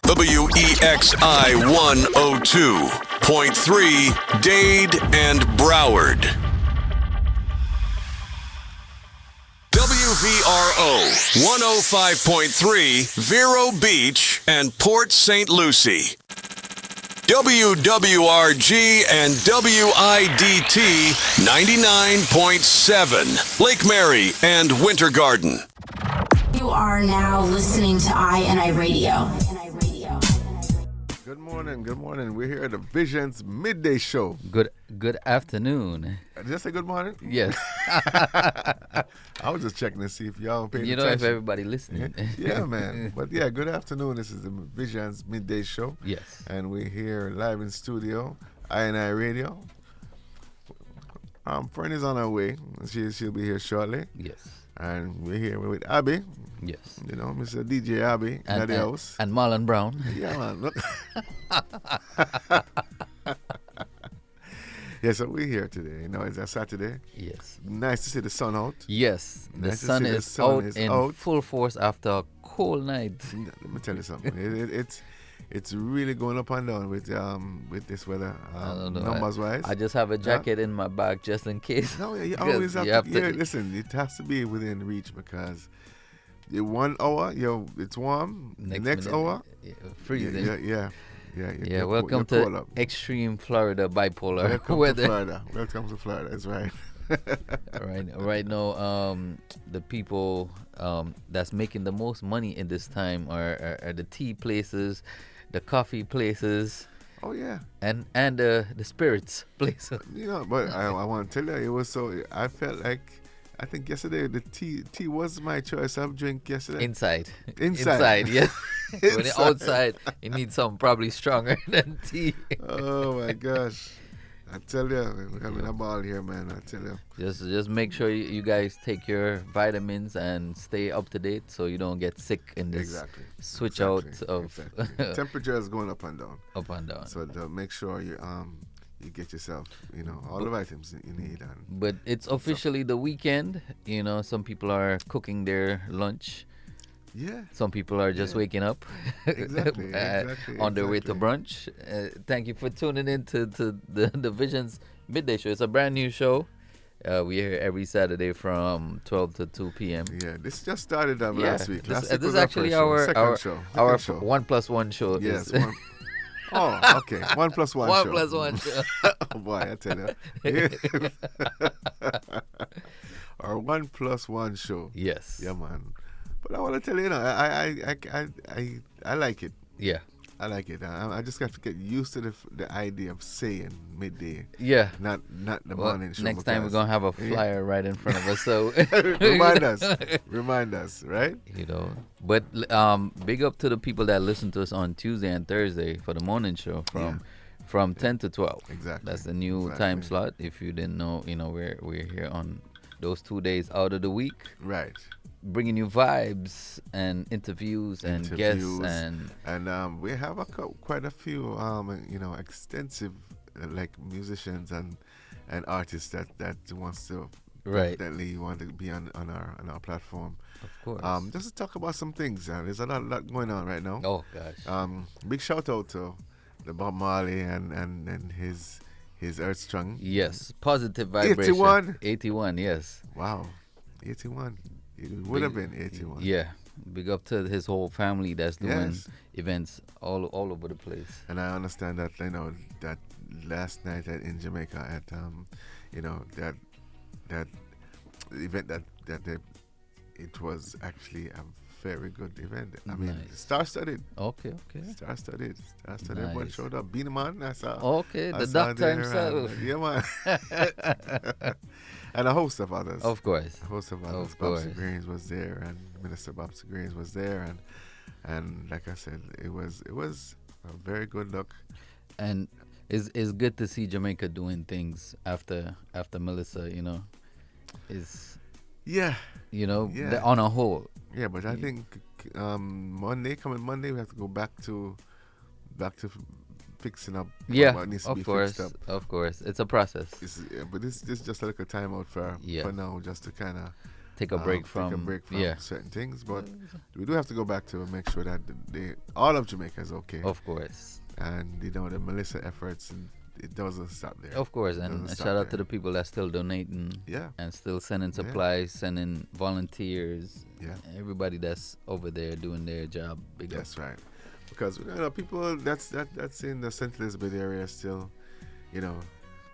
WEXI 102.3 Dade and Broward. WVRO 105.3 Vero Beach and Port St. Lucie. WWRG and WIDT 99.7 Lake Mary and Winter Garden. You are now listening to INI Radio. Good morning. We're here at the Visions Midday Show. Good afternoon. Did I say good morning? Yes. I was just checking to see if y'all paying You know, attention. if everybody listening. Yeah, man. But yeah, good afternoon. This is the Visions Midday Show. Yes. And we're here live in studio, INI Radio. Fern is on her way. She'll be here shortly. Yes. And we're here with Abhi. Yes. You know, Mr. DJ Abhi in the house. And Marlon Brown. Yeah, man. Look. Yeah, so we're here today. You know, it's a Saturday. Yes. Nice to see the sun out. Yes. The Nice to sun see the is sun is out in out. full force after a cold night. Let me tell you something. It's really going up and down with this weather. I don't know. Numbers wise. I just have a jacket in my bag just in case. No, you Because always have you to. have to- Yeah, listen, it has to be within reach because the 1 hour, it's warm. The next minute, hour, freezing. Yeah. Welcome you're cold to up. extreme Florida bipolar Welcome weather. to Florida. Welcome to Florida. That's right. Right now, the people that's making the most money in this time are the tea places, the coffee places, Oh yeah. and the spirits places. You know, but I want to tell you, it was so. I felt like. I think yesterday the tea was my choice of drink yesterday. Inside, Inside. yeah. When you're Inside. outside, you need something probably stronger than tea. Oh my gosh. I tell you, we're having a ball here, man. I tell you. Just make sure you guys take your vitamins and stay up to date so you don't get sick in this Exactly. switch Exactly. out of Exactly. Temperature is going up and down. up and down. So make sure you get yourself, all the vitamins you need. And But it's officially the weekend. You know, some people are cooking their lunch. yeah. Some people are just Yeah. waking up Exactly, on their way to exactly. brunch. Thank you for tuning in to the Visions Midday Show. It's a brand new show. We're here every Saturday from 12 to 2 p.m. Yeah, this just started last week. Last week This was is actually our second show. our Second show. 1+1 show. Yes. Is- Oh, okay. 1+1 One show. plus one show. Oh boy, I tell you. Yeah. Our 1+1 show. Yes. Yeah, man. But I want to tell you, I like it. Yeah. I like it. I just have to get used to the idea of saying midday, Yeah. not the Well, morning show. next time we're gonna have a flyer right in front of us. So remind us, right? You know, but big up to the people that listen to us on Tuesday and Thursday for the morning show from 10 to 12. Exactly. That's the new time slot. If you didn't know, we're here on those 2 days out of the week, Right. bringing you vibes and interviews and guests And we have quite a few extensive like musicians and artists that wants to Right. definitely want to be on our platform. of course. Just to talk about some things. There's a lot going on right now. Oh gosh. Big shout out to the Bob Marley and his Earth Strong. Yes, positive vibration. 81? 81. Yes. Wow, 81. It would have been 81. Yeah. Big up to his whole family that's doing Yes. events all over the place. And I understand that that last night in Jamaica at that event that they, it was actually a very good event. I mean, Nice. star-studded. Okay. Star-studded. Everyone Nice. showed up. Beanie Man, I saw. Okay, I the saw doctor there, himself. yeah, man. And a host of others. Of course. A host of others. Of Babsy course. Greens was there, and Minister Babsy Greens was there, and like I said, it was a very good look. And it's good to see Jamaica doing things after Melissa, is Yeah. Yeah. on a whole. Yeah, but I think coming Monday, we have to go back to fixing up what needs to be fixed up. Of course. It's a process. But this is just a little time out for now, just to kind of take a break from take a break from yeah, certain things, but we do have to go back to make sure that all of Jamaica is okay. of course. And the Melissa efforts, and it doesn't stop there. Of course, It and doesn't stop shout out to there. the people that still donating Yeah. and still sending supplies, sending volunteers. Yeah. Everybody that's over there doing their job. Big That's up. right. Because people that's in the St. Elizabeth area still,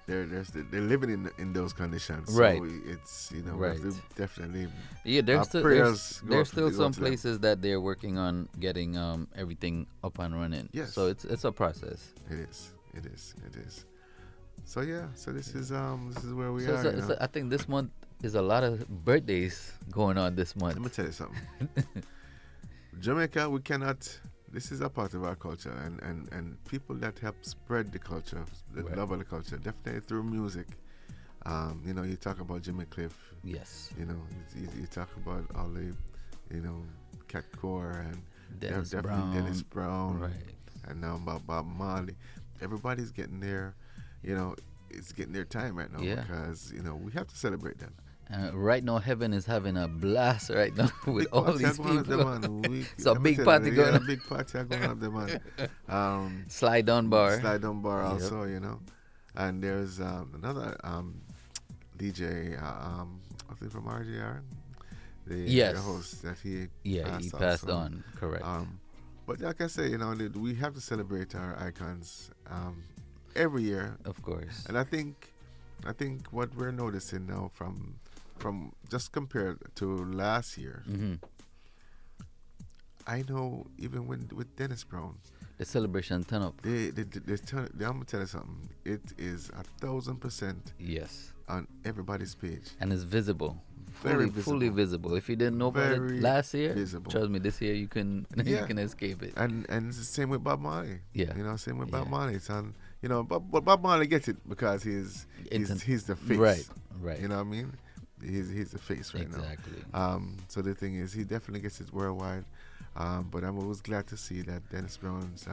they're living in those conditions. Right. So it's we have Right. to definitely Yeah, our there's still prayers go there's to- still go some to them. places that they're working on getting everything up and running. Yes. So it's a process. It is. So yeah, so this is where we So are. I think this month is a lot of birthdays going on this month. Let me tell you something. Jamaica, we cannot. This is a part of our culture, and people that help spread the culture, the Right. love of the culture, definitely through music. You talk about Jimmy Cliff. Yes. You talk about all the, Cat Core and Dennis definitely Brown. Dennis Brown, Right. and now Bob Marley. Everybody's getting their, it's getting their time right now Yeah. because we have to celebrate them. Right now, heaven is having a blast right now with Big all party these going on people. there, man. It's a Let me big tell party you, going on. Big party going on there, man. Slide down bar. Slide down bar Yep. also, and there's another DJ, I think from RGR, Yes. the host that he Yeah, he passed also. on. Correct. But like I say, we have to celebrate our icons every year, of course. and I think what we're noticing now from just compared to last year, Hmm. I know even with Dennis Brown, The celebration turn up. I'm gonna tell you something. It is 1,000% Yes. on everybody's page. And it's visible. Very Fully visible. If you didn't know about Very it last year, visible. trust me, this year you can you Yeah. can escape it. And it's the same with Bob Marley. Yeah. Same with Bob Yeah. Marley. It's on, but Bob Marley gets it because he's the face. Right. You know what I mean? He's the face right Exactly. now. So the thing is, he definitely gets it worldwide. But I'm always glad to see that Dennis Brown's,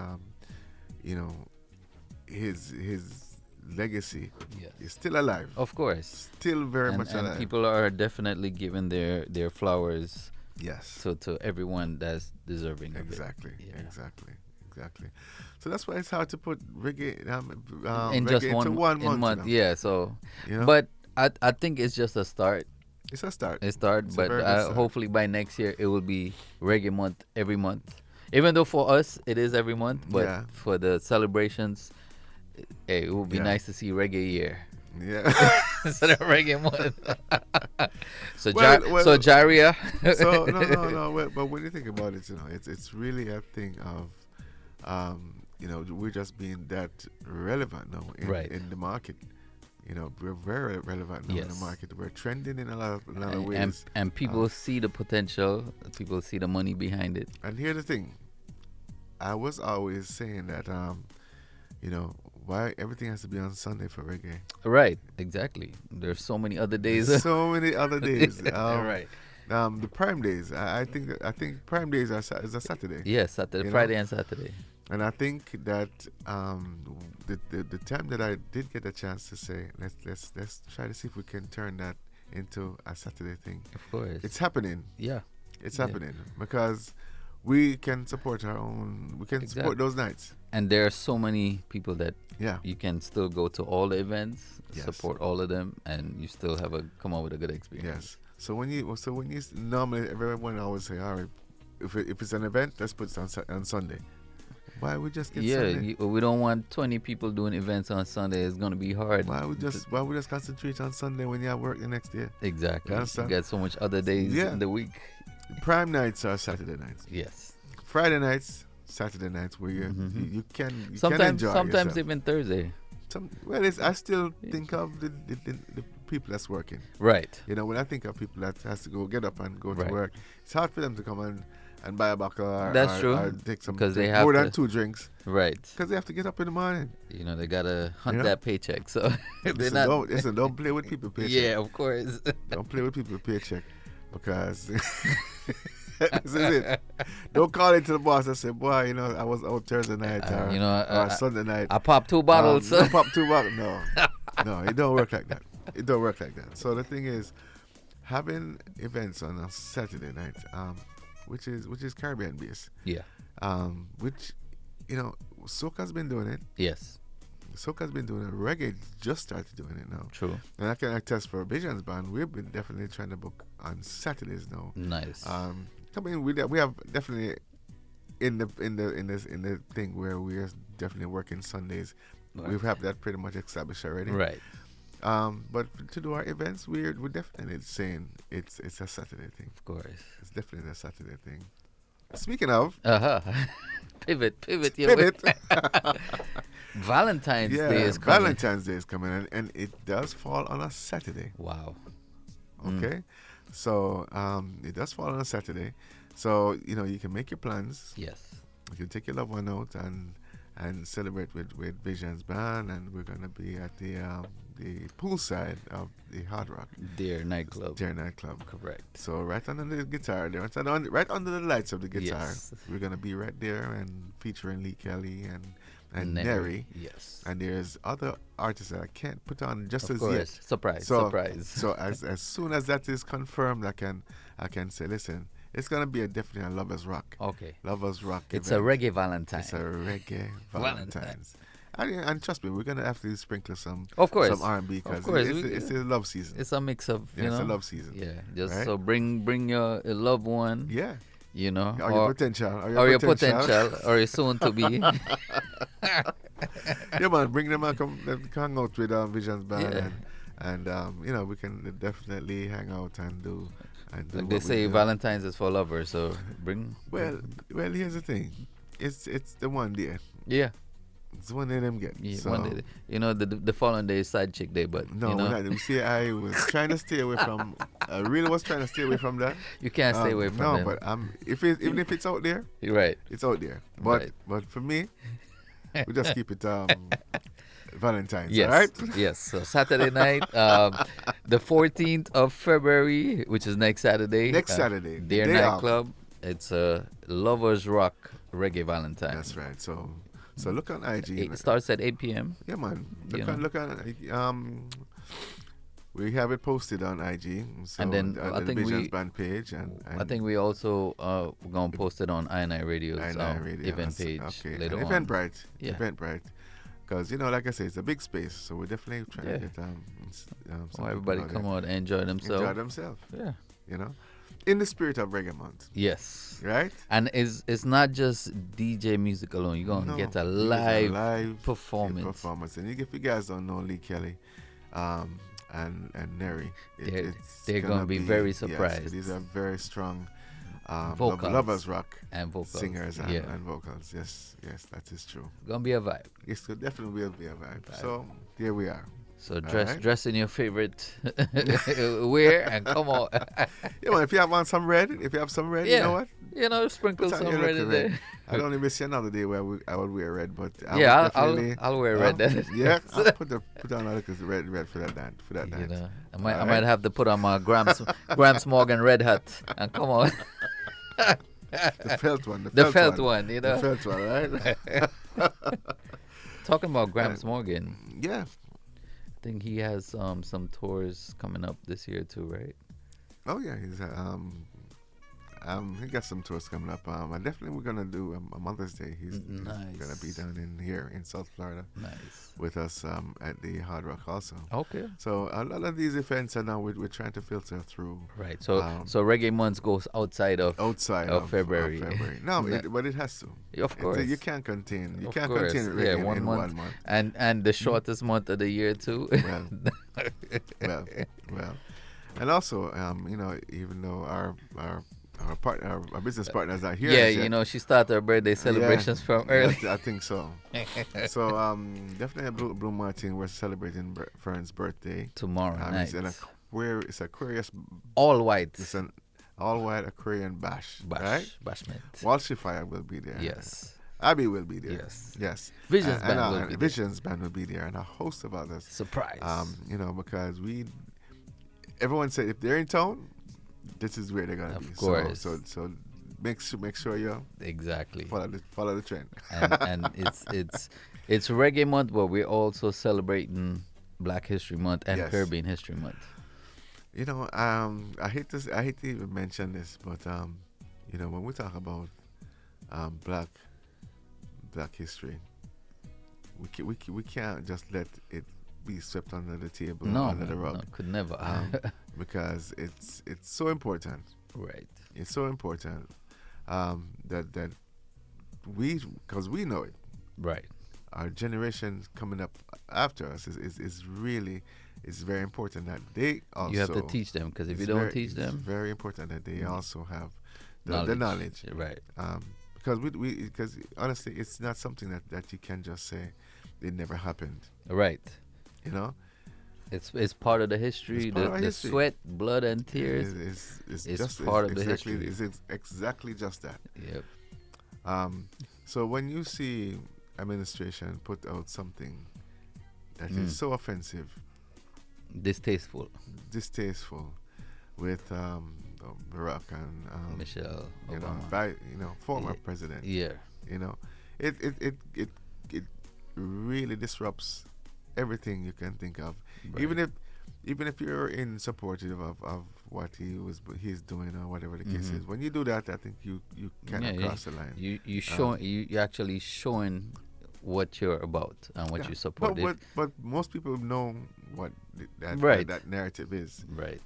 his legacy Yes. is still alive. Of course. Still very And, much alive. and people are definitely giving their flowers Yes. to everyone that's deserving of Exactly. it. Yeah. Exactly. So that's why it's hard to put reggae In reggae just into one month. Yeah, so You know? but I think it's just a start. It's a start. It's a but very good start. hopefully by next year it will be reggae month every month. Even though for us it is every month, but Yeah. for the celebrations, it would be Yeah. nice to see reggae year Yeah. instead of reggae month. so Well, Jaria. So no. But when you think about it, it's really a thing of, we're just being that relevant now Right. in the market. We're very relevant now in the Yes. market. We're trending in a lot of ways. and people see the potential. People see the money behind it. And here's the thing. I was always saying that, why everything has to be on Sunday for reggae. Right. Exactly. There's so many other days. So many other days. Right. The prime days. I think prime days is a Saturday. Yes, Saturday, You know? Friday, and Saturday. And I think that the time that I did get a chance to say, let's try to see if we can turn that into a Saturday thing. Of course. It's happening. Yeah. It's Yeah. happening because we can support our own. We can support Exactly. those nights. And there are so many people that Yeah. you can still go to all the events, Yes. support all of them, and you still come out with a good experience. Yes. So when you normally everyone always say, all right, if it's an event, let's put it on Sunday. Why we just get Sunday? We don't want 20 people doing events on Sunday. It's gonna be hard. Why we just concentrate on Sunday when you have work the next day? Exactly. You You understand? got so much other days Yeah. in the week. Prime nights are Saturday nights. Yes. Friday nights, Saturday nights, where you can Sometimes enjoy sometimes yourself. even Thursday. I still think of the people that's working. Right. When I think of people that has to get up and go to Right. work, it's hard for them to come and buy a buckle or, That's or, true, or take some because they drink, have more to- than 2 drinks Right. because they have to get up in the morning. They gotta hunt You know? that paycheck. So if they're Listen, not. don't play with people paycheck. Yeah, of course. Don't play with people paycheck because this is it. Don't call into the boss and say, boy, I was out Thursday night or Sunday night. I popped 2 bottles. Pop 2 bottles. No, it don't work like that. It don't work like that. So the thing is, having events on a Saturday night, which is Caribbean based. Yeah. Which, soca's been doing it. Yes. Soca's been doing it. Reggae just started doing it now. True. And I can attest for Visions Band, we've been definitely trying to book on Saturdays now. Nice. I mean, we have definitely in the thing where we're definitely working Sundays. Right. We have that pretty much established already. Right. But to do our events, we're definitely saying it's a Saturday thing. Of course. It's definitely a Saturday thing. Speaking of, pivot. pivot. Valentine's Day is coming. Valentine's Day is coming, and it does fall on a Saturday. Wow. Okay, so it does fall on a Saturday, so you can make your plans. Yes. You can take your loved one out and celebrate with Visions Band, and we're gonna be at the poolside of the Hard Rock. Deer nightclub. Correct. So right under the guitar there, right under the lights of the guitar, Yes. we're gonna be right there and featuring Lee Kelly and Neri. Neri. Yes. And there's other artists that I can't put on just Of as course. yet. Surprise. So as soon as that is confirmed, I can say, listen, it's gonna be definitely a Lovers Rock. Okay. Lovers Rock. It's event. a reggae Valentine. It's a reggae Valentine's. And trust me, we're gonna have to sprinkle some Of course. some R&B because Of course. it's a love season. It's a mix of, It's a love season. Yeah. Just right? so bring your loved one. Yeah. Or your potential. Or your potential. Or your soon to be. Yeah, man. Bring them and come hang out with Visions Band, Yeah. and we can definitely hang out and do. Like what they we say, do. Valentine's is for lovers. So bring. Well, here's the thing. It's the one day. Yeah. It's one day them get. Yeah, So, one day, the following day is side chick day, but no, you see, I was trying to stay away from. I really was trying to stay away from that. you can't stay away from no, them. but even if it's out there, You're right. it's out there. But Right. but for me, we just keep it Valentine's. Yes. All right. Yes. So Saturday night, the 14th of February, which is next Saturday. Next Saturday, the Deer day off. nightclub. It's a Lovers Rock Reggae Valentine. That's right. So look on IG. It starts at 8 p.m. Yeah, man. You Look on. We have it posted on IG. So And then I the think Visions Band page, and I think we also going to post it on I&I Radio's Radio, event page okay. later and on. Eventbrite. Yeah. Eventbrite. Because like I say, it's a big space, so we're definitely trying Yeah. to get some Everybody people come out and enjoy themselves. enjoy themselves. Yeah. In the spirit of Reggae Month, Yes. right? And it's not just DJ music alone. You're going to get a it's live performance. And if you guys don't know Lee Kelly, and Neri, They're gonna be very surprised. Yes, these are very strong Vocals. lovers rock And vocals. singers and, Yeah. and vocals. Yes, that is true. Gonna be a vibe. It definitely will be a vibe. So here we are. So right. dress in your favorite wear and come on. Yeah, man, if you have some red, you know what? Sprinkle Put on some your red in little there. I don't even see another day where I would wear red, but I'll wear red then. Yeah, I'll put on a little red for that night. I might have to put on my Grams Morgan red hat and come on. The felt one. The felt one, The felt one, right? Talking about Grams Morgan, Yeah. I think he has some tours coming up this year too, right? Oh yeah, he's he got some tours coming up. Definitely we're gonna do a Mother's Day. He's gonna be down in South Florida. Nice. With us at the Hard Rock also. Okay. So a lot of these events are now we're trying to filter through. Right. So Reggae Month goes outside of February. No, but it has to. Of course. You can't contain. You Of can't course. contain reggae one in month. 1 month. And the shortest month of the year too. Well. And also, even though our business partners are here. Yeah, she started her birthday celebrations from early. I think so. So definitely at Blue Martin, we're celebrating Fern's birthday Tomorrow night. It's Aquarius. All white. It's an all-white Aquarian bash. Right? Bashment. Walshy Fire will be there. Yes. Abby will be there. Yes. Visions Band will be there. Visions Band will be there, and a host of others. Surprise. Because everyone said if they're in town, this is where they're gonna be. Of course. So make sure you exactly follow the trend. and it's Reggae Month, but we're also celebrating Black History Month and Yes. Caribbean History Month. I hate to even mention this, but when we talk about black history, we can't just let it be swept under the table, under the rug. No, could never. Because it's so important. Right. It's so important that because we know it. Right. Our generation coming up after us is really, it's very important that they also. You have to teach them, because if you don't teach them, it's very important that they also have the knowledge. Right. Because honestly, it's not something that you can just say it never happened. Right. It's part of the history. The history. Sweat, blood, and tears. It's part of the history. It's exactly just that. Yep. So when you see administration put out something that is so offensive, distasteful, with Barack and Michelle Obama, former president. Yeah. It really disrupts everything you can think of. Right. Even if you're in supportive of what he's doing or whatever the case is, when you do that, I think you cannot cross the line. You actually showing what you're about and what you support. But most people know what that narrative is. Right.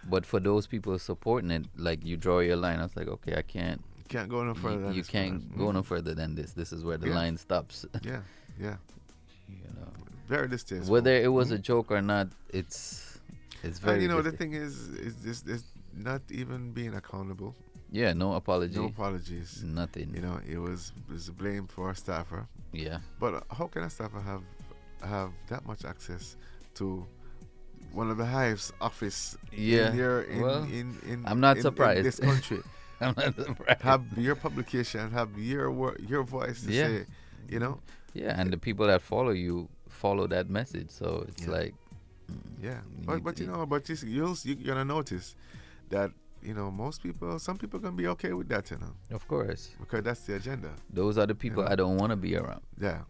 But for those people supporting it, like, you draw your line. I was like, okay, I can't. You can't go no further. You can't go no further than this. This is where the line stops. Yeah. Very distasteful. Whether it was a joke or not, it's very. And the thing is not even being accountable. Yeah, no apology. No apologies. Nothing. It was blamed for a staffer. Yeah. But how can a staffer have that much access to one of the highest office in I'm not surprised. In this country? I'm not surprised. Have your publication, have your voice to say, Yeah, and the people that follow you follow that message, so it's like. Yeah, but you're gonna notice that some people gonna be okay with that, Of course, because that's the agenda. Those are the people I don't want to be around. Yeah,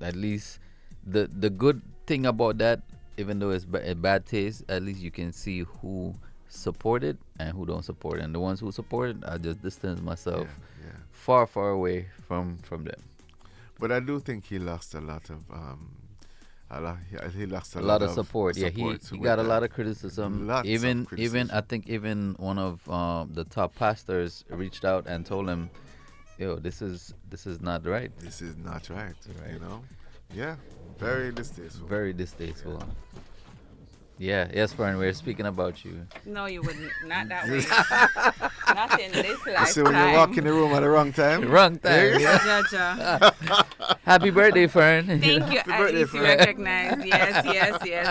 at least the good thing about that, even though it's a bad taste, at least you can see who support it and who don't support it. And the ones who support it, I just distance myself far away from them. But I do think he lost a lot of he lost a lot of support. Yeah, he got a lot of criticism. Even I think even one of the top pastors reached out and told him, "Yo, this is not right. This is not right." Yeah, very distasteful. Very distasteful. Yeah, yes, Fern, we're speaking about you. No, you wouldn't. Not that way. Not in this lifetime. See, when you walk in the room at the wrong time. Wrong time. Yeah. Happy birthday, Fern. Thank you. At least you recognize. Yes.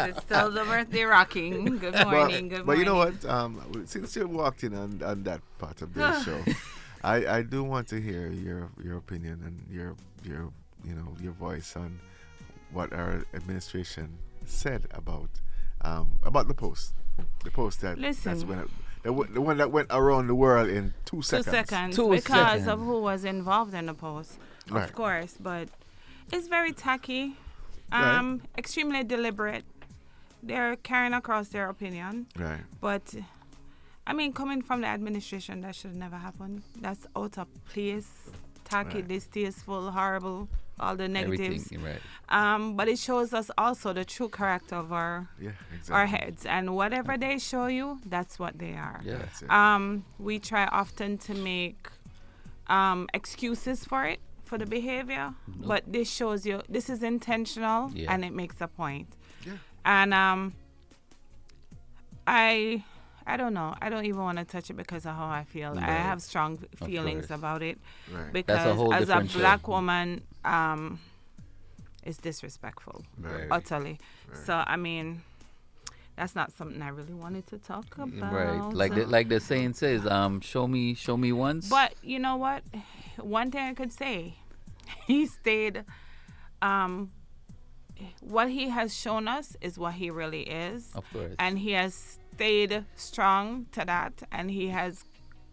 It's still the birthday rocking. Good morning. Good morning. But you know what? Since you walked in on that part of the show, I do want to hear your opinion and your voice on what our administration said about the post. The post that the one that went around the world in 2 seconds. 2 seconds. Because of who was involved in the post, of course. But it's very tacky, extremely deliberate. They're carrying across their opinion. Right. But I mean, coming from the administration, that should never happen. That's out of place, tacky, distasteful, horrible. All the negatives. Everything, right. But it shows us also the true character of our heads. And whatever they show you, that's what they are. Yeah. That's it. We try often to make excuses for it, for the behavior. Nope. But this shows you, this is intentional and it makes a point. Yeah. And I don't know. I don't even want to touch it because of how I feel. Right. I have strong feelings about it. Right. Because as a black woman, it's disrespectful. Right. Utterly. Right. So, I mean, that's not something I really wanted to talk about. Right. Like the saying says, show me once. But you know what? One thing I could say, he stayed, what he has shown us is what he really is. Of course. And he has stayed strong to that, and he has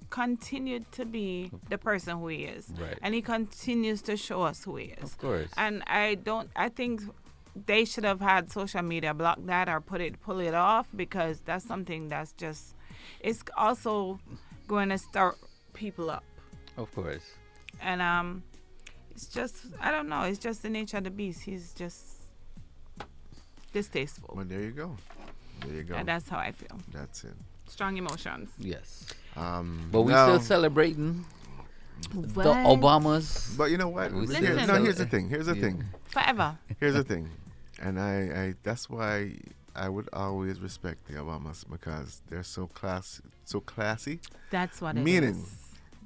continued to be the person who he is. Right. And he continues to show us who he is. Of course. And I think they should have had social media block that or pull it off, because that's something that's just, it's also going to start people up. Of course. And it's just, I don't know, it's just the nature of the beast. He's just distasteful. Well, there you go. There you go. And that's how I feel. That's it. Strong emotions. Yes. But we still celebrating the Obamas. But you know what? We Here's the thing. Here's the thing. Forever. Here's the thing. And I that's why I would always respect the Obamas, because they're so classy. That's what it is.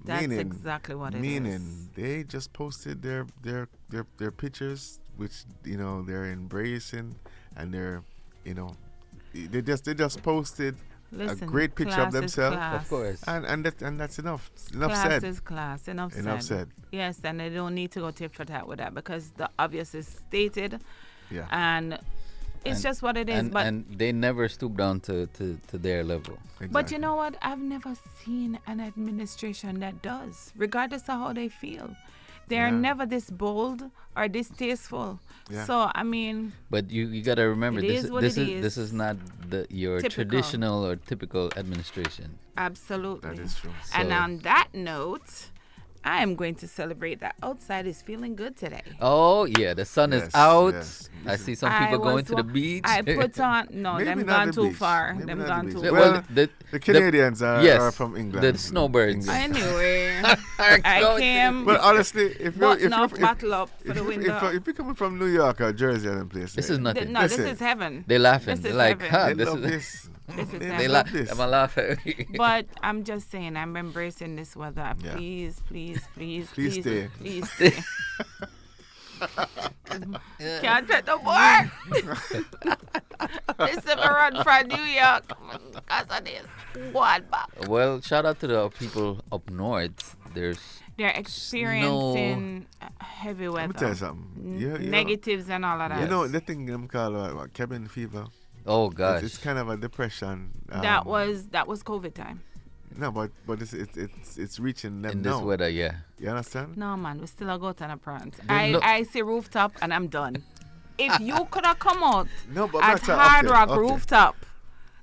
That's exactly what it is. Meaning they just posted their pictures, which, you know, they're embracing, and they're, you know, they just posted a great picture of themselves. Of course. And that's enough. Enough class said. Is class. Enough said. Yes, and they don't need to go tit for tat with that, because the obvious is stated. Yeah. And it's just what it is. And they never stoop down to their level. Exactly. But you know what? I've never seen an administration that does, regardless of how they feel. They're never this bold or distasteful. Yeah. So, I mean... But you got to remember, this is not your typical. Traditional or typical administration. Absolutely. That is true. And on that note, I am going to celebrate that outside is feeling good today. Oh, yeah. The sun is out. Yes. I see some people going to the beach. I put on... No, them gone too far. Maybe them not gone the too beach. far. Well, the Canadians are from England. The snowbirds. Anyway, I came... But honestly, if battle up for the window. If you're coming from New York or Jersey or them places... This is nothing. This is heaven. They're laughing. They're like, heaven. They love this. They love this. I'm laughing. But I'm just saying, I'm embracing this weather. Yeah. Please stay. Please stay. Can't take no more. Listen, I run from New York because of this. One back. Well, shout out to the people up north. They're experiencing heavy weather. Let me tell you something. Negatives and all of that. You know, the thing them call what, cabin fever? Oh, gosh. It's kind of a depression. That was COVID time. No, but it's reaching them in now. this weather, yeah. You understand? No, man, we still a go to the plant. I see rooftop and I'm done. If you could have come out at Hard Rock rooftop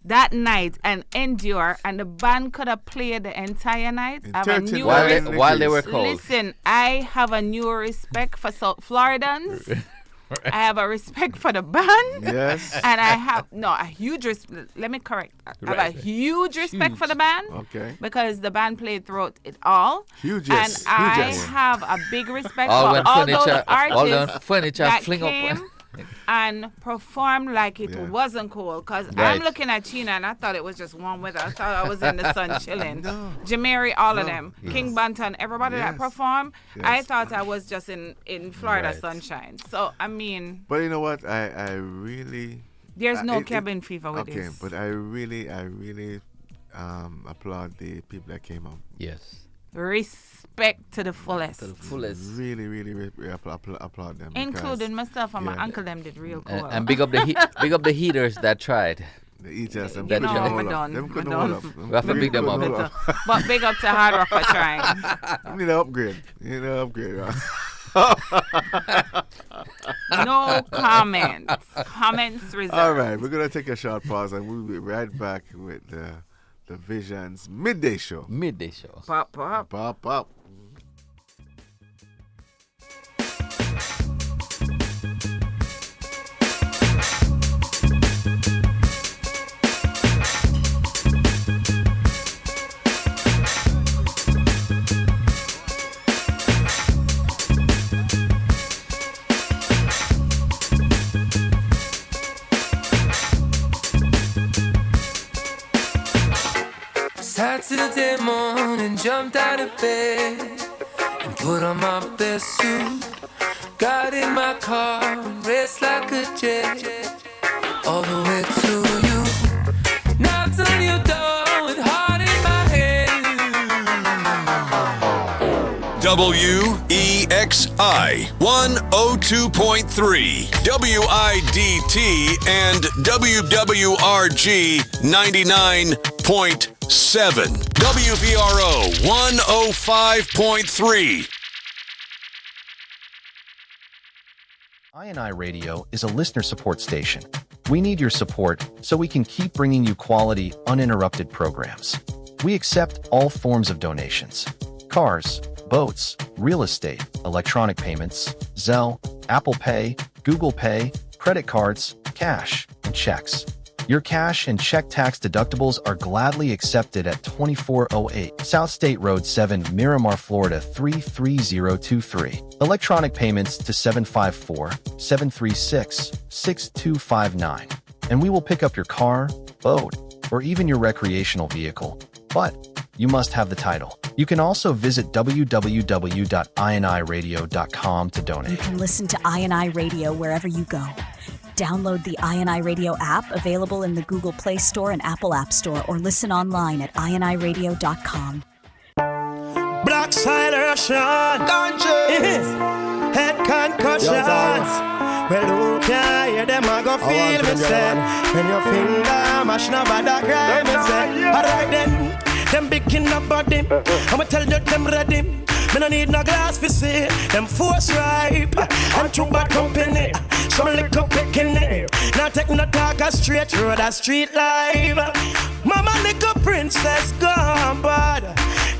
that night and endure, and the band could have played the entire night, I have a new while they were cold. Listen, I have a new respect for South Floridans. I have a respect for the band. Yes. And I have a huge respect. Let me correct. I have a huge respect for the band. Okay. Because the band played throughout it all. Huge. And I have a big respect for all those artists that came and performed like it wasn't cold. Because I'm looking at China and I thought it was just warm weather. I thought I was in the sun chilling. Jamari, all of them. Yes. King Banton, everybody that performed. Yes. I thought I was just in Florida sunshine. So, I mean. But you know what? I really... There's no cabin fever with this. Okay, but I really applaud the people that came out. Yes. Respect to the fullest. Really applaud them. Including myself and my uncle. Them did real cool. And big up the heaters that tried. The eaters and them couldn't hold up. We have to big them up. But big up to Hard Rock for trying. You need an upgrade. No comments. Comments reserved. All right, we're going to take a short pause and we'll be right back with the Visions Midday Show. Pop, pop. Pop, pop. Saturday morning, jumped out of bed and put on my best suit. Got in my car and raced like a jet all the way to you. Knocked on your door with heart in my head. WEXI 102.3, WIDT and WWRG 99.7, WVRO 105.3. I&I Radio is a listener support station. We need your support so we can keep bringing you quality, uninterrupted programs. We accept all forms of donations: cars, boats, real estate, electronic payments, Zelle, Apple Pay, Google Pay, credit cards, cash, and checks. Your cash and check tax deductibles are gladly accepted at 2408 South State Road 7, Miramar, Florida 33023. Electronic payments to 754-736-6259. And we will pick up your car, boat, or even your recreational vehicle. But you must have the title. You can also visit www.iniradio.com to donate. You can listen to I&I Radio wherever you go. Download the I&I Radio app, available in the Google Play Store and Apple App Store, or listen online at iniradio.com. Black side Russian country, head concussions. Well, who can hear them? I go feel me say, when your finger mash no bad cry me say. Alright then, them big in the body, I'ma tell you them ready. Me no need no glass for see them force ripe and too bad company. Some liquor picking it. Now take no talk a straight road, a street life. Mama little princess gone bad.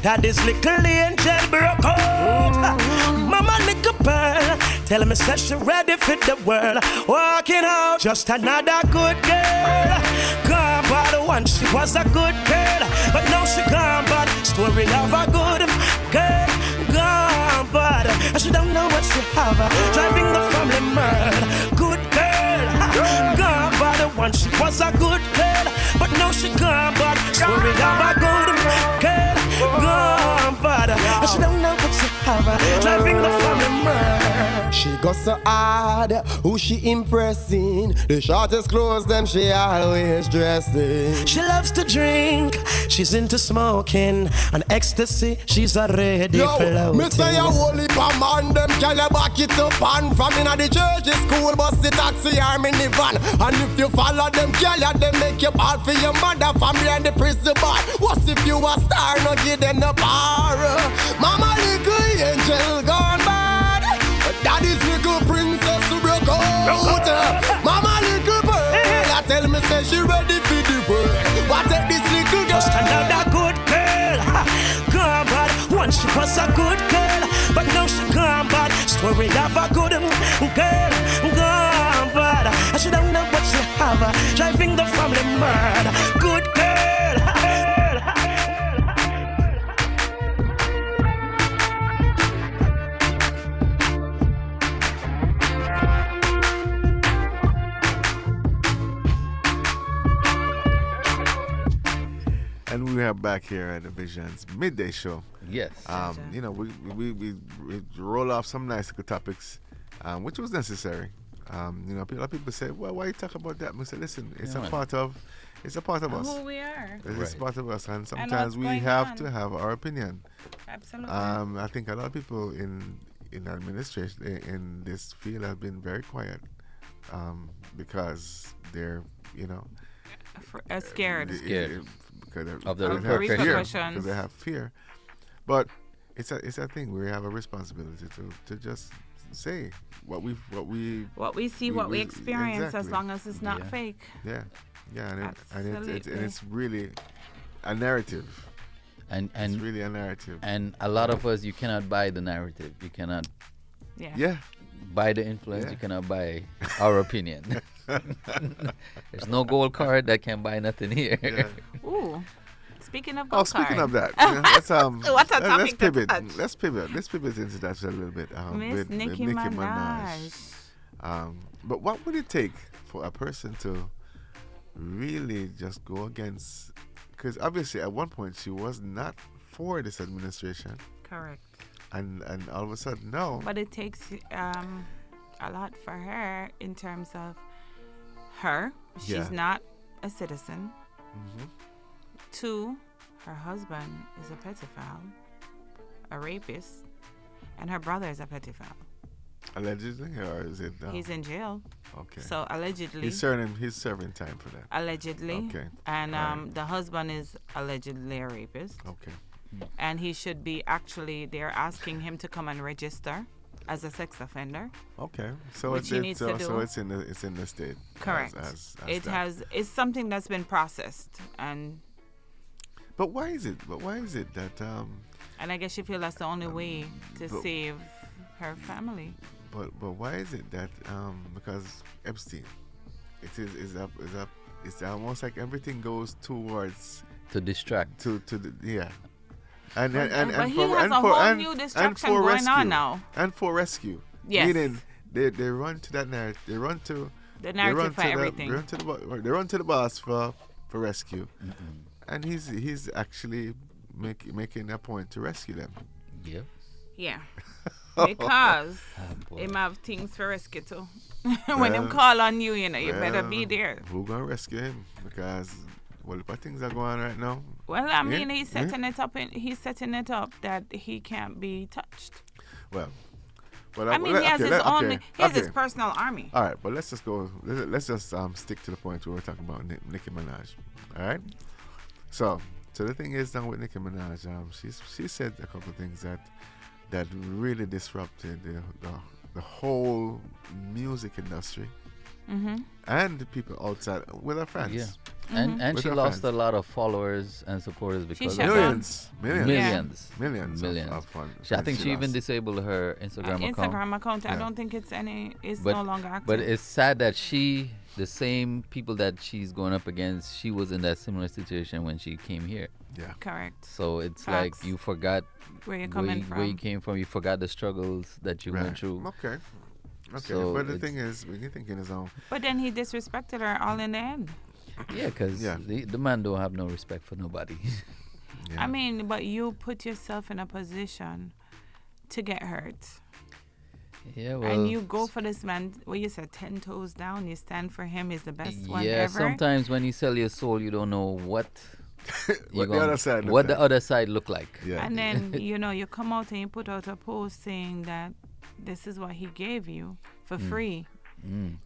Daddy's little angel broke out. Mama little pearl, tell me say she ready for the world. Walking out, just another good girl. Gone bad once she was a good girl, but now she gone bad. Story of a good girl. Gone bad, and she don't know what she have. Driving the family mad. Good girl, gone bad. Once she was a good girl, but now she gone bad. Story of a good girl. Gone bad, and she don't know what she have. Driving the family mad. She got so hard, who she impressing? The shortest clothes, them she always dressed in. She loves to drink, she's into smoking, and ecstasy, she's already floating. Me say a whole heap of man, them can you back it up and from inna the church, the school, bus, the taxi, or minivan. And if you follow them, girl, they make you bad for your mother, family, and the prison bar. What if you a star, no give them the bar? Mama little angel gone bad. Daddy's little princess who broke out. Mama little pearl, I tell me say she ready for the world. What take this little girl? Just another good girl. Gone bad. Once she was a good girl, but now she gone bad. Story of a good girl. Gone bad. And she don't know what she have. Driving the family mad. Good girl. And we are back here at the Visions Midday Show. Yes. You know, we roll off some nice little topics, which was necessary. You know, a lot of people say, "Well, why you talk about that?" We say, "Listen, it's a part of us. Who we are. It's part of us, and sometimes we have to have our opinion." Absolutely. I think a lot of people in administration in this field have been very quiet, because they're, you know, scared. Because of the repercussions. Because they have fear. But it's a thing. We have a responsibility to just say what we see, what we experience, exactly. as long as it's not fake. Yeah, and it's really a narrative. And it's really a narrative. And a lot of us, you cannot buy the narrative. You cannot. Yeah. Buy the influence. You cannot buy our opinion. There's no gold card that can buy nothing here. Yeah. Ooh. Speaking of gold speaking card. of that, what's a topic? Let's pivot into that a little bit. Miss Nicki Minaj. But what would it take for a person to really just go against? Because obviously at one point she was not for this administration. Correct. And all of a sudden, no. But it takes a lot for her in terms of her. She's not a citizen. Mm-hmm. 2, her husband is a pedophile, a rapist, and her brother is a pedophile. Allegedly, or is it? He's in jail. Okay. So allegedly. He's serving time for that. Allegedly. Okay. And the husband is allegedly a rapist. Okay. And he should be they're asking him to come and register. as a sex offender. Okay, so which he needs to do. So it's in the state. Correct. It's something that's been processed and. But why is it that And I guess she feels that's the only way to save her family. But why is it that because Epstein, it's almost like everything goes towards to distract to the and he has a whole new distraction going on now. And for rescue. Yes. Meaning they run to that narrative. They run to the narrative for everything. They run to the boss for rescue. Mm-hmm. And he's actually making a point to rescue them. Yep. Yeah. Because him have things for rescue too. When him call on you, you better be there. Who gonna rescue him? Because what things are going on right now. Well, I mean, he's setting it up. He's setting it up that he can't be touched. Well, I mean, he has his own. He has his personal army. All right, but let's just go. Let's just stick to the point where we're talking about Nicki Minaj. All right. So the thing is now with Nicki Minaj, she said a couple of things that really disrupted the whole music industry and the people outside with her fans. Yeah. And she lost a lot of followers and supporters because of millions of fun. I think she even disabled her Instagram account. I don't think it's no longer active. But it's sad that the same people that she's going up against, she was in that similar situation when she came here. Yeah. Correct. So it's like you forgot where you're coming from. Where you came from. You forgot the struggles that you went through. Okay. So but the thing is, when you think in his own. But then he disrespected her all in the end. Yeah, because the man don't have no respect for nobody. Yeah. I mean, but you put yourself in a position to get hurt. Yeah, well, and you go for this man. Well, you said 10 toes down. You stand for him. He's the best one ever. Yeah, sometimes when you sell your soul, you don't know what the other side look like. Yeah. And then you come out and you put out a post saying that this is what he gave you for free.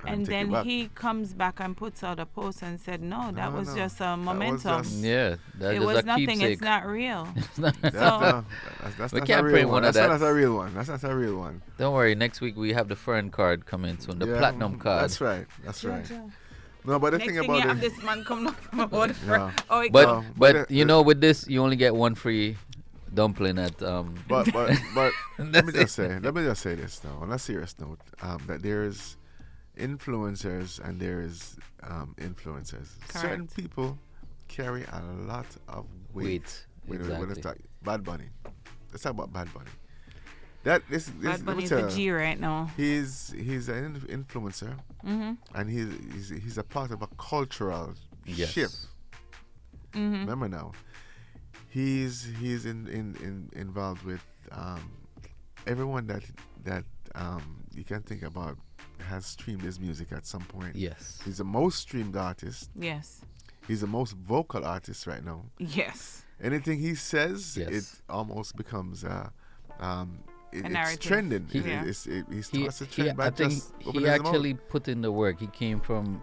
And then he comes back and puts out a post and said, no, that was just a momentum. It was nothing. Keepsake. It's not real. That's we not can't print one of that. That's not a real one. That's not a real one. Don't worry. Next week we have the Fern card coming soon. The platinum card. That's right. No, but the next thing about you have this man coming up from about but with this you only get one free dumpling at But let me just say this now on a serious note, that there's influencers and there's influencers. Correct. Certain people carry a lot of weight. When it's talk Bad Bunny. Let's talk about Bad Bunny. Bad Bunny's the G right now. He's an influencer, and he's a part of a cultural shift. Remember now, he's involved with everyone that you can think about has streamed his music at some point. Yes, he's the most streamed artist. Yes, he's the most vocal artist right now. Yes, anything he says, it almost becomes it's trending. He starts a trend by just opening his mouth. Actually put in the work. He came from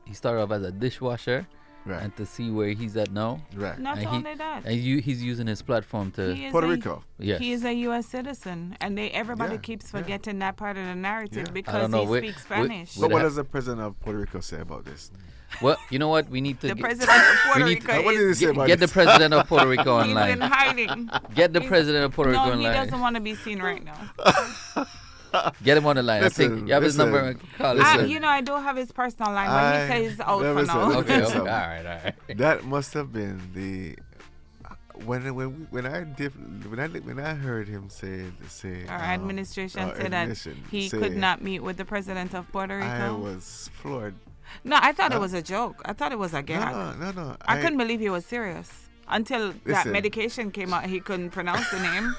he started off as a dishwasher. Right. And to see where he's at now. Right. Not and only that. And he's using his platform to Puerto Rico. Yes. He is a U.S. citizen. And everybody keeps forgetting that part of the narrative because he speaks Spanish. But what does the president of Puerto Rico say about this? Well, you know what? We need to... The president of Puerto Rico what did he say about get the president of Puerto Rico online. He's in hiding. Get the president of Puerto Rico online. No, he doesn't want to be seen right now. Get him on the line. I think you have his number. Call I do have his personal line, but he says he's out for now. Okay. All right. That must have been the when I heard him say our administration said that he could not meet with the president of Puerto Rico. I was floored. No, I thought it was a joke. I thought it was a gag. No. I couldn't believe he was serious until that medication came out. He couldn't pronounce the name.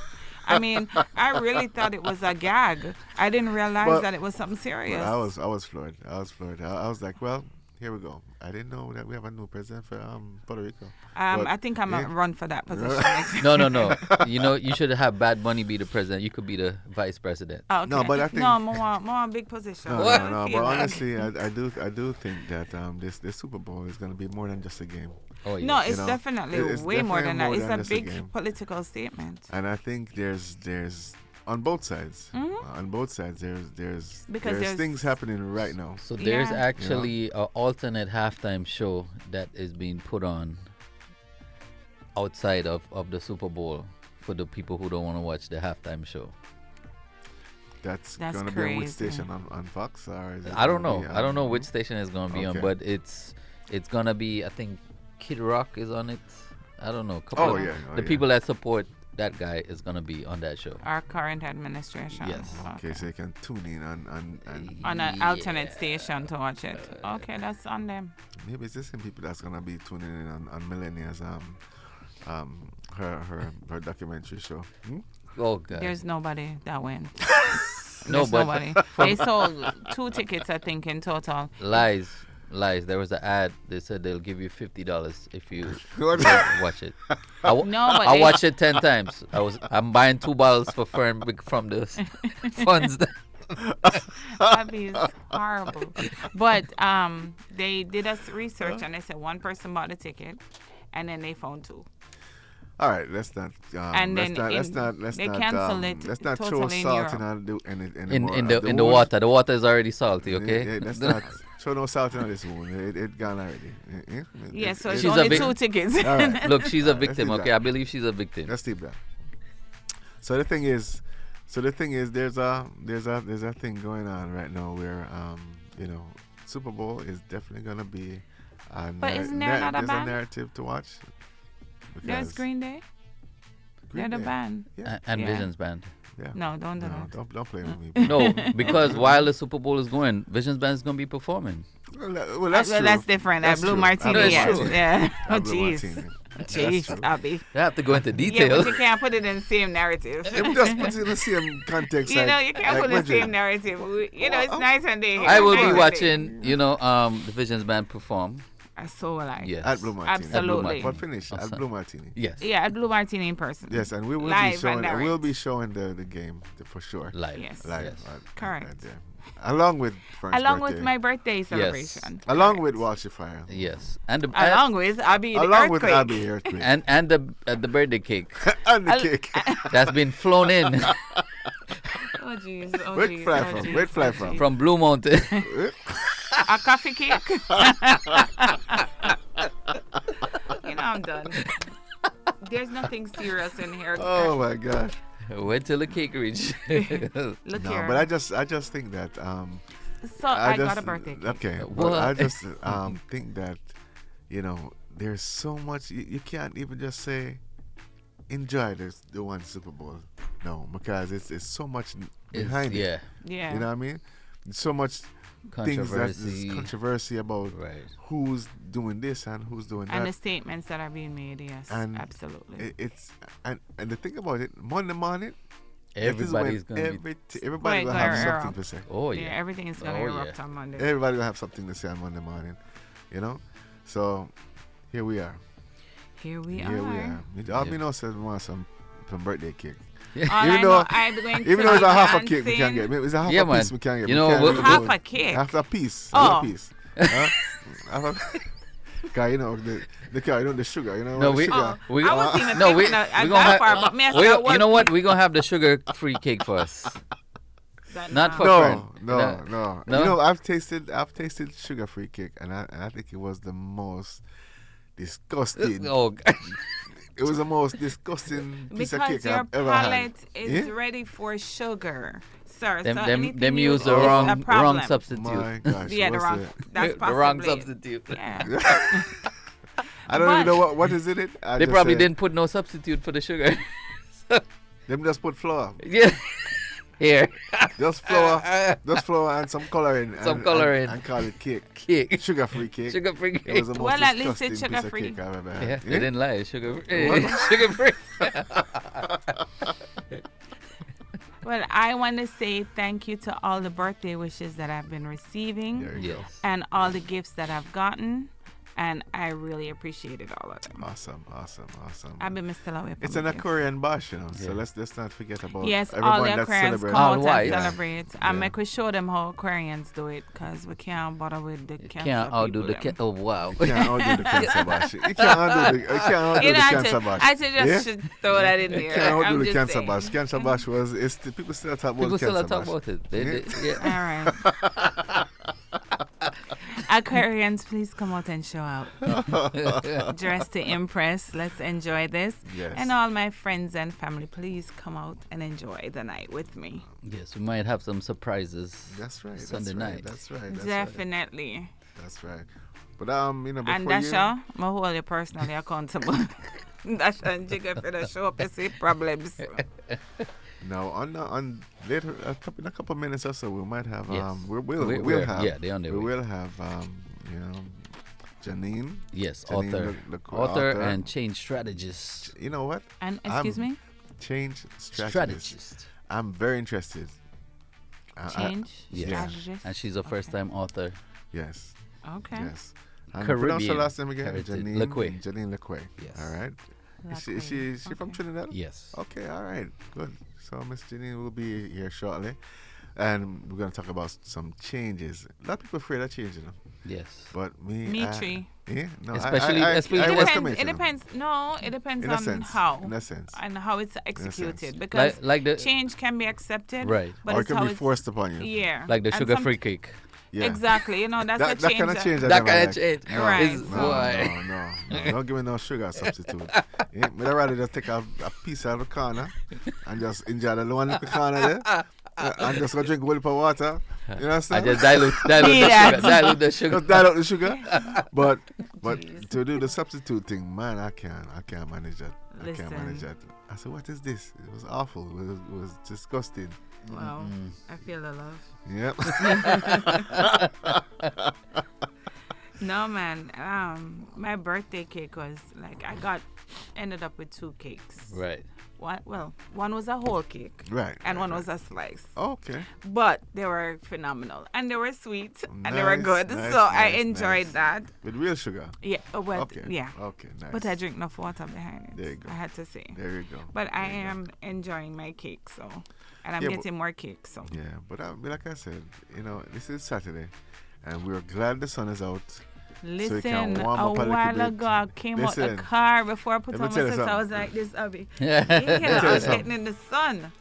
I mean, I really thought it was a gag. I didn't realize that it was something serious. I was floored. I was like, well, here we go. I didn't know that we have a new president for Puerto Rico. I think I'm gonna run for that position. No. You should have Bad Bunny be the president. You could be the vice president. Oh, okay. No, but I think more big position. No. But honestly, I do think that this Super Bowl is gonna be more than just a game. Oh, yeah. No, it's definitely way more than that. It's a big political statement. And I think there's on both sides. On both sides, there's things happening right now. So there's actually an alternate halftime show that is being put on outside of the Super Bowl for the people who don't want to watch the halftime show. That's gonna be on which station on Fox, or is it I don't know. I don't know which station it's gonna be on, but it's gonna be. I think Kid Rock is on it. I don't know. The people that support that guy is gonna be on that show. Our current administration. Yes. Okay, so you can tune in on an alternate station to watch it. Okay, that's on them. Maybe it's the same people that's gonna be tuning in on Millennia's her documentary show. Oh God. There's nobody that went. Nobody. They sold 2 tickets, I think, in total. Lies. There was an ad. They said they'll give you $50 if you watch it. I watched it 10 times. I'm buying 2 bottles for Fern from the funds. That'd be horrible. But they did us research and they said one person bought the ticket, and then they found 2. All right, let's not throw salt in the water. The water is already salty, okay? Let's not throw no salt in this wound. It gone already. Yeah, so she's only 2 tickets. Right. Look, she's a victim, okay? I believe she's a victim. Let's leave that. So the thing is, there's a thing going on right now where Super Bowl is definitely gonna be. But isn't there another band? There's a narrative to watch. There's Green Day. They're the band. Yeah. And Vision's band. Yeah. No, don't do that. Don't play with me. No, because while the Super Bowl is going, Vision's band is going to be performing. Well, that's true. That's different. That's Blue true. Martini, yes. True. Yeah. Oh, Blue jeez. Martini. Jeez, Abhi. They have to go into Yeah, detail. but you can't put it in the same narrative. It just puts it in the same context. You know, you can't put it in the same narrative. It's nice and day. I will be watching, the Vision's band perform. So will I. Yes. At Blue Martini. Absolutely. But finish at Blue Martini. Yes. Yeah, at Blue Martini in person. Yes, and we will be showing the game for sure. Live. Yes. Live. Yes. Correct. Along with Fern's with my birthday celebration. Yes. Along with Walshy Fire. Yes. Along with Abhi the Along with earthquake. Abhi earthquake. And the birthday cake. And the cake. That's been flown in. Oh jeez. Where'd fly from? From Blue Mountain. A coffee cake. I'm done. There's nothing serious in here. Oh my gosh. Wait till the cake reach. Look here. But I just think that so I got a birthday cake. Okay. But I just think that there's so much you can't even just say enjoy the one Super Bowl. No, because it's so much behind it. Yeah. You know what I mean? So much controversy about who's doing this and who's doing that, and the statements that are being made. Yes, and absolutely. And the thing about it, Monday morning, everybody's gonna everybody will have something to say. Oh yeah, everything is gonna erupt on Monday. Everybody will have something to say on Monday morning, So here we are. Here we are. All me know says we want some birthday cake. Even though it's a half a cake we can get. It's a half a piece we can get. Half a cake. Half a piece. Oh. Half a piece. Cause the sugar. No, we I was even thinking that far, but me you know what? We're gonna have the sugar-free cake for us. Not for Fern. No. I've tasted sugar-free cake, and I think it was the most disgusting. Oh God. It was the most disgusting piece of cake I've ever had. Because your palate is ready for sugar, sir. Them use the wrong substitute. My gosh, that's the wrong substitute. Yeah. I don't even know what is in it. They probably didn't put no substitute for the sugar. Them just put flour. Yeah. Here. Just flour and some coloring. And call it cake. Sugar-free cake. Sugar-free cake. It was the most at least disgusting it's sugar-free. piece of cake I've ever had. Yeah, they didn't lie. Sugar-free. Well, I want to say thank you to all the birthday wishes that I've been receiving. Yes. And all the gifts that I've gotten. And I really appreciated all of them. Awesome. I've been Mr. Laway. It's an Aquarian bash, So let's not forget about yes, everyone all the that Aquarians celebrates. come out and celebrate. And make we show them how Aquarians do it, because we can't bother with the cancer Can't outdo the people. Oh wow! You can't outdo the cancer bash. You can't outdo the cancer bash. I should throw that in there. You can't outdo the cancer bash. Cancer bash was people still talk about People cancer still bash. talk about it. All right. Aquarians, please come out and show out. Dress to impress. Let's enjoy this. Yes. And all my friends and family, please come out and enjoy the night with me. Yes, we might have some surprises. That's right. Sunday night. That's right. Definitely. That's right. But before and Dasha, I'm hold you personally accountable. Dasha and Jigga for the show up and see problems. No, on later in a couple minutes or so we might have we'll have they're on their way. We will have Janine. Yes, Janine author and change strategist. You know what? And excuse me? Change strategist. I'm very interested. Change strategist. And she's a first-time author. Yes. Okay. Yes. Caribbean. Pronounce her last name again. Janine Lequay. Janine Lequay. Yes. All right. Is she from Trinidad? Yes. Okay. All right. Good. So Miss Janine will be here shortly, and we're going to talk about some changes. A lot of people afraid of changing them. Yes. But me. Especially, it depends. No, it depends on how. In a sense. And how it's executed. Because like the change can be accepted. Right. But or it can be forced upon you. Yeah. Like the sugar-free cake. Yeah. Exactly. That's that a change. Kind of change. That kind of change. No, right. No. Don't give me no sugar substitute. I'd rather just take a piece out of the corner and just enjoy the one little corner there. And just go drink a little water. You understand? I just dilute the sugar. Just dilute the sugar. But to do the substitute thing, man, I can't manage that. I can't manage that. I said, what is this? It was awful. It was disgusting. Wow. I feel the love. Yep. No, man. My birthday cake was ended up with 2 cakes. Right. One was a whole cake. Right. And one was a slice. Okay. But they were phenomenal. And they were sweet. And they were good. I enjoyed that. With real sugar? Yeah. Okay. Yeah. Okay, nice. But I drink enough water behind it. There you go. I had to say. There you go. But I am enjoying my cake, so. And I'm getting more cake, so. Yeah, but like I said, this is Saturday. And we're glad the sun is out. Listen, so we can warm up a while ago, I came out the car before I put on my socks. I was like this, Abhi. I was getting in the sun.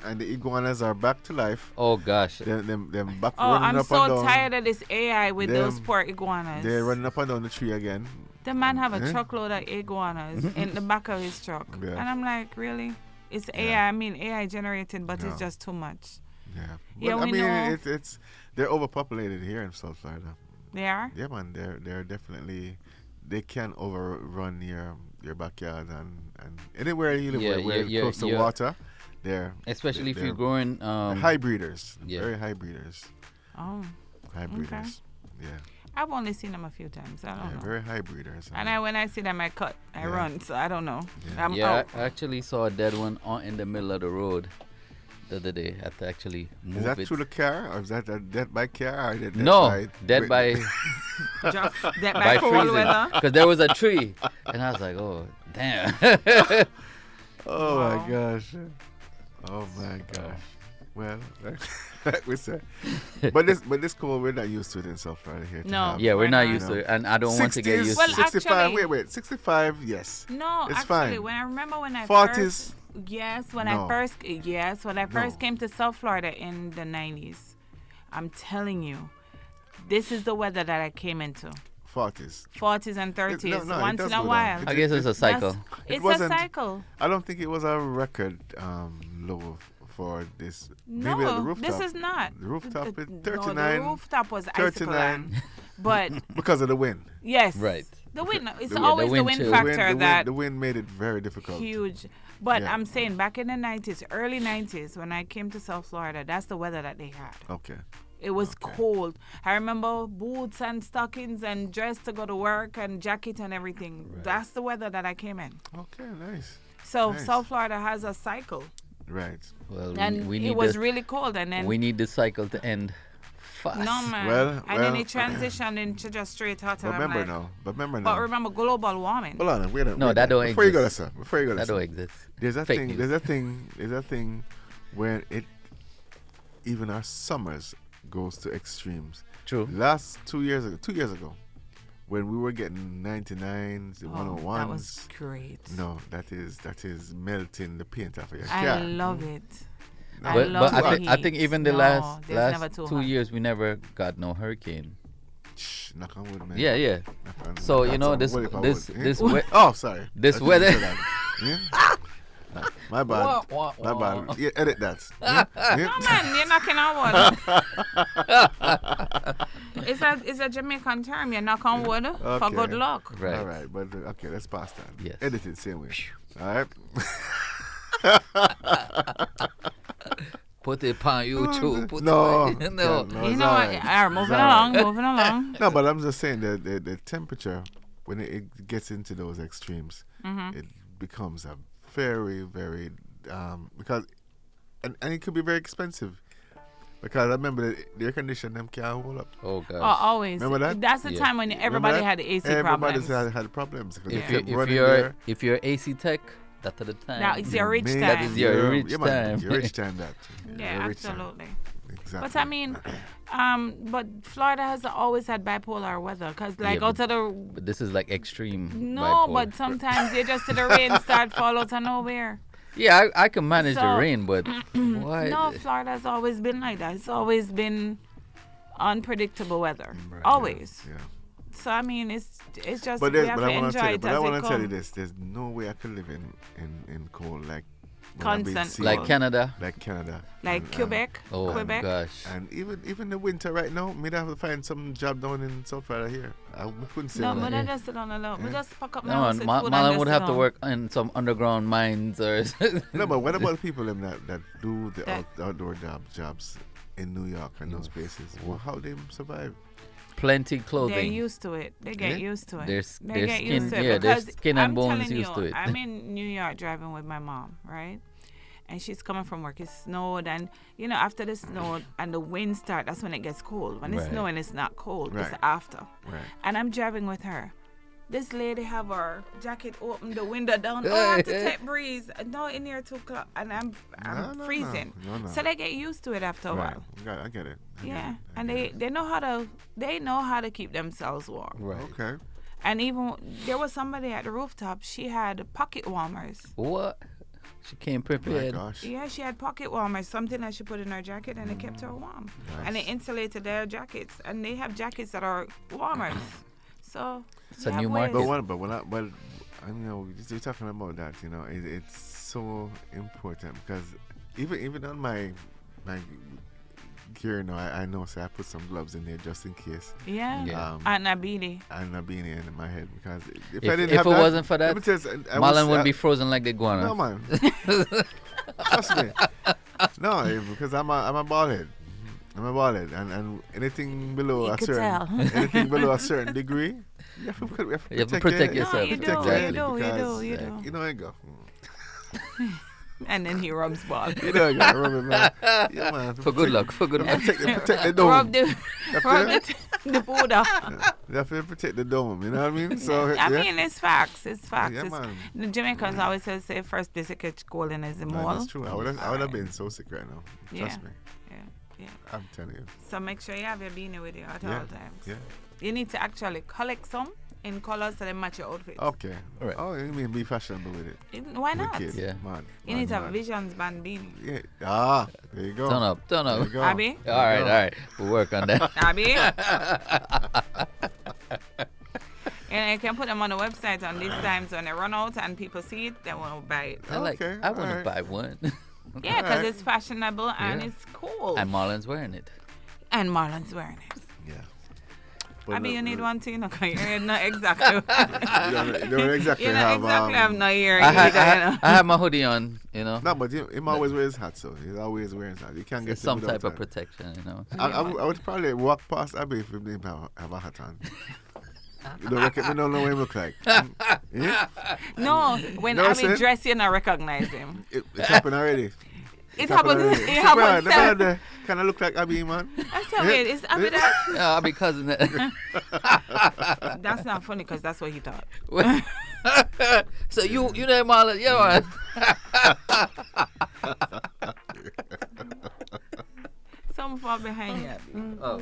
And the iguanas are back to life. Oh, gosh. Them back running I'm up so and down. tired of this AI with those poor iguanas. They're running up and down the tree again. The man have a truckload of iguanas in the back of his truck. Yeah. And I'm like, really? It's AI. I mean, AI generated, but it's just too much. Yeah. But it's they're overpopulated here in South Florida. They are? Yeah, man. They're definitely, they can overrun your backyard and anywhere you live where you're close to water. Especially if you're growing high breeders. Yeah. Very high breeders. Oh. High breeders. Okay. Yeah. I've only seen them a few times. I don't know. Very high breeders. And when I see them, I cut. I run. So I don't know. Yeah. I actually saw a dead one in the middle of the road the other day. I had to actually move it. Is that through the car? Or is that a dead by car? Or dead by cold weather. Because there was a tree. And I was like, oh, damn. Oh, my gosh. Oh, my gosh. Well, like we said. But this cold, we're not used to it in South Florida here. No. Yeah, we're not used to it. And I don't want to get used to it. 65, wait. 65, yes. No, it's actually, fine. when I remember when I 40s. first... when I first came to South Florida in the 90s, I'm telling you, this is the weather that I came into. 40s and 30s, once in a while. I guess it's a cycle. It's a cycle. I don't think it was a record low for this. No, maybe the rooftop. This is not. The rooftop is 39. No, the rooftop was icicle. But because of the wind. Yes. Right. The wind. It's always the wind factor the wind made it very difficult. Huge. But I'm saying back in the 90s, early 90s, when I came to South Florida, that's the weather that they had. Okay. It was cold. I remember boots and stockings and dress to go to work and jacket and everything. Right. That's the weather that I came in. Okay, nice. So South Florida has a cycle. Right. Well, and it was really cold, and then we need the cycle to end fast. No, man. And then it transitioned into just straight hot. But remember now. But remember global warming. Hold on. Wait no, that don't exist. Before you go there, sir. That don't exist. There's a thing where it even our summers goes to extremes. True. Last 2 years ago, when we were getting 99s, the 101s. That was great. No, that is melting the paint off of your car. I love it. No. But I think even the last 2 years we never got no hurricane. Shh, knock on wood, man. Yeah. So you know this oh, sorry. This weather. Yeah? My bad. My bad. Yeah, edit that. Yeah? No, man, you're knocking on wood. It's a Jamaican term. You knock on wood for good luck. Right. All right, but okay, let's pass that. Yes. Edit it same way. All right. Put it on YouTube. No. You know what? Moving along. No, but I'm just saying that the temperature, when it gets into those extremes, it becomes a very, very, because, and it could be very expensive. Because I remember the air conditioner them can't hold up. Oh, gosh. Oh, always. Remember that? That's the time when everybody had AC problems. Everybody had problems. If you're AC tech, that's the time. Now it's your rich time. That is your rich time. Your rich time, that. Yeah, absolutely. Exactly. But I mean, but Florida has always had bipolar weather because, like, out of the. But this is like extreme. No, bipolar. but sometimes you just see the rain start fall out of nowhere. Yeah, I can manage the rain, but why? No, Florida's always been like that. It's always been unpredictable weather. Right, always. Yeah. So I mean, it's just but we have to enjoy it But I want to tell you this: there's no way I could live in cold like. Constant. Like Canada. Like Quebec. Oh Quebec. Gosh. And even the winter right now, me have to find some job down in South Florida here. I couldn't say. No, but I just sit on a lot. We just pack up my No, house. Marlon would have to work in some underground mines or. No, but what about people that do the outdoor jobs in New York and those places? Well, how they survive? Plenty clothing. They're used to it. They get used to it. Their used to it. Yeah, their skin and bones used to it. I'm in New York driving with my mom, right? And she's coming from work. It snowed, and after the snow and the wind start, that's when it gets cold. When it's snowing, it's not cold. Right. It's after. Right. And I'm driving with her. This lady have her jacket open, the window down. Oh, I have to take breeze. No, in here 2 o'clock, and I'm freezing. No. So they get used to it after a while. I get it. And they know how to keep themselves warm. Right. Okay. And even there was somebody at the rooftop. She had pocket warmers. What? She came prepared. My gosh. Yeah, she had pocket warmers, something that she put in her jacket, and it kept her warm. Nice. And it insulated their jackets, and they have jackets that are warmers. So it's a new market. But you're talking about that. It's so important because even on my gear now, I know. So I put some gloves in there just in case. Yeah. And a beanie. And a beanie in my head because if it wasn't for that, Marlon would be frozen like the iguana. No man. Trust me. No, because I'm a bald head. And anything below a certain degree, you have to protect yourself. You do. You know I go. And then he rubs ball. You know I got rub it, man. Yeah, man. For good luck. Protect the dome. Rub the Buddha. You have to protect the dome. You know what I mean? So I mean, it's facts. Yeah, man. The Jamaicans always say first place to catch cold is the mall. That's true. I would have been so sick right now. Trust me. Yeah. I'm telling you. So make sure you have your beanie with you at all times. Yeah. You need to actually collect some in colors so they match your outfit. Okay. All right. Oh, you mean be fashionable with it? Why not? Yeah. You need to have a Visions band beanie. Yeah. Ah, there you go. Turn up. There you go. Abby? All right. We'll work on that. Abby? And you can put them on the website on these times when they run out and people see it, they want to buy it. I want to buy one. Yeah, because it's fashionable and it's cool. And Marlon's wearing it. Yeah. But I mean, you need one too, because you're not exactly. you don't exactly have no ear. I have my hoodie on, No, but him always wears hat, so he's always wearing hat. You can't get some type of protection, I would probably walk past Abby if he didn't have a hat on. You don't know what he look like. Yeah? No, when Abby dress, you not recognize him. It's happened already. It happened. Kind of look like Abhi, man. I said, wait, is Abhi that? Yeah, Abhi cousin. That's not funny because that's what he thought. So you know Marlon, yeah, man. Some far behind you. Oh.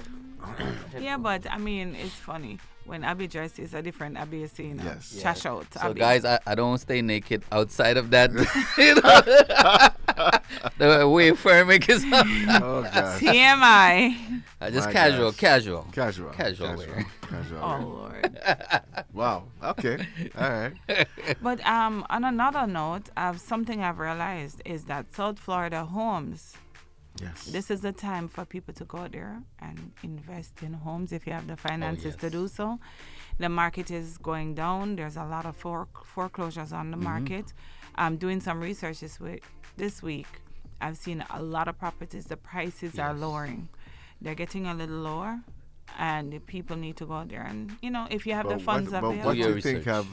Yeah, but I mean, it's funny. When Abhi dresses a different Abhi is seen. Yes. Chash out. So Abhi. guys, I don't stay naked outside of that. The way Fern makes it. Oh, gosh. TMI. Just My casual gosh. wear. Oh, Lord. Wow. Okay. All right. But on another note, something I've realized is that South Florida homes, Yes. this is the time for people to go there and invest in homes if you have the finances to do so. The market is going down. There's a lot of foreclosures on the market. I'm doing some research this week. I've seen a lot of properties. The prices are lowering. They're getting a little lower, and the people need to go there. And, if you have the funds available. What do you think have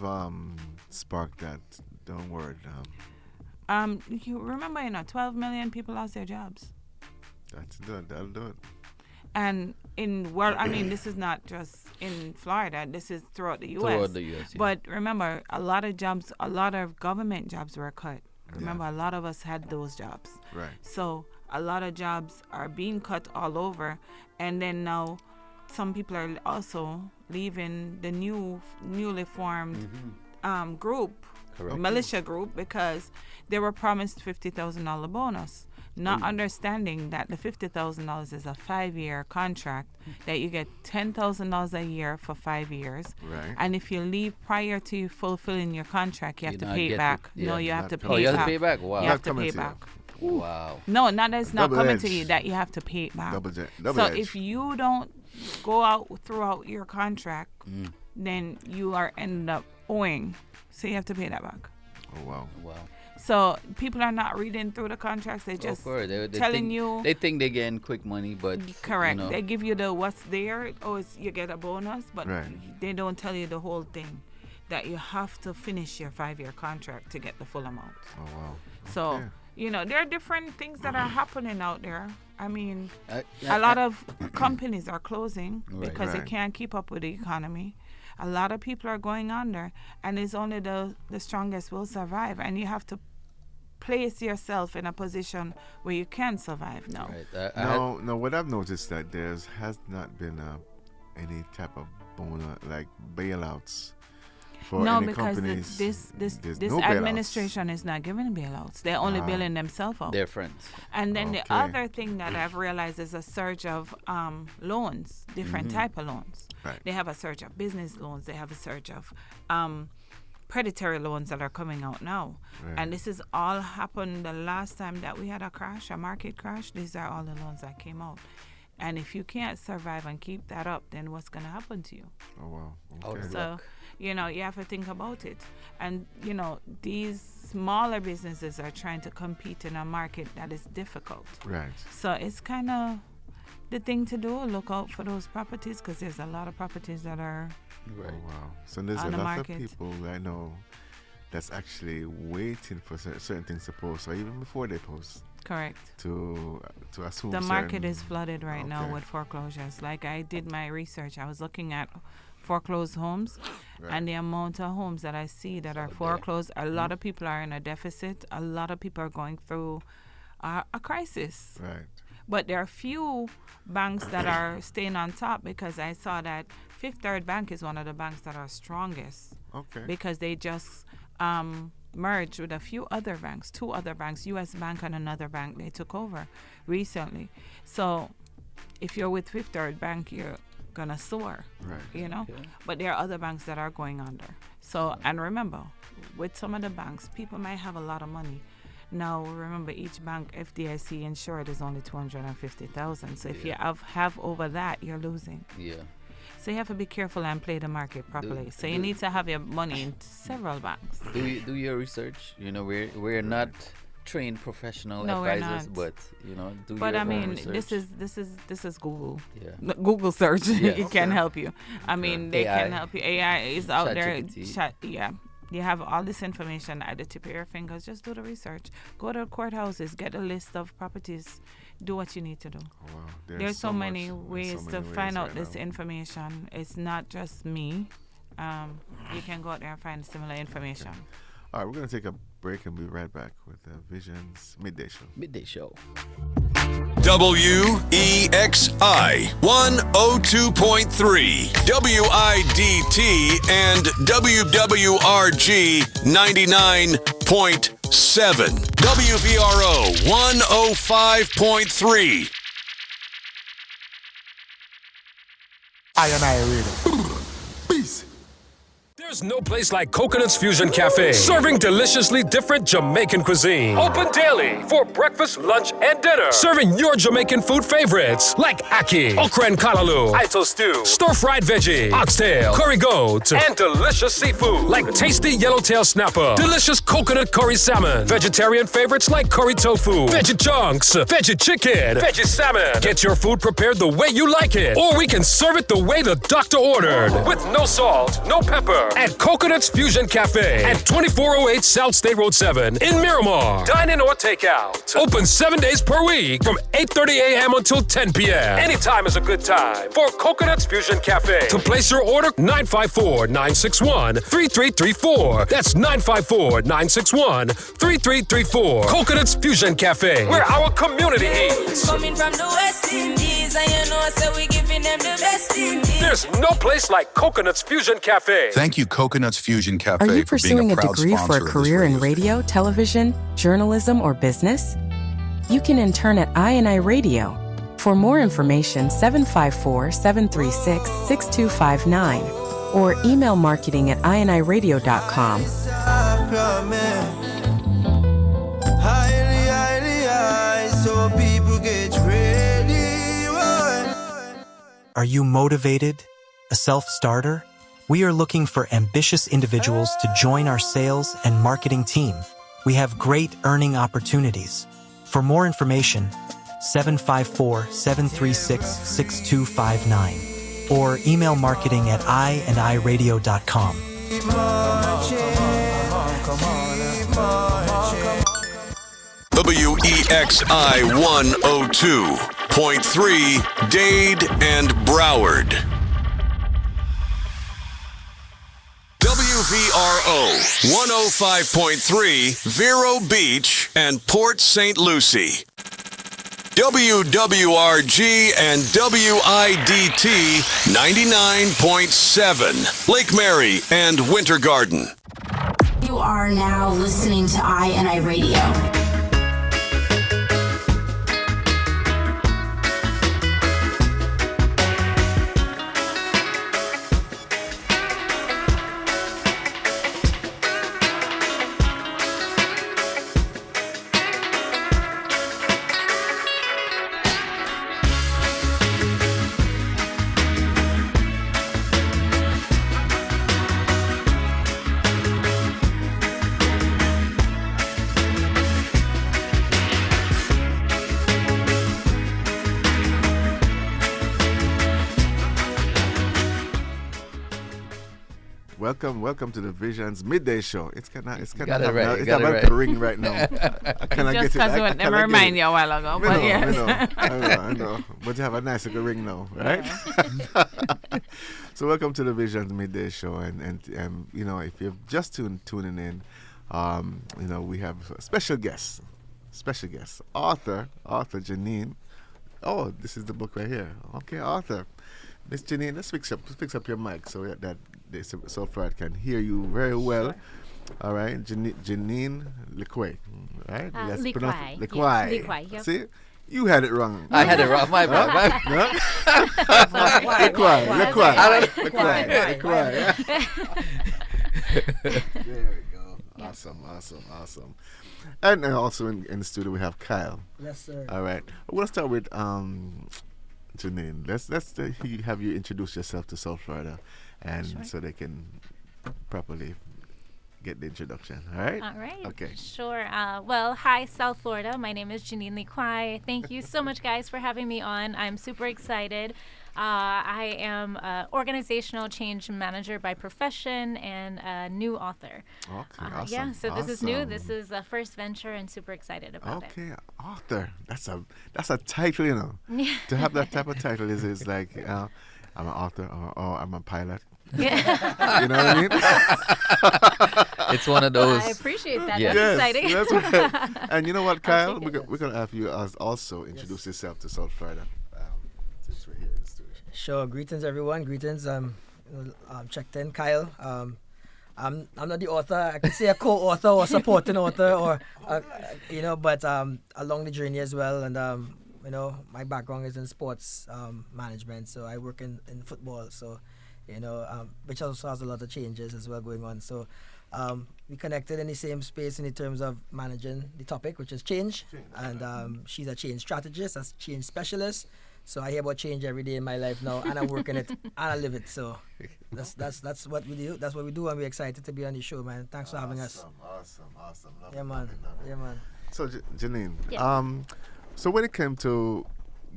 sparked that downward? You remember, 12 million people lost their jobs. That's good. That'll do it. And this is not just in Florida. This is throughout the U.S. Throughout the U.S., yeah. But remember, a lot of government jobs were cut. Remember, a lot of us had those jobs. Right. So a lot of jobs are being cut all over. And then now some people are also leaving the newly formed group, militia group, because they were promised $50,000 bonus. Not understanding that the $50,000 is a 5-year contract, that you get $10,000 a year for 5 years. Right. And if you leave prior to fulfilling your contract, you have to pay it back. No, you have to pay it back. Oh, you have to pay it back? Wow. You have to pay it back. Wow. No, that's not coming to edge. you, that you have to pay it back. Double so edge. if you don't go out throughout your contract, then you are ended up owing. So you have to pay that back. Oh, wow. Wow. So people are not reading through the contracts. They just telling you. They think they're getting quick money, but correct. They give you the what's there. You get a bonus, but right. they don't tell you the whole thing. That you have to finish your 5-year contract to get the full amount. Oh wow. So there are different things that are happening out there. I mean, a lot of companies are closing because they can't keep up with the economy. A lot of people are going under, and it's only the strongest will survive. And you have to place yourself in a position where you can survive now. Right. No. What I've noticed that has not been any type of bonus like bailouts for any because companies. this no administration bailouts. is not giving bailouts. They're only bailing themselves out. They're friends. And then the other thing that I've realized is a surge of loans, different type of loans. Right. They have a surge of business loans. They have a surge of predatory loans that are coming out now. Right. And this is all happened the last time that we had a market crash. These are all the loans that came out. And if you can't survive and keep that up, then what's going to happen to you? Oh, wow. Okay. So, you have to think about it. And, these smaller businesses are trying to compete in a market that is difficult. Right. So it's kind of the thing to do. Look out for those properties because there's a lot of properties that are Oh, wow. So there's a lot of people I know that's actually waiting for certain things to post, or even before they post. Correct. To assume the market is flooded right now with foreclosures. Like I did my research, I was looking at foreclosed homes, and the amount of homes that I see that are foreclosed. A lot of people are in a deficit. A lot of people are going through a crisis. Right. But there are few banks that are staying on top, because I saw that Fifth Third Bank is one of the banks that are strongest. Okay. Because they just merged with a few other banks, 2 other banks, U.S. Bank and another bank they took over recently. So if you're with Fifth Third Bank, you're gonna soar, But there are other banks that are going under. So, and remember, with some of the banks, people might have a lot of money. Now, remember, each bank FDIC insured is only $250,000. So if you have over that, you're losing. Yeah. So you have to be careful and play the market properly. So you need to have your money in several banks. Do your research. We're not trained professional advisors, but do but your I mean, research. this is Google. Yeah. Google search. Yes. It can help you. I mean, they can help you. AI is out there. You have all this information at the tip of your fingers. Just do the research. Go to the courthouses. Get a list of properties. Do what you need to do. Oh, wow. There's so many ways to find out this information. It's not just me. You can go out there and find similar information. Okay. All right, we're going to take a break and be right back with the Visions Midday Show. Midday Show. WEXI 102.3, WIDT and WWRG 99.7, WVRO 105.3. I read it. Peace. There's no place like Coconut's Fusion Cafe, serving deliciously different Jamaican cuisine. Open daily for breakfast, lunch, and dinner. Serving your Jamaican food favorites like ackee, okra and kalaloo, ito stew, stir-fried veggie, oxtail, curry goat, and delicious seafood like tasty yellowtail snapper, delicious coconut curry salmon, vegetarian favorites like curry tofu, veggie chunks, veggie chicken, veggie salmon. Get your food prepared the way you like it, or we can serve it the way the doctor ordered, with no salt, no pepper. At Coconut's Fusion Cafe at 2408 South State Road 7 in Miramar. Dine-in or takeout. Open 7 days per week from 8:30 a.m. until 10 p.m. Anytime is a good time for Coconut's Fusion Cafe. To place your order, 954-961-3334. That's 954-961-3334. Coconut's Fusion Cafe, where our community eats. Coming from the West Indies, and you know, so we giving them the best Indies. There's no place like Coconut's Fusion Cafe. Thank you, Coconut's Fusion Cafe. Are you for being pursuing a a proud degree for sponsor a of career this in radio, television, journalism, or business? You can intern at I&I Radio. For more information, 754-736-6259 or email marketing at iniradio.com. So people get ready. Are you motivated? A self-starter? We are looking for ambitious individuals to join our sales and marketing team. We have great earning opportunities. For more information, 754-736-6259 or email marketing at iniradio.com. WEXI 102.3, Dade and Broward. WVRO 105.3, Vero Beach and Port St. Lucie. WWRG and WIDT 99.7, Lake Mary and Winter Garden. You are now listening to I Radio. Welcome to the Visions Midday Show. It's kind of got it right. It's about to ring right now. I cannot just get it. Just because it remind you a while ago, but yes. I know. But you have a nice little ring now, right? Yeah. So welcome to the Visions Midday Show, and you know, if you're just tuning in, you know, we have a special guest, author Janine. Oh, this is the book right here. Okay, author. Miss Janine, let's fix up your mic so that so far I can hear you very well. Sure. All right, Janine Lequay, right? Lequay. Lequay. Yep. See, you had it wrong. I had it wrong. My bad. Lequay. There we go. Awesome. And also in the studio we have Kyle. Yes, sir. All right. We'll start with Janine. Let's have you introduce yourself to South Florida, and sure, so they can properly get the introduction. All right? All right. Okay. Sure. Well, hi, South Florida. My name is Janine Lequay. Thank you so much, guys, for having me on. I'm super excited. I am organizational change manager by profession and a new author. Okay, awesome. Yeah, so this is new. This is the first venture and super excited about it. Okay, author. That's a title, you know. To have that type of title is like, I'm an author or I'm a pilot. Yeah. You know what I mean? It's one of those. I appreciate that. Yes, That's exciting. that's right. And you know what, Kyle? We're going to have you also introduce yourself to South Florida. Since we're here in the studio. Sure. Greetings, everyone. Greetings. Checked in, Kyle. I'm not the author. I could say a co-author or supporting author, or but along the journey as well. And my background is in sports management, so I work in football. So, which also has a lot of changes as well going on. So, we connected in the same space in the terms of managing the topic, which is change. And she's a change strategist, a change specialist. So I hear about change every day in my life now, and I work in it, and I live it. So that's what we do. That's what we do, and we're excited to be on the show, man. Thanks for having us. Awesome. Love Yeah, man. Yeah, man. So, Janine, Yes. So when it came to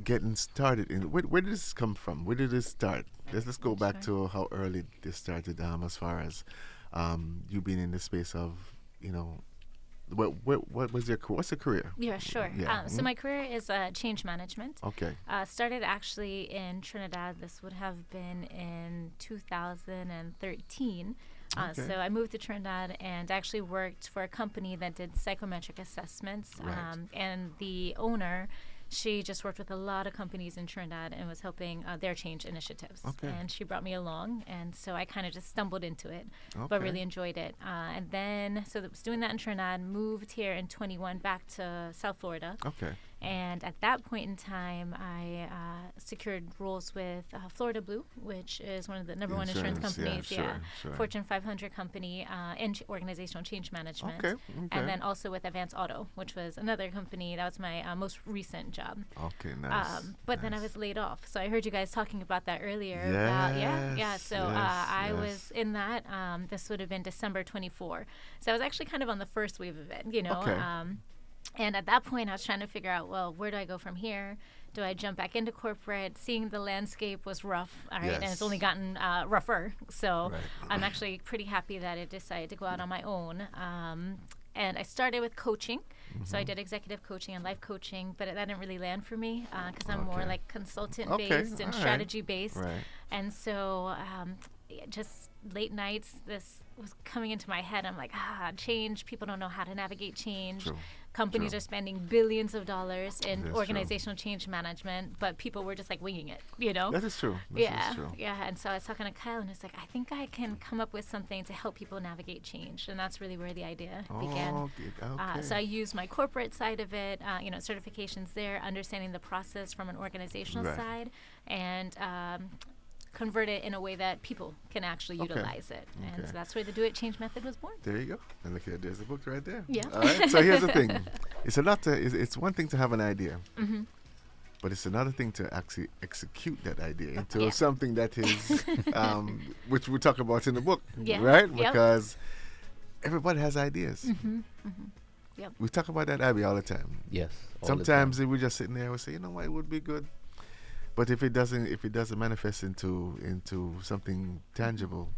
getting started, where did this come from? Where did this start? Let's go back to how early this started, as far as you being in the space of, what's your career? Yeah, sure. Yeah. So my career is change management. Okay. Started actually in Trinidad. This would have been in 2013. Okay. So I moved to Trinidad and actually worked for a company that did psychometric assessments. Right. And the owner, she just worked with a lot of companies in Trinidad and was helping their change initiatives. Okay. And she brought me along, and so I kind of just stumbled into it, but Okay. really enjoyed it. And then, so I was doing that in Trinidad, moved here in 21 back to South Florida. Okay. And at that point in time, I secured roles with Florida Blue, which is one of the number one insurance companies. Sure. Fortune 500 company in organizational change management. Okay. And then also with Advance Auto, which was another company. That was my most recent job. Okay, nice. But then I was laid off. So I heard you guys talking about that earlier. Yes, So I was in that. This would have been December 24. So I was actually kind of on the first wave of it, Okay. And at that point, I was trying to figure out, well, where do I go from here? Do I jump back into corporate? Seeing the landscape was rough, all right, and it's only gotten rougher. So I'm actually pretty happy that I decided to go out on my own. And I started with coaching. So I did executive coaching and life coaching, but that didn't really land for me because I'm more like consultant-based and strategy-based. Right. And so just late nights, this was coming into my head. I'm like, change. People don't know how to navigate change. True. Companies are spending billions of dollars in That's organizational change management, but people were just like winging it, That is true. Yeah. And so I was talking to Kyle, and it's like, I think I can come up with something to help people navigate change, and that's really where the idea began. Okay. So I used my corporate side of it, certifications there, understanding the process from an organizational side, and convert it in a way that people can actually utilize it. And so that's where the Do It Change method was born. There you go. And look at there's a book right there. Yeah. All right. So here's the thing. It's one thing to have an idea, but it's another thing to actually execute that idea into something that is, which we talk about in the book, right? Because everybody has ideas. Yep. We talk about that, Abby, all the time. Yes. Sometimes we're just sitting there and we say, you know what, it would be good. But if it doesn't manifest into something tangible,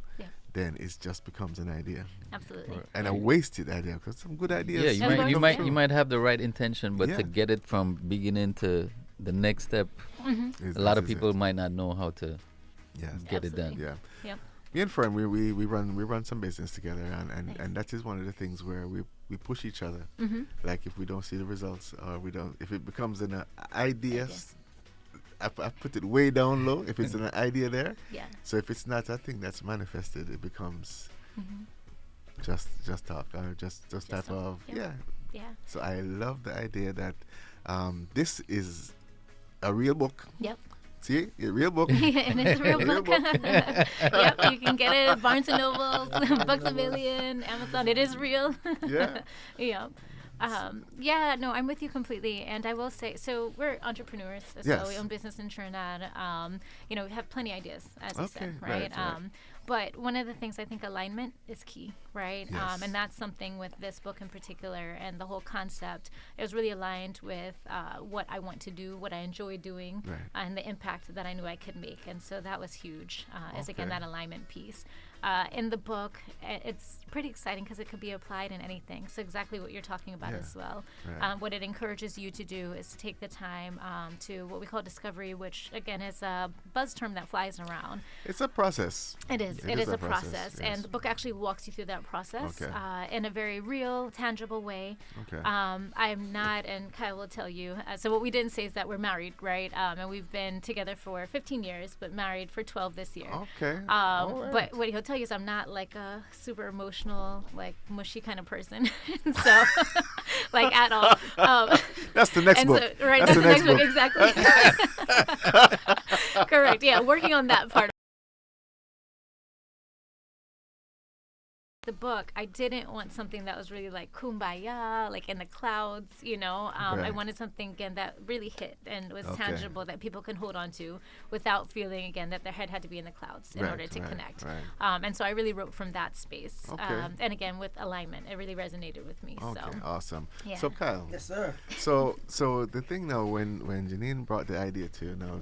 then it just becomes an idea. Absolutely. And a wasted idea, because some good ideas. Yeah, you might have the right intention, but to get it from beginning to the next step, a lot of people might not know how to get it done. Yeah. Yep. Me and Fern, we run some business together, and that is one of the things where we push each other. Like if we don't see the results, or if it becomes an idea. I put it way down low if it's an idea there. Yeah. So if it's not a thing that's manifested, it becomes just talk or just type of Yeah. So I love the idea that this is a real book. Yep. See, a real book. And it's a real book. Yep, you can get it at Barnes & Noble, Books A Million, Amazon. It is real. Yeah. Yeah. Yeah, no, I'm with you completely. And I will say, so we're entrepreneurs as well. We own business in Trinidad. We have plenty of ideas, as you said, right? But one of the things, I think alignment is key, right? Yes. And that's something with this book in particular, and the whole concept is really aligned with what I want to do, what I enjoy doing, and the impact that I knew I could make. And so that was huge, is again that alignment piece. In the book, it's pretty exciting because it could be applied in anything. So exactly what you're talking about as well. What it encourages you to do is to take the time to what we call discovery, which again is a buzz term that flies around. It's a process. It is. It is a process. And the book actually walks you through that process in a very real, tangible way. I'm not, and Kyle will tell you, so what we didn't say is that we're married, right? And we've been together for 15 years, but married for 12 this year. But what he'll tell you is I'm not like a super emotional, like mushy kind of person. So, like at all. That's the next book. So, right, that's the next book, exactly. Correct, yeah, working on that part. The book, I didn't want something that was really like kumbaya, like in the clouds, I wanted something again that really hit and was tangible, that people can hold on to without feeling again that their head had to be in the clouds in order to connect. And so I really wrote from that space. And again, with alignment, it really resonated with me. Okay, so awesome. Yeah. So Kyle. Yes, sir. So the thing now, when Janine brought the idea to you now,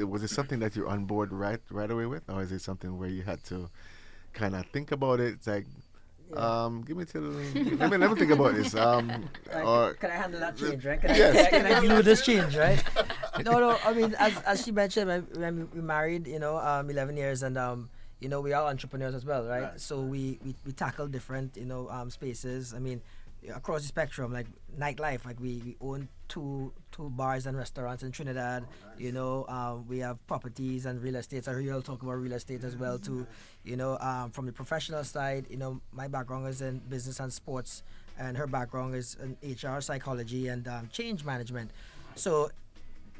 was it something that you're on board right away with, or is it something where you had to kind of think about it? It's like, give me till. let me think about this. Or can I handle that change, right? Can I deal with this change, right? No. I mean, as she mentioned, when we married, 11 years, and we are entrepreneurs as well, right? So we tackle different, spaces. I mean, across the spectrum, like nightlife, like we own two bars and restaurants in Trinidad. We have properties and real estate. So I'll talk about real estate as well too. From the professional side, my background is in business and sports, and her background is in HR, psychology, and change management. So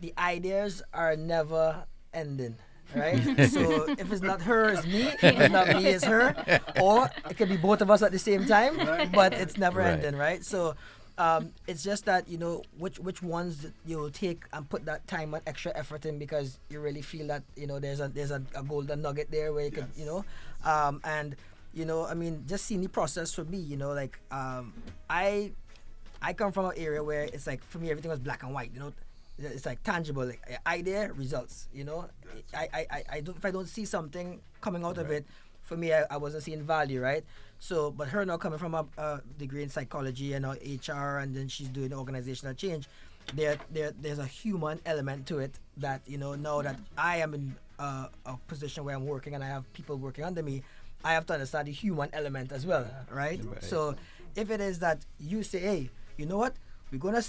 the ideas are never ending. Right? So if it's not her, it's me. If it's not me, it's her. Or it can be both of us at the same time, but it's never ending, right? So it's just that, which ones you'll take and put that time and extra effort in, because you really feel that, there's a golden nugget there where you could, and, I mean, just seeing the process for me, I come from an area where it's like, for me, everything was black and white, It's like tangible, like idea, results. I don't, if I don't see something coming out of it, for me, I wasn't seeing value, right? So, but her now coming from a degree in psychology and HR, and then she's doing organizational change. There's a human element to it that now that I am in a position where I'm working and I have people working under me, I have to understand the human element as well, right? So, if it is that you say, hey, you know what, we're gonna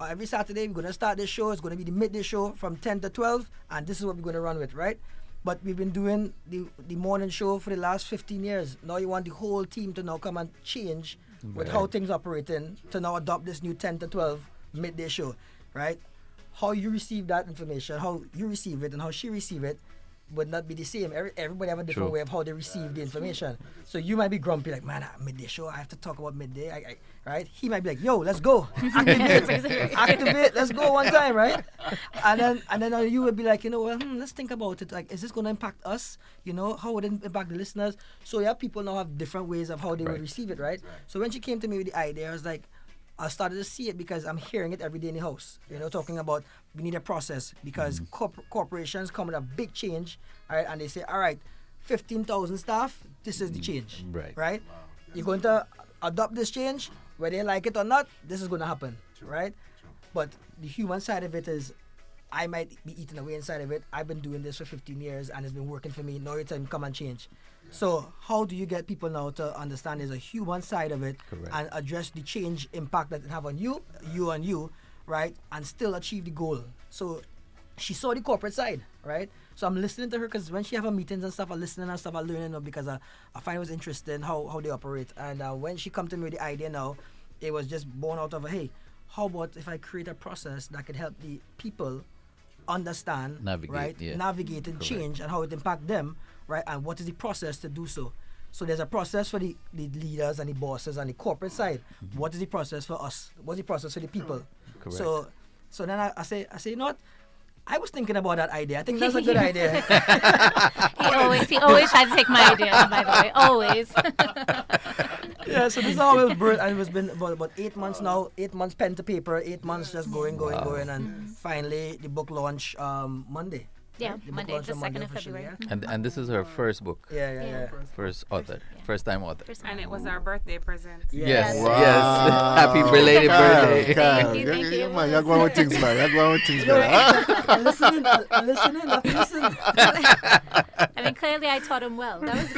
every Saturday, we're going to start this show. It's going to be the midday show from 10 to 12, and this is what we're going to run with, right? But we've been doing the morning show for the last 15 years. Now you want the whole team to now come and change with how things operating to now adopt this new 10 to 12 midday show, right? How you receive that information, how you receive it, and how she receive it would not be the same. Everybody have a different way of how they receive the information. So you might be grumpy, like, man, midday show, I have to talk about midday, right? He might be like, yo, let's go, activate, let's go one time, right? And then you would be like, let's think about it. Like, is this going to impact us? How would it impact the listeners? So yeah, people now have different ways of how they would receive it, right? So when she came to me with the idea, I was like, I started to see it because I'm hearing it every day in the house. Talking about we need a process because corporations come with a big change, right? And they say, all right, 15,000 staff, this is the change, right? Wow. You're going to adopt this change, whether you like it or not, this is going to happen, right? But the human side of it is, I might be eating away inside of it. I've been doing this for 15 years and it's been working for me. Now it's time to come and change. So how do you get people now to understand there's a human side of it and address the change impact that it have on you, right? And still achieve the goal. So she saw the corporate side, right? So I'm listening to her because when she have her meetings and stuff, I'm listening and stuff, I'm learning because I find it was interesting how they operate. And when she come to me with the idea now, it was just born out of, hey, how about if I create a process that could help the people navigate and change and how it impact them, right? And what is the process to do so? So there's a process for the leaders and the bosses and the corporate side. What is the process for us? What's the process for the people? Correct. So then I say, you know what? I was thinking about that idea. I think that's a good idea. he always tries to take my idea, by the way. Always. Yeah, so this is how it was birthed, and it's been about 8 months now. 8 months pen to paper, 8 months just going, and finally the book launch Monday. Yeah, Monday, the 2nd of February. Yeah. And this is her first book. Yeah. First author. First time author. And it was our birthday present. Yes. Wow. Yes. Happy belated birthday. Thank you. Man, you're going with things, man. I'm listening. I mean, clearly I taught him well. That was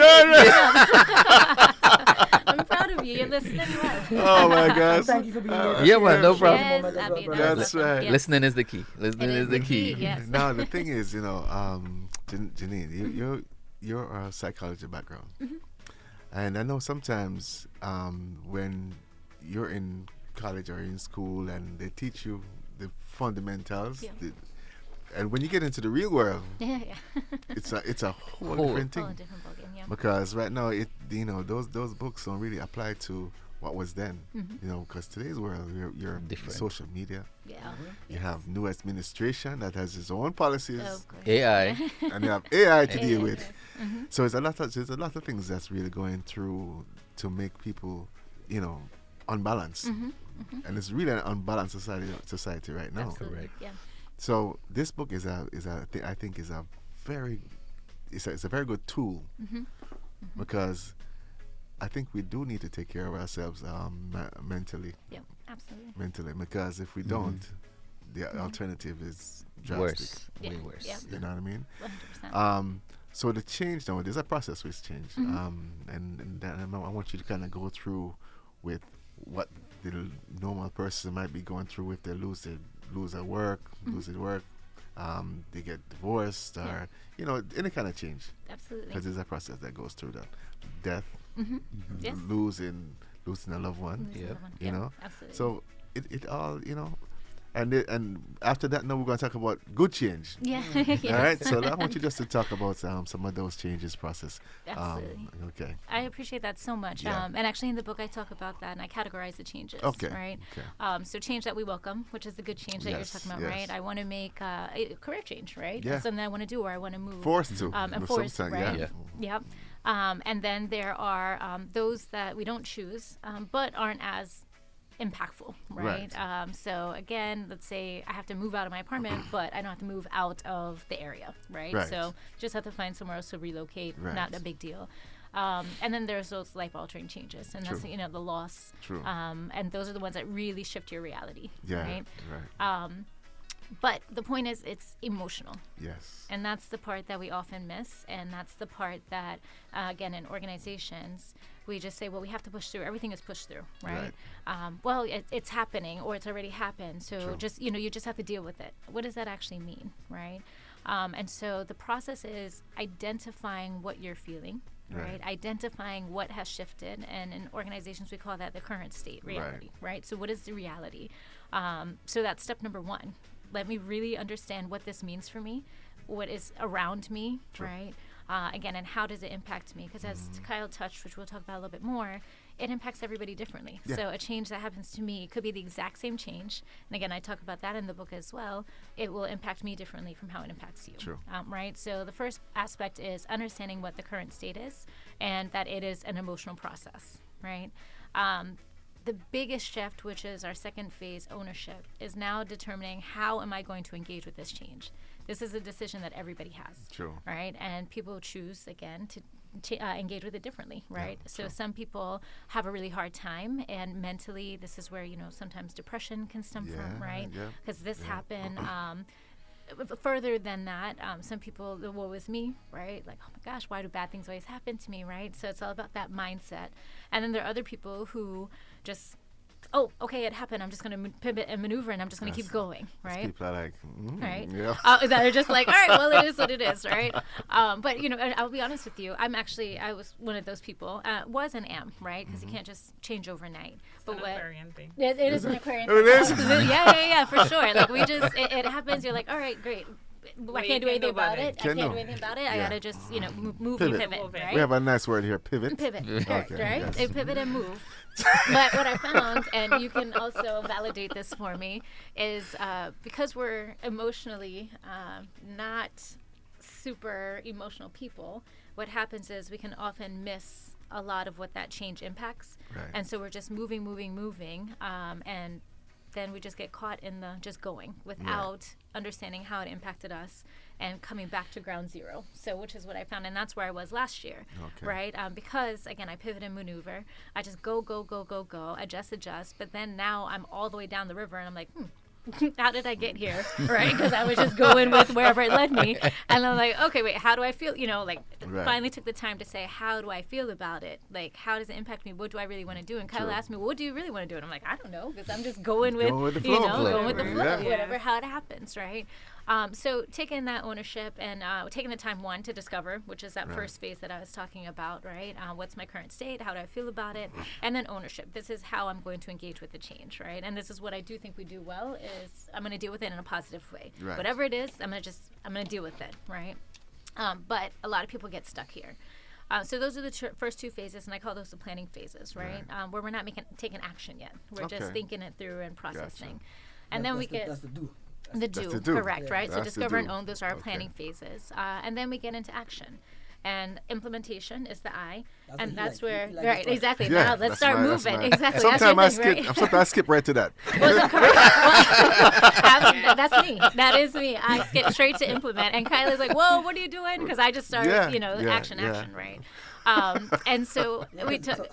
I'm proud of you. You're listening well. Oh my gosh. Thank you for being here. Yeah, man, no problem. Yes, That's right. Yes. Listening is the key. Listening is the key. Yes. Now the thing is, Janine, you're a psychology background, and I know sometimes when you're in college or in school and they teach you the fundamentals, and when you get into the real world, it's a whole different thing. Because right now, those books don't really apply to what was then. Because today's world, you're different. Social media. Yeah. You have new administration that has its own policies. AI. And you have AI to deal with. So there's a lot of things that's really going through to make people, unbalanced. And it's really an unbalanced society right now. Absolutely. Correct. Yeah. So this book is a very good tool because I think we do need to take care of ourselves mentally. Yeah, absolutely. Mentally, because if we don't, the alternative is drastic. Way worse. Yeah. You know what I mean? 100%. So the change, there's a process with change, and I want you to kind of go through with what the normal person might be going through if they lose their work, they get divorced, or any kind of change. Absolutely. Because there's a process that goes through that. Death, Yes. losing a loved one. Absolutely. So it all, and after that, now we're going to talk about good change. Yeah. All right. So I want you just to talk about some of those changes process. Absolutely. Okay. I appreciate that so much. Yeah. And actually in the book I talk about that and I categorize the changes. Okay. Right. Okay. So change that we welcome, which is the good change that you're talking about, right? I want to make a career change, right? Yeah. That's something I want to do, or I want to move. Forced to. And forced, right? Yeah. Yep. And then there are those that we don't choose, but aren't as impactful, right? So again, let's say I have to move out of my apartment, but I don't have to move out of the area, right? So just have to find somewhere else to relocate. Not a big deal. And then there's those life-altering changes, and that's the loss. True. And those are the ones that really shift your reality, right? But the point is, it's emotional. Yes. And that's the part that we often miss. And that's the part that, again, in organizations, we just say, well, we have to push through. Everything is pushed through, right? Well, it's happening, or it's already happened. So just, you just have to deal with it. What does that actually mean, right? And so the process is identifying what you're feeling, right? Identifying what has shifted. And in organizations, we call that the current state, reality, right? So what is the reality? So that's step number one. Let me really understand what this means for me, what is around me, right? Again, and how does it impact me? Because as Kyle touched, which we'll talk about a little bit more, it impacts everybody differently. So a change that happens to me could be the exact same change. And again, I talk about that in the book as well. It will impact me differently from how it impacts you, right? So the first aspect is understanding what the current state is and that it is an emotional process, right? The biggest shift, which is our second phase, ownership, is now determining how am I going to engage with this change. This is a decision that everybody has, right? And people choose, again, to engage with it differently, right? So some people have a really hard time, and mentally, this is where, sometimes depression can stem from, right? Because this happened. Further than that, some people, the woe is me, right? Like, oh my gosh, why do bad things always happen to me, right? So it's all about that mindset. And then there are other people who just, oh, okay, it happened. I'm just going to pivot and maneuver, and I'm just going to keep going, right? People are like, right? Yeah. That are just like, all right, well, it is what it is, right? But, I'll be honest with you. I was one of those people, was and am, right? Because you can't just change overnight. It's an Aquarian thing. It is an Aquarian thing. It is? Yeah, for sure. Like, it happens. You're like, all right, great. I can't do anything about it. I can't do anything about it. I gotta just, move and pivot. Right? We have a nice word here, pivot. Pivot, Okay, right? yes. They pivot and move. But what I found, and you can also validate this for me, is because we're emotionally not super emotional people, what happens is we can often miss a lot of what that change impacts. Right. And so we're just moving, and then we just get caught in the just going without understanding how it impacted us and coming back to ground zero. So which is what I found, and that's where I was last year, right? Because again, I pivot and maneuver. I just go, adjust. But then now I'm all the way down the river, and I'm like, how did I get here, right? Because I was just going with wherever it led me. And I'm like, okay, wait, how do I feel? Finally took the time to say, how do I feel about it? Like, how does it impact me? What do I really want to do? And Kyle asked me, what do you really want to do? And I'm like, I don't know, because I'm just going with the flow. Going with the flow, whatever, how it happens, right? So taking that ownership and taking the time, one, to discover, which is that first phase that I was talking about, right? What's my current state? How do I feel about it? And then ownership. This is how I'm going to engage with the change, right? And this is what I do think we do well is I'm going to deal with it in a positive way. Right. Whatever it is, I'm going to deal with it, right? But a lot of people get stuck here. So those are the first two phases, and I call those the planning phases, right? Where we're not taking action yet. We're just thinking it through and processing. Gotcha. And then we get... That's the do. The do, correct, right? So discover and own, those are our planning phases. And then we get into action. And implementation is the I. That's where, right, exactly. Yeah, now let's start moving. Exactly. Sometimes I skip right to that. Well, correct. Well, that's me. That is me. I skip straight to implement. And Kylie's like, whoa, what are you doing? Because I just started, action, right? And so we took.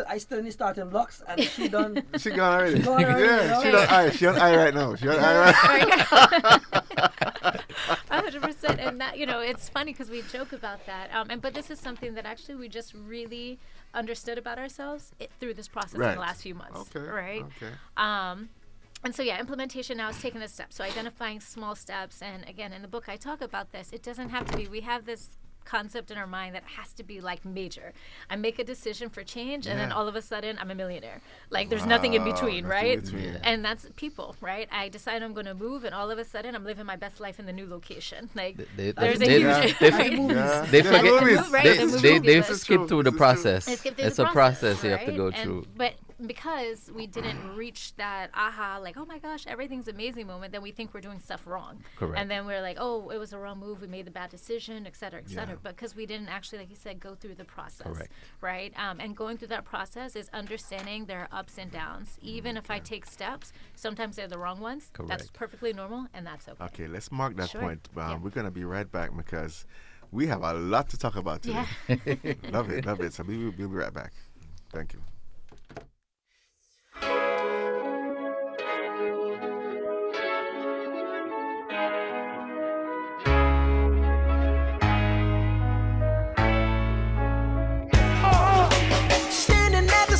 I still need starting blocks, and she done. She gone already. She done I. She on I right now. She on I right. 100%, and that it's funny because we joke about that. But this is something that actually we just really understood about ourselves through this process in the last few months. Okay. Right. Okay. And so, implementation now is taking a step. So identifying small steps. And again, in the book, I talk about this. It doesn't have to be, we have this concept in our mind that has to be like major. I make a decision for change, and then all of a sudden I'm a millionaire. Like there's nothing in between, right? And that's people, right? I decide I'm going to move, and all of a sudden I'm living my best life in the new location. Like they skip through the process. It's a process you have to go through. But because we didn't reach that aha, like, oh my gosh, everything's amazing moment, then we think we're doing stuff wrong. Correct. And then we're like, oh, it was a wrong move, we made the bad decision, et cetera, but because we didn't actually, like you said, go through the process. Correct. Right? And going through that process is understanding there are ups and downs. Even if I take steps, sometimes they're the wrong ones. Correct. That's perfectly normal, and that's okay. Okay, let's mark that point. We're going to be right back because we have a lot to talk about today. Love it. So we'll be right back. Thank you.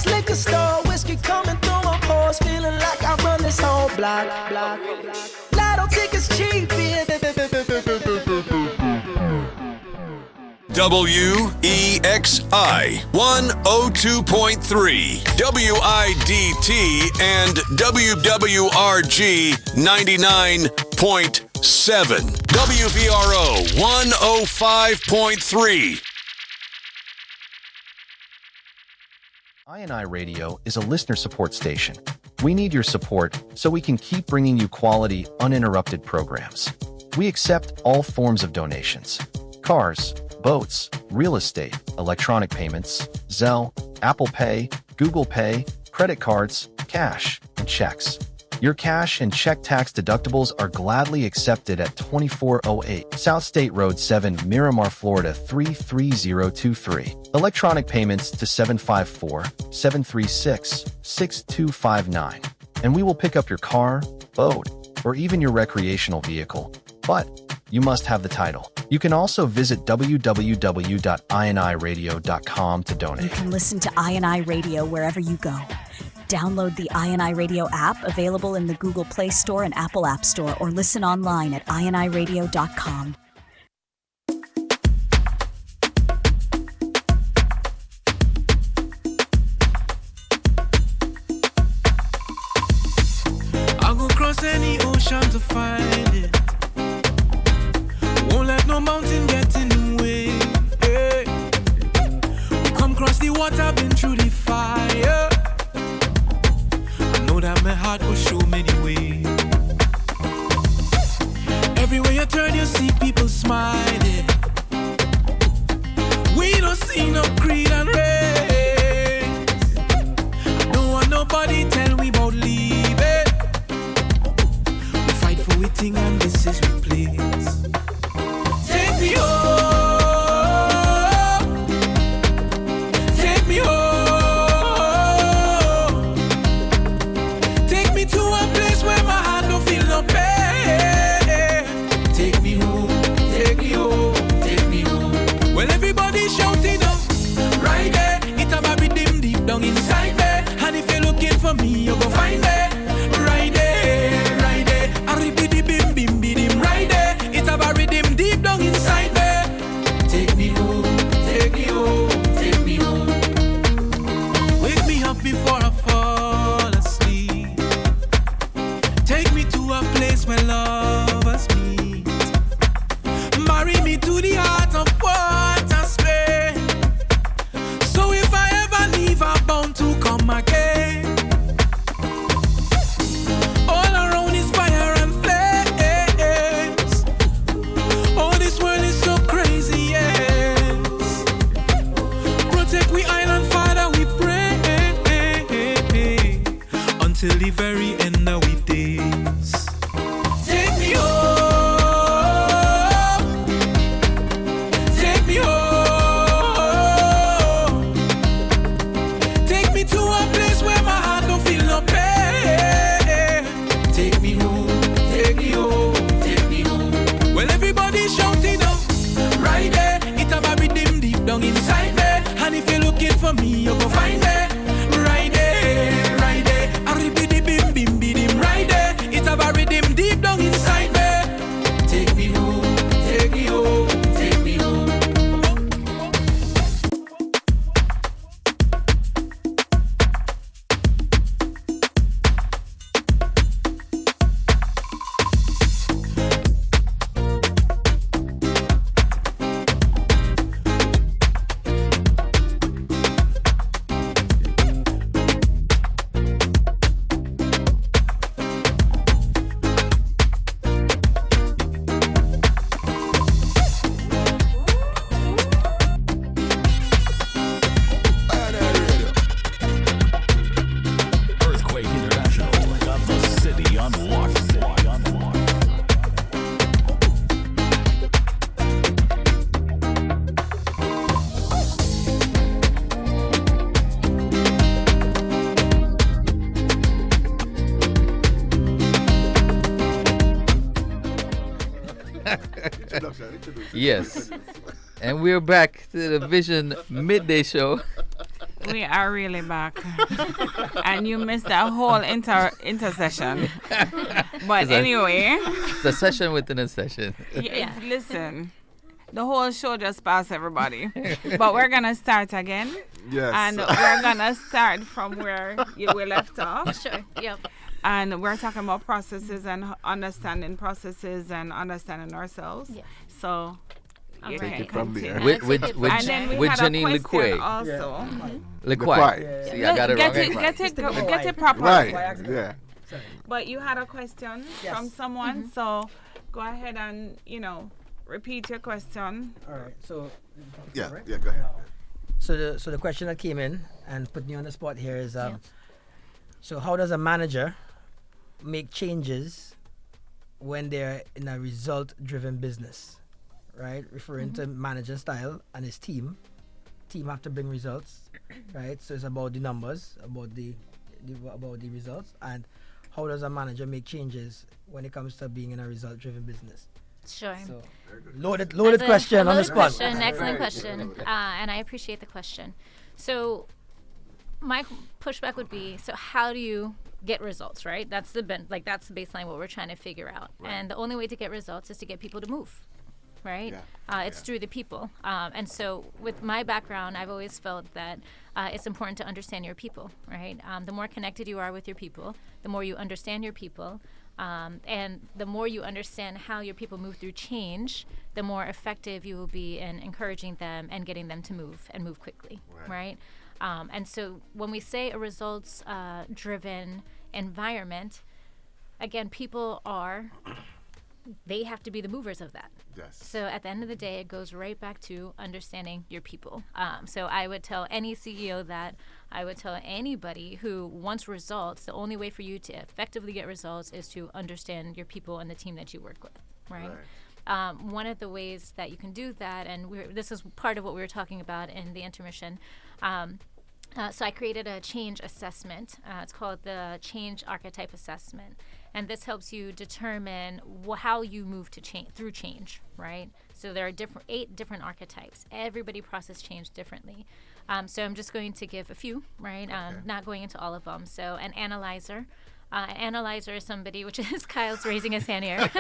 Liquor store, whiskey coming through my pores, feeling like I run this whole block. Lotto tickets cheap. WEXI 102.3, WIDT and WWRG 99.7, WVRO 105.3. INI Radio is a listener support station. We need your support so we can keep bringing you quality, uninterrupted programs. We accept all forms of donations: cars, boats, real estate, electronic payments, Zelle, Apple Pay, Google Pay, credit cards, cash, and checks. Your cash and check tax deductibles are gladly accepted at 2408 South State Road 7, Miramar, Florida 33023. Electronic payments to 754-736-6259. And we will pick up your car, boat, or even your recreational vehicle. But you must have the title. You can also visit www.iniradio.com to donate. You can listen to INI Radio wherever you go. Download the INI Radio app, available in the Google Play Store and Apple App Store, or listen online at iniradio.com. I'll go cross any ocean to find it. Yes. And we're back to the Vision Midday Show. We are really back. And you missed that whole intersession. But anyway. It's a session within a session. Listen, the whole show just passed, everybody. But we're going to start again. Yes. And we're going to start from where we left off. Sure, yep. And we're talking about processes and understanding processes and understanding ourselves. Yeah. So you Take can it from continue. there. And then we had Janine a question Lequay. also. Lequay. See, I got it wrong. Get it properly. Right. Yeah. But you had a question from someone, so go ahead and, repeat your question. All right. So. Yeah. Yeah. Go ahead. So the question that came in and put me on the spot here is, so how does a manager make changes when they're in a result-driven business, right? Referring to manager style and his team. Team have to bring results, right? So it's about the numbers, about the results, and how does a manager make changes when it comes to being in a result-driven business? Sure. So, loaded question on the spot. Excellent question, and I appreciate the question. So my pushback would be, so how do you get results, right? That's the baseline, what we're trying to figure out. Right. And the only way to get results is to get people to move, right? Yeah. It's through the people. And so with my background, I've always felt that it's important to understand your people, right? The more connected you are with your people, the more you understand your people, and the more you understand how your people move through change, the more effective you will be in encouraging them and getting them to move and move quickly, right? And so when we say a results-driven environment, again, people they have to be the movers of that. Yes. So at the end of the day, it goes right back to understanding your people. So I would tell any CEO that, I would tell anybody who wants results, the only way for you to effectively get results is to understand your people and the team that you work with, right? One of the ways that you can do that, and this is part of what we were talking about in the intermission, so I created a change assessment. It's called the Change Archetype Assessment. And this helps you determine how you move through change, right? So there are 8 different archetypes. Everybody processes change differently. So I'm just going to give a few, right? Not going into all of them. So an analyzer. An analyzer is somebody, which is Kyle's raising his hand here.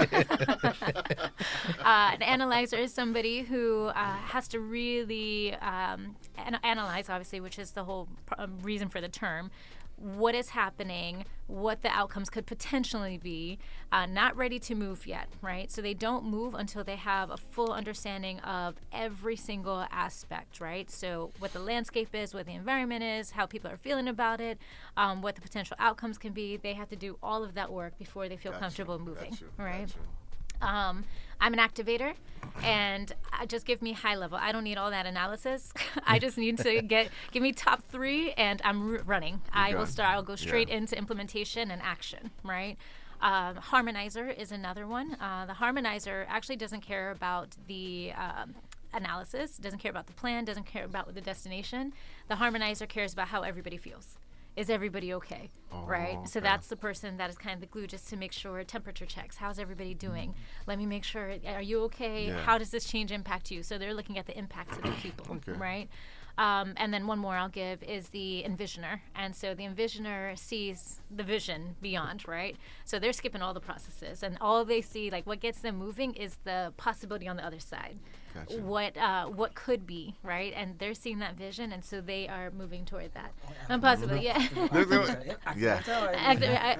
An analyzer is somebody who has to really analyze, obviously, which is the whole reason for the term. What is happening, what the outcomes could potentially be, not ready to move yet, right? So they don't move until they have a full understanding of every single aspect, right? So what the landscape is, what the environment is, how people are feeling about it, what the potential outcomes can be. They have to do all of that work before they feel comfortable moving, right? I'm an activator, and just give me high level. I don't need all that analysis. I just need to give me top 3, and I'm running. I'll go straight into implementation and action, right? Harmonizer is another one. The harmonizer actually doesn't care about the analysis, doesn't care about the plan, doesn't care about the destination. The harmonizer cares about how everybody feels. Is everybody okay, right? So that's the person that is kind of the glue, just to make sure temperature checks. How's everybody doing? Let me make sure, are you okay? Yeah. How does this change impact you? So they're looking at the impact to the people, right? And then one more I'll give is the envisioner. And so the envisioner sees the vision beyond, right? So they're skipping all the processes, and all they see, like what gets them moving, is the possibility on the other side. Gotcha. What could be, right? And they're seeing that vision, and so they are moving toward that. Possibly,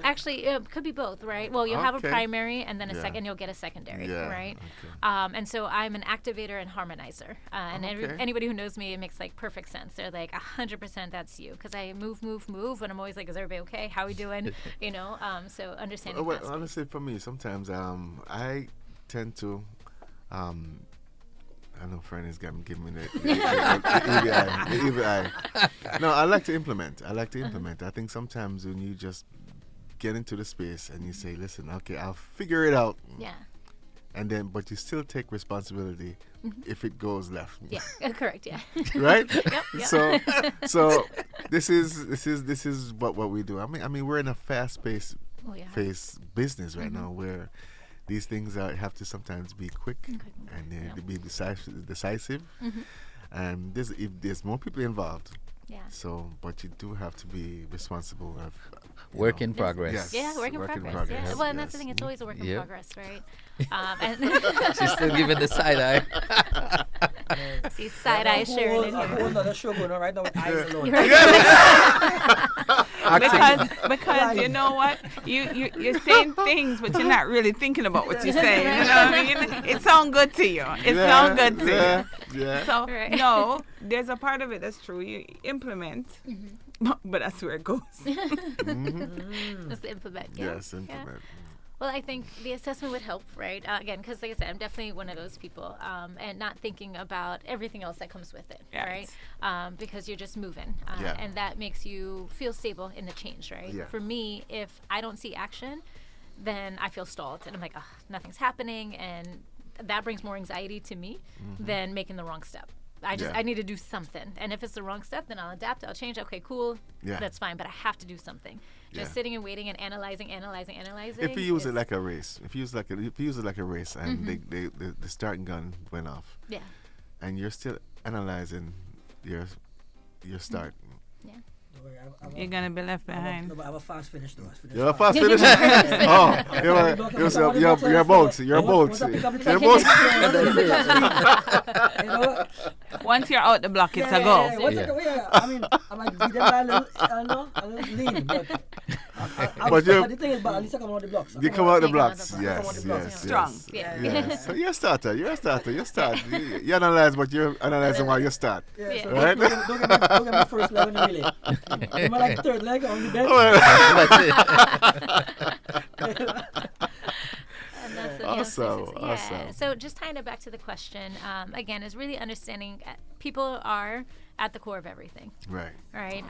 Actually, it could be both, right? Well, you'll have a primary, and then a second, you'll get a secondary, right? Okay. And so I'm an activator and harmonizer. And anybody who knows me, it makes like perfect sense. They're like 100% that's you, because I move, and I'm always like, is everybody okay? How are we doing? So understanding. Well, honestly, for me, sometimes I tend to. I know Fern is giving me the evil eye. No, I like to implement. I think sometimes when you just get into the space and you say, listen, okay, I'll figure it out. Yeah. And then, but you still take responsibility if it goes left. Yeah, correct. Yeah. Right. Yep. So this is what we do. I mean, we're in a fast-paced business right now, where these things have to sometimes be quick and be decisive. And if there's more people involved. Yeah. So, but you do have to be responsible of work in progress. Yes. Yeah, work in progress. Yeah. Well, and that's the thing. It's always a work in progress, right? And she's still giving the side eye. See side eye Sharon in here. Another show going on right now with eyes alone. because you know what, you're saying things, but you're not really thinking about what you're saying. You know what I mean? It sounds good to you. It sounds good to you. Yeah. So no, there's a part of it that's true. You implement, but that's where it goes. That's the implement. Yeah. Yes, implement. Yeah. Well, I think the assessment would help, right? Again, because like I said, I'm definitely one of those people, and not thinking about everything else that comes with it, right? Because you're just moving, and that makes you feel stable in the change, right? Yeah. For me, if I don't see action, then I feel stalled, and I'm like, nothing's happening, and that brings more anxiety to me than making the wrong step. I need to do something, and if it's the wrong step, then I'll adapt, I'll change. Okay, cool, that's fine, but I have to do something. Just sitting and waiting and analyzing. If you use it like a race, if you use it like a race, and the starting gun went off, and you're still analyzing your start. You're gonna be left behind. I have a fast finish though. You're a fast finish? You're a boat. You're a boat. Once you're out the block, it's a go. I mean, I might be there a little lean, but the thing is, but at least I come out the blocks. You come out the blocks, yes. Strong. Yes. So you're a starter. You start. You analyze, but you're analyzing while you start. Right? Don't get me first leg on the relay. Am I like third leg on the bench? Awesome. So just tying it back to the question, again, is really understanding people are at the core of everything. Right.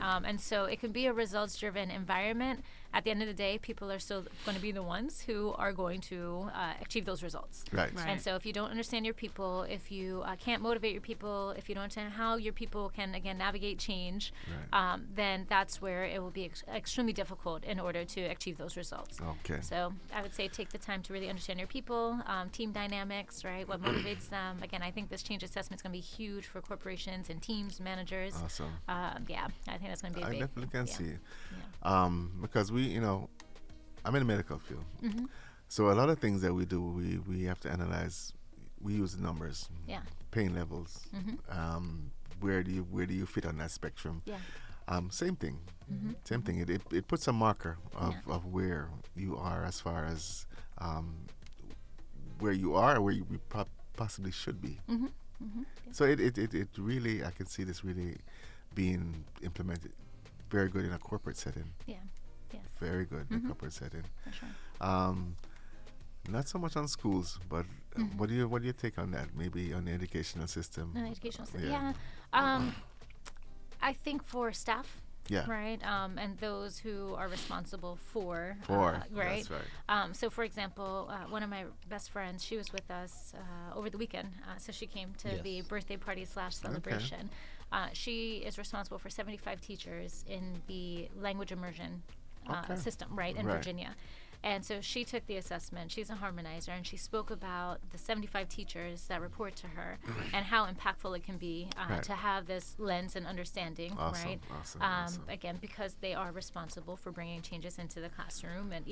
And so it can be a results-driven environment. At the end of the day, people are still going to be the ones who are going to achieve those results. Right. And so if you don't understand your people, if you can't motivate your people, if you don't understand how your people can, again, navigate change, then that's where it will be extremely difficult in order to achieve those results. Okay. So I would say take the time to really understand your people, team dynamics, right? What motivates them. Again, I think this change assessment is going to be huge for corporations and teams, managers. Awesome. I think that's going to be big. I definitely can see. Because I'm in the medical field. So a lot of things that we do, we have to analyze. We use the numbers, pain levels. Where do you fit on that spectrum? Same thing. Same thing. It puts a marker of where you are as far as where you are, or where you possibly should be. So it really, I can see this really being implemented very good in a corporate setting. Very good in a corporate setting. Not so much on schools, but what do you take on that? Maybe on the educational system. I think for staff. Right. And those who are responsible for right. That's right. So, for example, one of my best friends, she was with us over the weekend. So she came to the birthday party / celebration. She is responsible for 75 teachers in the language immersion system, right, in Virginia. And so she took the assessment. She's a harmonizer, and she spoke about the 75 teachers that report to her and how impactful it can be to have this lens and understanding, right? Awesome. Again, because they are responsible for bringing changes into the classroom, and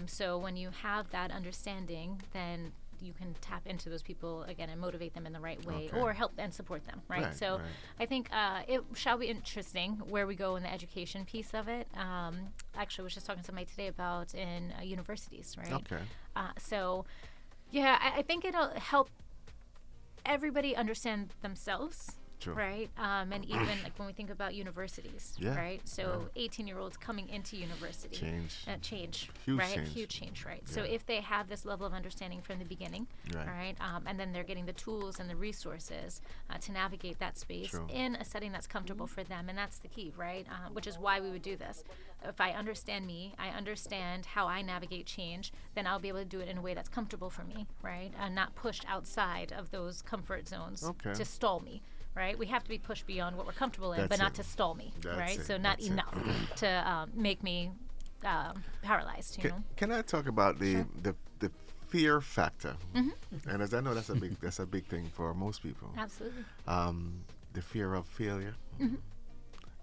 so when you have that understanding, then you can tap into those people again and motivate them in the right way, or help and support them, right? So I think it shall be interesting where we go in the education piece of it. Actually, I was just talking to somebody today about in universities, right? So I think it'll help everybody understand themselves. Right? And even like when we think about universities, right? So 18-year-olds coming into university. Change. Huge change, right? So if they have this level of understanding from the beginning, right? And then they're getting the tools and the resources to navigate that space in a setting that's comfortable for them. And that's the key, right? Which is why we would do this. If I understand me, I understand how I navigate change, then I'll be able to do it in a way that's comfortable for me, right? And not pushed outside of those comfort zones to stall me. Right, we have to be pushed beyond what we're comfortable in, but not to stall me. So not enough to make me paralyzed. You know. Can I talk about the fear factor, and as I know, that's a big thing for most people. Absolutely. The fear of failure,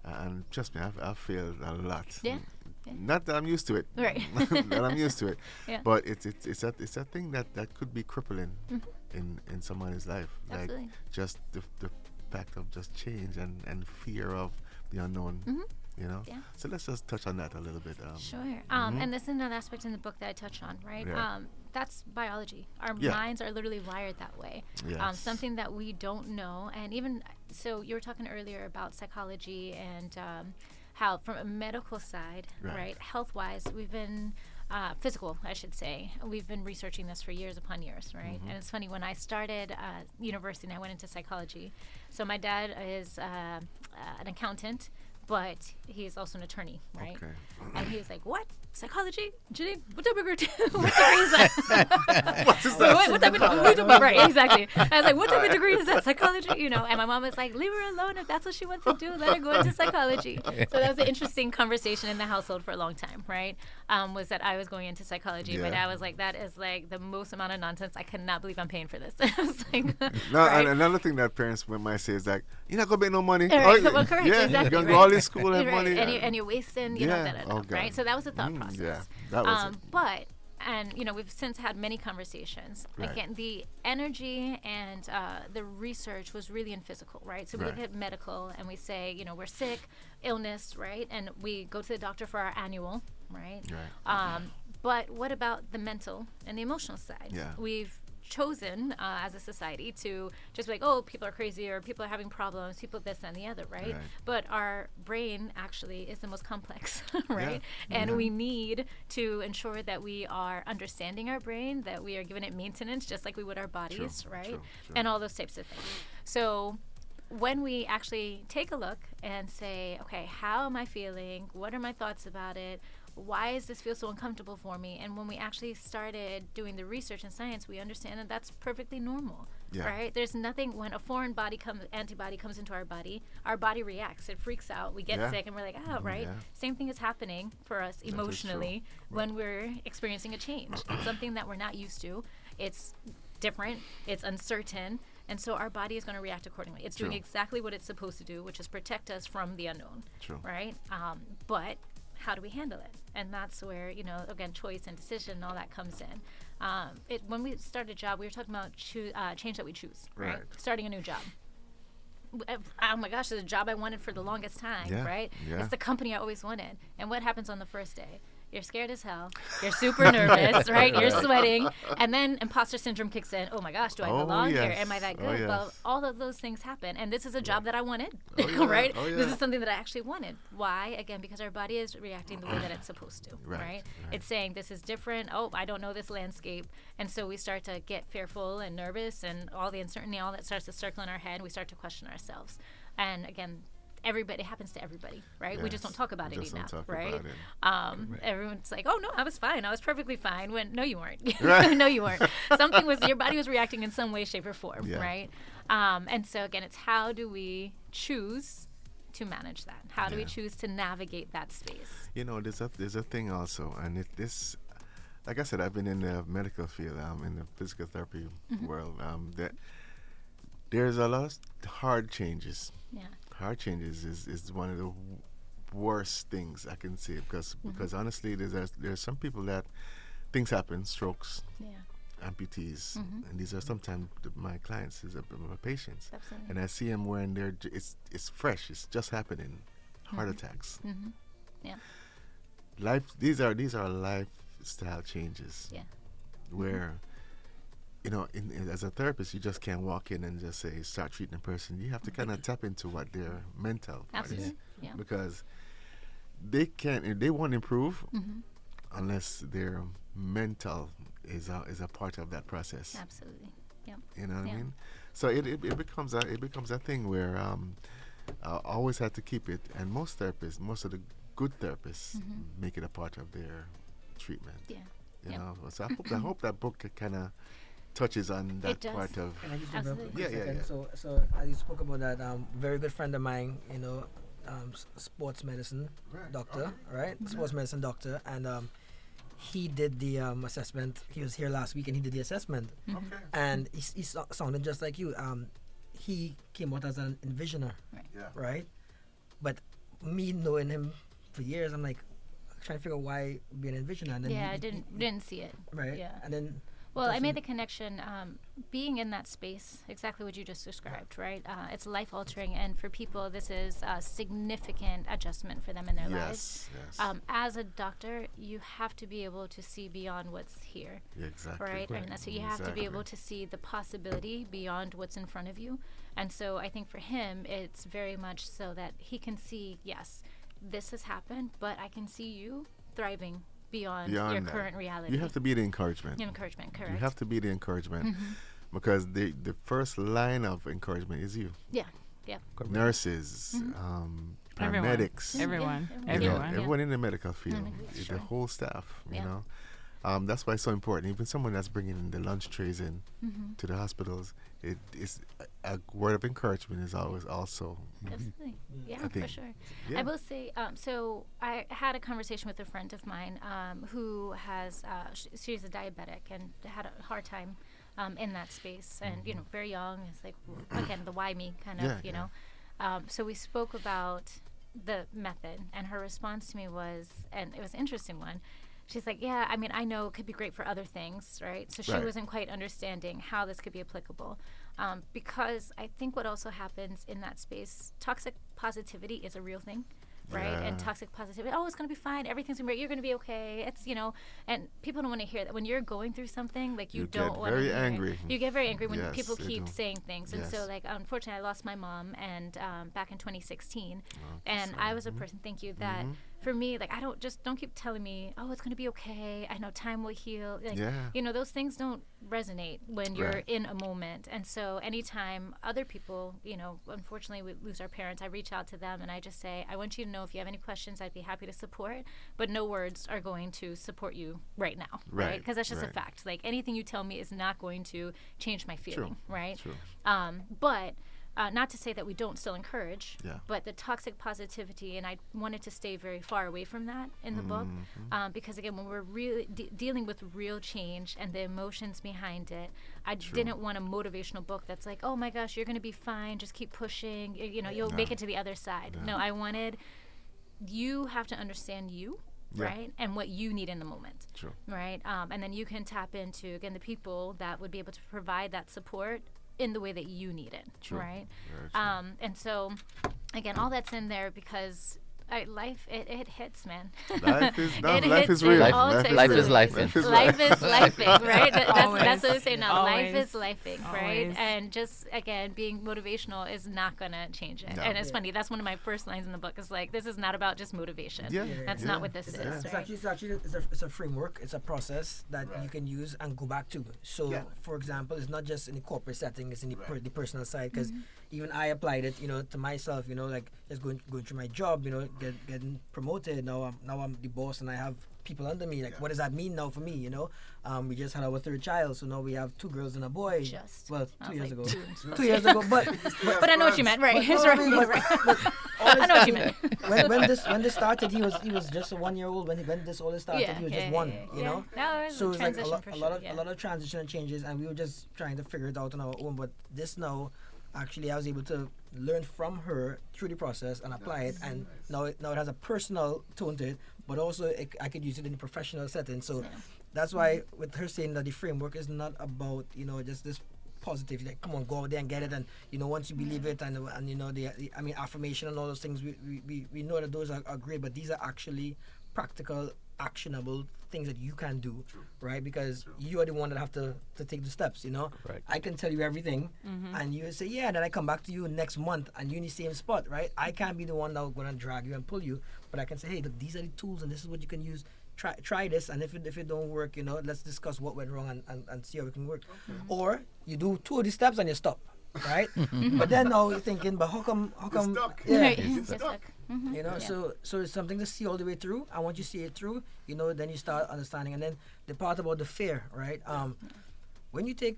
and trust me, I've failed a lot. Yeah. Not that I'm used to it, right? That I'm used to it, yeah. But it's a thing that could be crippling in somebody's life. Absolutely. Like just the fact of just change and fear of the unknown. You know, so let's just touch on that a little bit. Sure. And this is another aspect in the book that I touch on, right? Yeah. That's biology. Our minds are literally wired that way. Yes. Something that we don't know, and even so, you were talking earlier about psychology and how, from a medical side, right, health-wise, we've been physical, I should say. We've been researching this for years upon years, right? And it's funny, when I started university and I went into psychology, so my dad is an accountant, but he's also an attorney, right? Okay. And he was like, "What? Psychology? Janine, what type of degree is that?" What is that? What type of right, exactly. I was like, "What type of degree is that? Psychology?" You know, and my mom was like, "Leave her alone. If that's what she wants to do, let her go into psychology." So that was an interesting conversation in the household for a long time, right? Was that I was going into psychology. My dad was like, "That is like the most amount of nonsense. I cannot believe I'm paying for this." I was like, no, right? And another thing that parents might say is like, "You're not gonna make no money." Right, well, correct, exactly. You're gonna go all in school and right. money, and you're wasting, you know, right? So that was the thought process. Yeah, that was it. But, and you know, we've since had many conversations. Right. Again, the energy and the research was really in physical, right? So we look at medical and we say, you know, we're sick, illness, right? And we go to the doctor for our annual, right? But what about the mental and the emotional side? Yeah. We've chosen as a society to just be like, oh, people are crazy, or people are having problems, people this and the other, right? But our brain actually is the most complex, right? And we need to ensure that we are understanding our brain, that we are giving it maintenance just like we would our bodies, right? True. And all those types of things. So when we actually take a look and say, okay, how am I feeling? What are my thoughts about it? Why does this feel so uncomfortable for me? And when we actually started doing the research and science, we understand that that's perfectly normal, right? There's nothing, when a foreign antibody comes into our body reacts, it freaks out, we get sick, and we're like, right? Same thing is happening for us emotionally when we're experiencing a change. It's something that we're not used to. It's different, it's uncertain, and so our body is going to react accordingly. It's doing exactly what it's supposed to do, which is protect us from the unknown, right? But how do we handle it? And that's where, you know, again, choice and decision and all that comes in. When we start a job, we were talking about change that we choose, right? Starting a new job. Oh my gosh, it's a job I wanted for the longest time, right? It's the company I always wanted. And what happens on the first day? You're scared as hell. You're super nervous, right? You're sweating. And then imposter syndrome kicks in. Oh my gosh, do I belong here? Am I that good? Well, all of those things happen. And this is a job that I wanted, right? This is something that I actually wanted. Why? Again, because our body is reacting the way that it's supposed to, right? It's saying this is different. Oh, I don't know this landscape. And so we start to get fearful and nervous, and all the uncertainty, all that starts to circle in our head. We start to question ourselves. And again, it happens to everybody, right? Yes. We just don't talk about it enough, right? Right. Everyone's like, oh no, I was fine, I was perfectly fine, when no you weren't. No you weren't. Your body was reacting in some way, shape, or form, right? And so again, it's how do we choose to manage that? How do we choose to navigate that space? You know, there's a thing also, and this, like I said, I've been in the medical field, in the physical therapy world, that there's a lot of hard changes. Hard changes is one of the worst things I can see, because honestly, there's some people that things happen, strokes, amputees, and these are sometimes my clients, my patients. Absolutely. And I see them when it's fresh, it's just happening, heart attacks. These are lifestyle changes, where you know, as a therapist, you just can't walk in and just say start treating a person. You have to kind of tap into what their mental is, because they won't improve unless their mental is a part of that process. Absolutely, You know what I mean? So it becomes a thing where I always have to keep it, and most of the good therapists make it a part of their treatment. You know, so I hope that book kind of touches on that part of. Can I just interrupt? Yeah. So as you spoke about that, very good friend of mine, you know, sports medicine doctor, right? Sports medicine doctor, and he did the assessment. He was here last week and he did the assessment. Okay. And he sounded just like you. He came out as an envisioner, right? But me knowing him for years, I'm like trying to figure out why be an envisioner. And then I didn't see it. Right. Yeah. And then. Well, I made the connection. Being in that space, exactly what you just described, right? It's life altering, and for people, this is a significant adjustment for them in their lives. Yes. As a doctor, you have to be able to see beyond what's here. Exactly. Right? And so you have to be able to see the possibility beyond what's in front of you. And so I think for him, it's very much so that he can see, yes, this has happened, but I can see you thriving beyond your that. current reality. You have to be the encouragement. Encouragement, correct. You have to be the encouragement because the first line of encouragement is you. Yeah. Nurses, paramedics, everyone in the medical field, the whole staff. You know, that's why it's so important. Even someone that's bringing in the lunch trays in to the hospitals, it is a word of encouragement is always also. Absolutely. Yeah, for sure. I will say, so I had a conversation with a friend of mine who has, she's a diabetic and had a hard time in that space, and very young. It's like, again, the why me kind of, you know. So we spoke about the method, and her response to me was, and it was an interesting one. She's like, yeah, I mean, I know it could be great for other things, right? So she wasn't quite understanding how this could be applicable. Because I think what also happens in that space, toxic positivity is a real thing, right? And toxic positivity, it's going to be fine. Everything's going to be, you're going to be okay. It's, and people don't want to hear that. When you're going through something, like you don't want to get very angry. You get very angry when people keep saying things. And so, like, unfortunately, I lost my mom and back in 2016. And I was a person, thank you, that for me, like, don't keep telling me, oh, it's going to be okay. I know time will heal. Like, those things don't resonate when you're in a moment. And so anytime other people, unfortunately we lose our parents, I reach out to them and I just say, I want you to know if you have any questions, I'd be happy to support, but no words are going to support you right now, right? Because that's just a fact. Like, anything you tell me is not going to change my feeling, right? True. But not to say that we don't still encourage, but the toxic positivity, and I wanted to stay very far away from that in the book, because again, when we're really dealing with real change and the emotions behind it, I didn't want a motivational book that's like, oh my gosh, you're going to be fine, just keep pushing, you'll make it to the other side. No, I wanted, you have to understand you, right, and what you need in the moment, right, and then you can tap into, again, the people that would be able to provide that support in the way that you need it, right? And so, again, all that's in there because life, it hits, man. Life is real. Life is lifing. Life is lifing, right? That's what we say now. Always. Life is lifing, right? And just, again, being motivational is not going to change it. No. And it's funny. That's one of my first lines in the book. Is like, this is not about just motivation. That's not what this is. It's actually it's a framework. It's a process that you can use and go back to. So, for example, it's not just in the corporate setting. It's in the personal side. Because even I applied it, to myself. Like just going through my job. Getting promoted. Now I'm the boss and I have people under me. Like, what does that mean now for me? We just had our third child, so now we have 2 girls and a boy. 2 years ago. 2 years ago, but I know what you meant, right? I know what you meant. When this started, he was just a 1-year-old. When this all started, he was just one. No, so it's like a lot of transition and changes, and we were just trying to figure it out on our own. But this now, actually, I was able to learn from her through the process and apply it, and now it has a personal tone to it, but also I could use it in a professional setting. So that's why with her saying that the framework is not about just this positive, like, come on, go out there and get it, and once you believe it, and the affirmation and all those things, we know that those are great, but these are actually practical, actionable things that you can do, right? Because you are the one that have to take the steps, Right. I can tell you everything, and you say, and then I come back to you next month, and you're in the same spot, right? I can't be the one that's going to drag you and pull you, but I can say, hey, look, these are the tools, and this is what you can use. Try this, and if it don't work, let's discuss what went wrong and see how it can work. Or you do 2 of the steps and you stop, right? But then now you're thinking, but how come? Stuck. You're stuck. So it's something to see all the way through, and once you see it through, then you start understanding. And then the part about the fear, right? when you take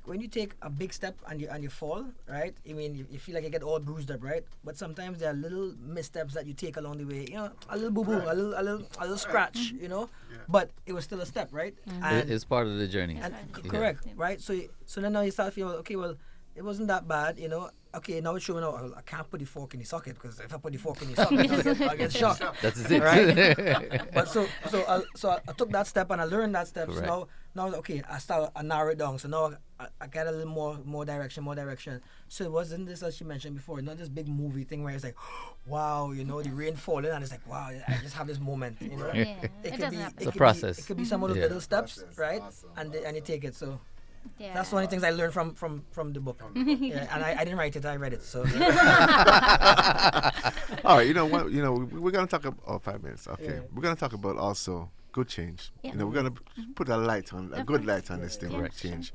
a big step and you fall, right? I mean, you feel like you get all bruised up, right? But sometimes there are little missteps that you take along the way. You know, a little boo boo, a little scratch. You know, but it was still a step, right? And it's part of the journey. And correct, right? So then now you start feeling, okay, well, it wasn't that bad, you know. Okay, now it's showing out. I can't put the fork in the socket because if I put the fork in the socket, I'll get shocked. That's it, right? But so I took that step and I learned that step. Correct. So now okay, I narrow it down. So now I get a little more direction. So it wasn't this, as she mentioned before, not this big movie thing where it's like, wow, you know, the rain falling and it's like, wow, I just have this moment, you know. Yeah. It doesn't happen. It's a process. It could be some of those little steps, right? Awesome. And you take it. So. Yeah. That's one of the things I learned from the book. Yeah, and I didn't write it, I read it. So. All right, you know what? You know, we're gonna talk about 5 minutes. Okay, Yeah. We're gonna talk about also good change. Yeah. You know, we're gonna put a light on a good light on this thing, Yeah, right? Change.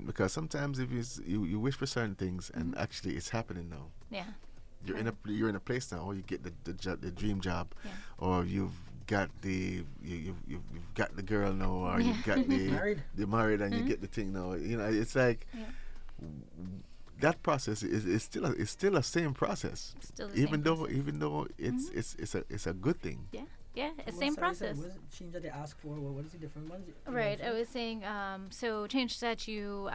Because sometimes if you wish for certain things and actually it's happening now. Yeah. You're in a place now, or you get the dream job, or you've got you've got the girl now, or you've got the married and you get the thing now. You know, it's like that process is still a same process. Still the even same though it's a good thing. Yeah, it's same process. What is it change that they ask for? What is the different ones? Right, I was saying, so change that you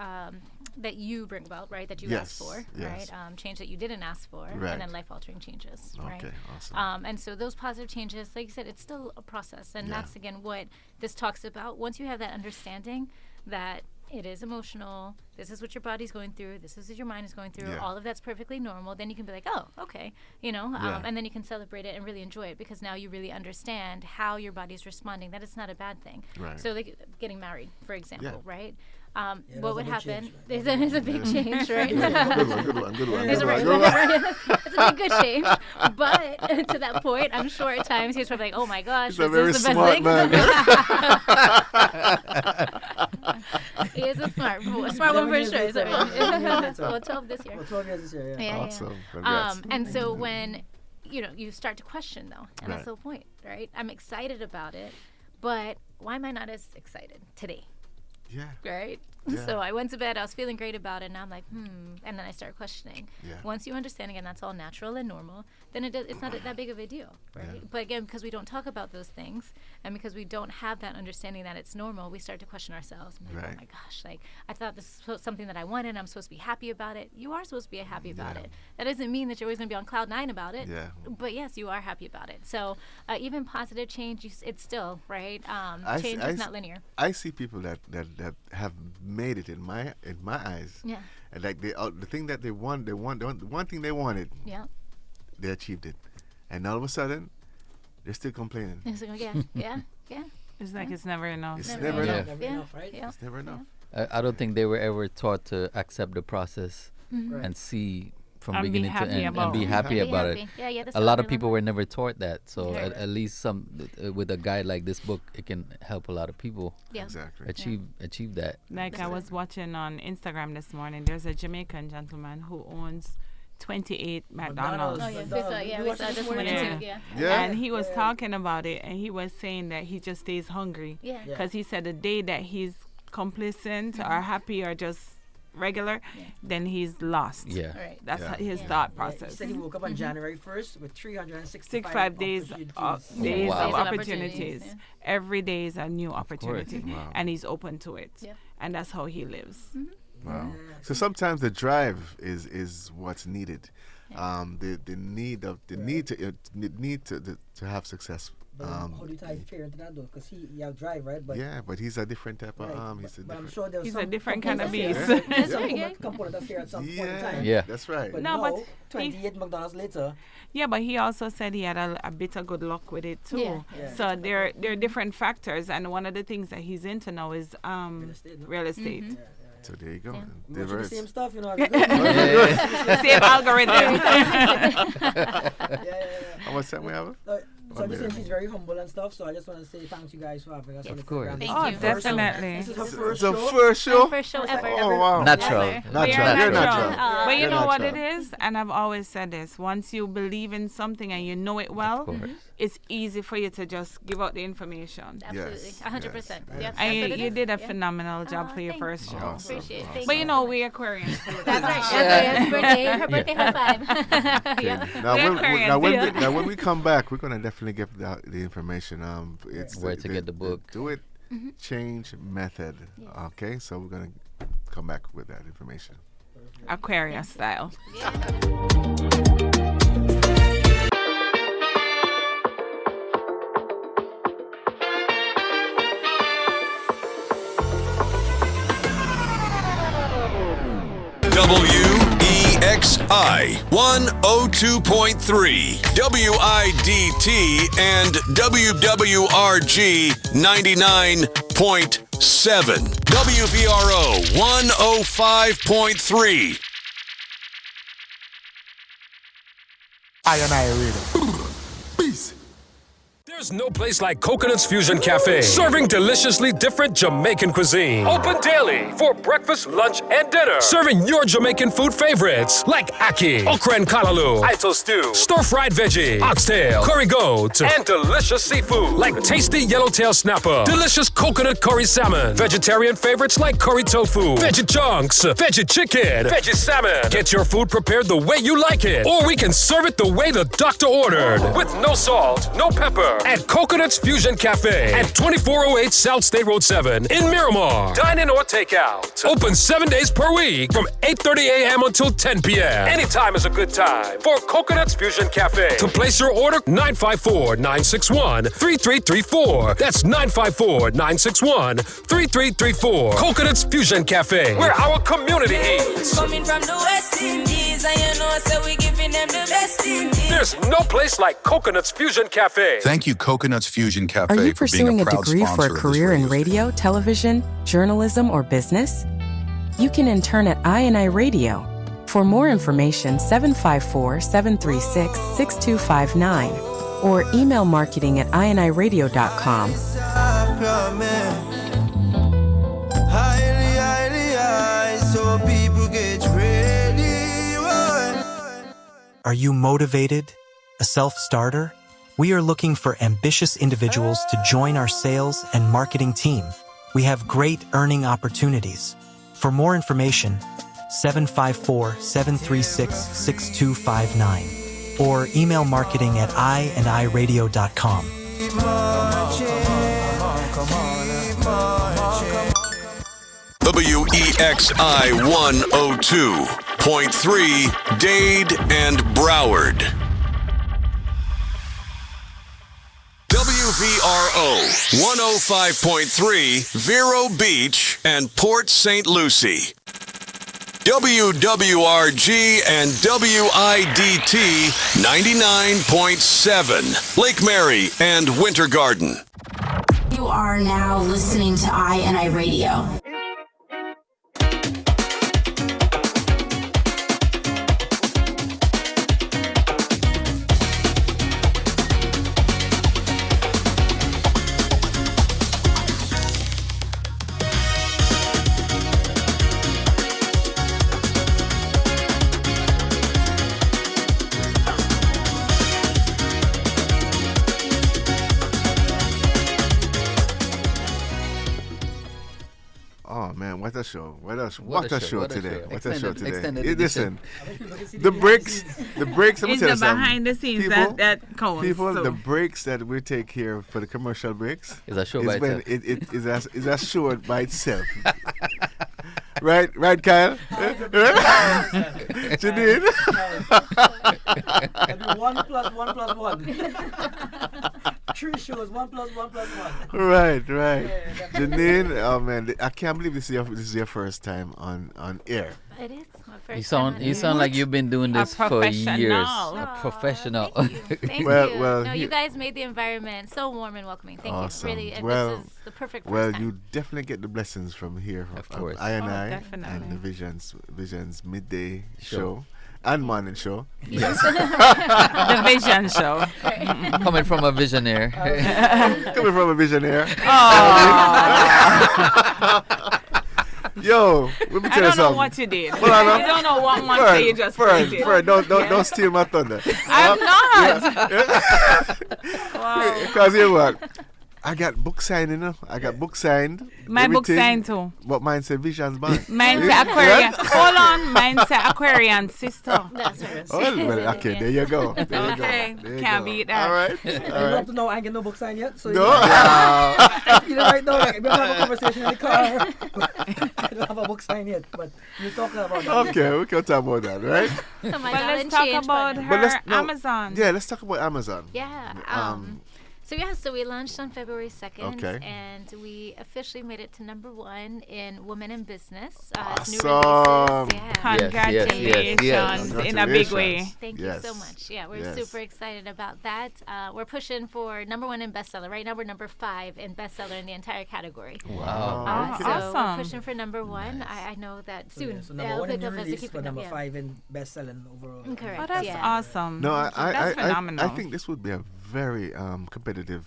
bring about, right? That you asked for, right? Change that you didn't ask for, Right. and then life-altering changes, right? Okay, awesome. And so those positive changes, like you said, it's still a process, and that's again what this talks about. Once you have that understanding that it is emotional, this is what your body's going through, this is what your mind is going through, all of that's perfectly normal, then you can be like, oh, okay, you know, and then you can celebrate it and really enjoy it because now you really understand how your body's responding, that it's not a bad thing. Right. So like getting married, for example, right? that's What would a big happen? change, It's a big change, right? Good one. It's a big good change. But to that point, I'm sure at times he's probably like, oh my gosh, He's a this very is the smart best thing. He is a smart one for sure. Well, 12 this year. Well, 12 years this year, Yeah. Awesome. Congrats. And so when you start to question though, and that's the whole point, right? I'm excited about it, but why am I not as excited today? Yeah. Right? Yeah. So I went to bed, I was feeling great about it, and I'm like, and then I start questioning. Yeah. Once you understand, again, that's all natural and normal, then it's not that big of a deal, right? Yeah. But again, because we don't talk about those things, and because we don't have that understanding that it's normal, we start to question ourselves. I'm like, Right. oh my gosh, like, I thought this was something that I wanted, I'm supposed to be happy about it. You are supposed to be happy about it. That doesn't mean that you're always going to be on cloud 9 about it. Yeah. But yes, you are happy about it. So even positive change, it's still, right? Change is not linear. I see people that have made it in my eyes. Yeah. And like the thing that they want, the one thing they wanted. Yeah. They achieved it, and all of a sudden, they're still complaining. It's like, yeah. It's like it's never enough. It's never enough. Never enough, right? Yeah. It's never enough. I don't think they were ever taught to accept the process Right. and see from And be beginning to happy end about and be it. happy Be about happy. it. Yeah, that's A how lot we of people learn were never taught that, so Right. at least some with a guide like this book, it can help a lot of people Yeah. Exactly. achieve that. Like I was watching on Instagram this morning, there's a Jamaican gentleman who owns 28 McDonald's. Oh, yeah. We saw this morning Yeah. too. Yeah. Yeah. And he was talking about it, and he was saying that he just stays hungry. Yeah. Because he said the day that he's complacent or happy or just regular, then he's lost. Yeah. Right. That's Yeah. his Yeah. thought He process. said he woke up on January 1st with 365 5 days opportunities. Wow. of Days of opportunities. opportunities, yeah. Every day is a new opportunity, Wow. and he's open to it. Yep. And that's how he lives. Wow. So sometimes the drive is what's needed. The need to have success. But how do you tie fair into that though? Because he have drive, right? But Yeah, but he's a different type of right. He's a but I'm different. sure there's He's some a different kind component of of beast. fear. There's That's some right, component of fear at some point in Yeah, time. Yeah. that's right. But No, now, but 28 McDonald's later, Yeah, but he also said he had a bit of good luck with it too. Yeah. Yeah. So there are different factors, and one of the things that he's into now is estate, no? real estate. So there you go. we watching the Diverse. same stuff, you know. Same algorithm. Yeah. How much time we have? So I just think she's very humble and stuff. So I just want to say thanks you guys for having us on the program. Thank you. Definitely. This is her first the show. first show. My first show ever. Oh wow. Natural. You're natural. But you You're know what it natural. is, and I've always said this: once you believe in something and you know it well, it's easy for you to just give out the information. Absolutely, 100%. Yes. And you did a phenomenal job for your first show. Awesome. Appreciate it. But you know, we're Aquarians. That's right. Her birthday high five. Yeah. Now when we come back, we're gonna definitely give the information. It's where to get the book. Do it. Change method. Okay, so we're gonna come back with that information. Aquarius style. WEXI 102.3, WIDT and WWRG 99.7, WVRO 105.3. I read it. Peace. There's no place like Coconut's Fusion Cafe, serving deliciously different Jamaican cuisine. Open daily for breakfast, lunch, and dinner. Serving your Jamaican food favorites like ackee, okra and kalaloo, ito stew, stir-fried veggie, oxtail, curry goat, and delicious seafood like tasty yellowtail snapper, delicious coconut curry salmon, vegetarian favorites like curry tofu, veggie chunks, veggie chicken, veggie salmon. Get your food prepared the way you like it, or we can serve it the way the doctor ordered, with no salt, no pepper. At Coconut's Fusion Cafe at 2408 South State Road 7 in Miramar. Dine in or take out. Open 7 days per week from 8:30 a.m. until 10 p.m. Anytime is a good time for Coconut's Fusion Cafe. To place your order, 954-961-3334. That's 954-961-3334. Coconut's Fusion Cafe, where our community eats. Coming from the West Indies, and you know, so we giving them the best Indies. There's no place like Coconut's Fusion Cafe. Thank you, Coconut's Fusion Cafe. Are you for being pursuing a proud degree for sponsor a of this career in radio radio, television, journalism, or business? You can intern at I&I Radio. For more information, 754-736-6259 or email marketing at iniradio.com. So people get ready. Are you motivated? A self-starter? We are looking for ambitious individuals to join our sales and marketing team. We have great earning opportunities. For more information, 754-736-6259 or email marketing at iniradio.com. WEXI 102.3, Dade and Broward. WVRO 105.3, Vero Beach and Port St. Lucie. WWRG and WIDT 99.7, Lake Mary and Winter Garden. You are now listening to I Radio. What a show! What a show today! What a show today! Extended Listen, the breaks. It's the behind the scenes that counts. People, so. the breaks that we take here for the commercial breaks is a show by itself. It is a show by itself. Right, Kyle? Janine? 1 + 1 + 1. 3 shows, 1 + 1 + 1. Right. Janine, oh man, I can't believe this is your first time on air. It is my first time. You sound like you've been doing this for years. A professional. Thank you. Well, you guys made the environment so warm and welcoming. Thank awesome. you. Really, well, this is the perfect first well, time. you definitely get the blessings from here. Of course. I&I definitely. and the Visions midday show and morning show. Yes. The Vision Show. Coming from a visionaire. Coming from a visionaire. Oh. Yo, let me tell you something. I don't know what you did. Well, I You don't know what monster you just put in. Fern, don't steal my thunder. I'm not. Wow. Because you what? I got book signed, you know. I got book signed. My book signed too. But mine said Visions Band. Mine said Aquarian. Hold on. Mine said Aquarian sister. That's right. Oh, well, okay, there you go. There you Okay, go. There you can't go. beat that. All right. You All right. have to know I ain't get no book signed yet. So No. you know, right now, like, we don't have a conversation in the car. I don't have a book signed yet, but we'll talk about that. Okay, we can talk about that, right? Oh my But God, let's and talk change about button. But her Amazon. Yeah, let's talk about Amazon. Yeah. So we launched on February 2nd, Okay. and we officially made it to #1 in Women in Business. Awesome. New releases. Yeah. Congratulations in a big way. Thank you so much. Yeah, we're super excited about that. We're pushing for #1 in bestseller. Right now we're #5 in bestseller in the entire category. Wow. So Awesome. we're pushing for #1. Nice. I know that soon. So #1 in pick new up as we release, keep but it up, #5 in best-selling overall. Correct. Oh, that's awesome. No, That's phenomenal. I think this would be a very competitive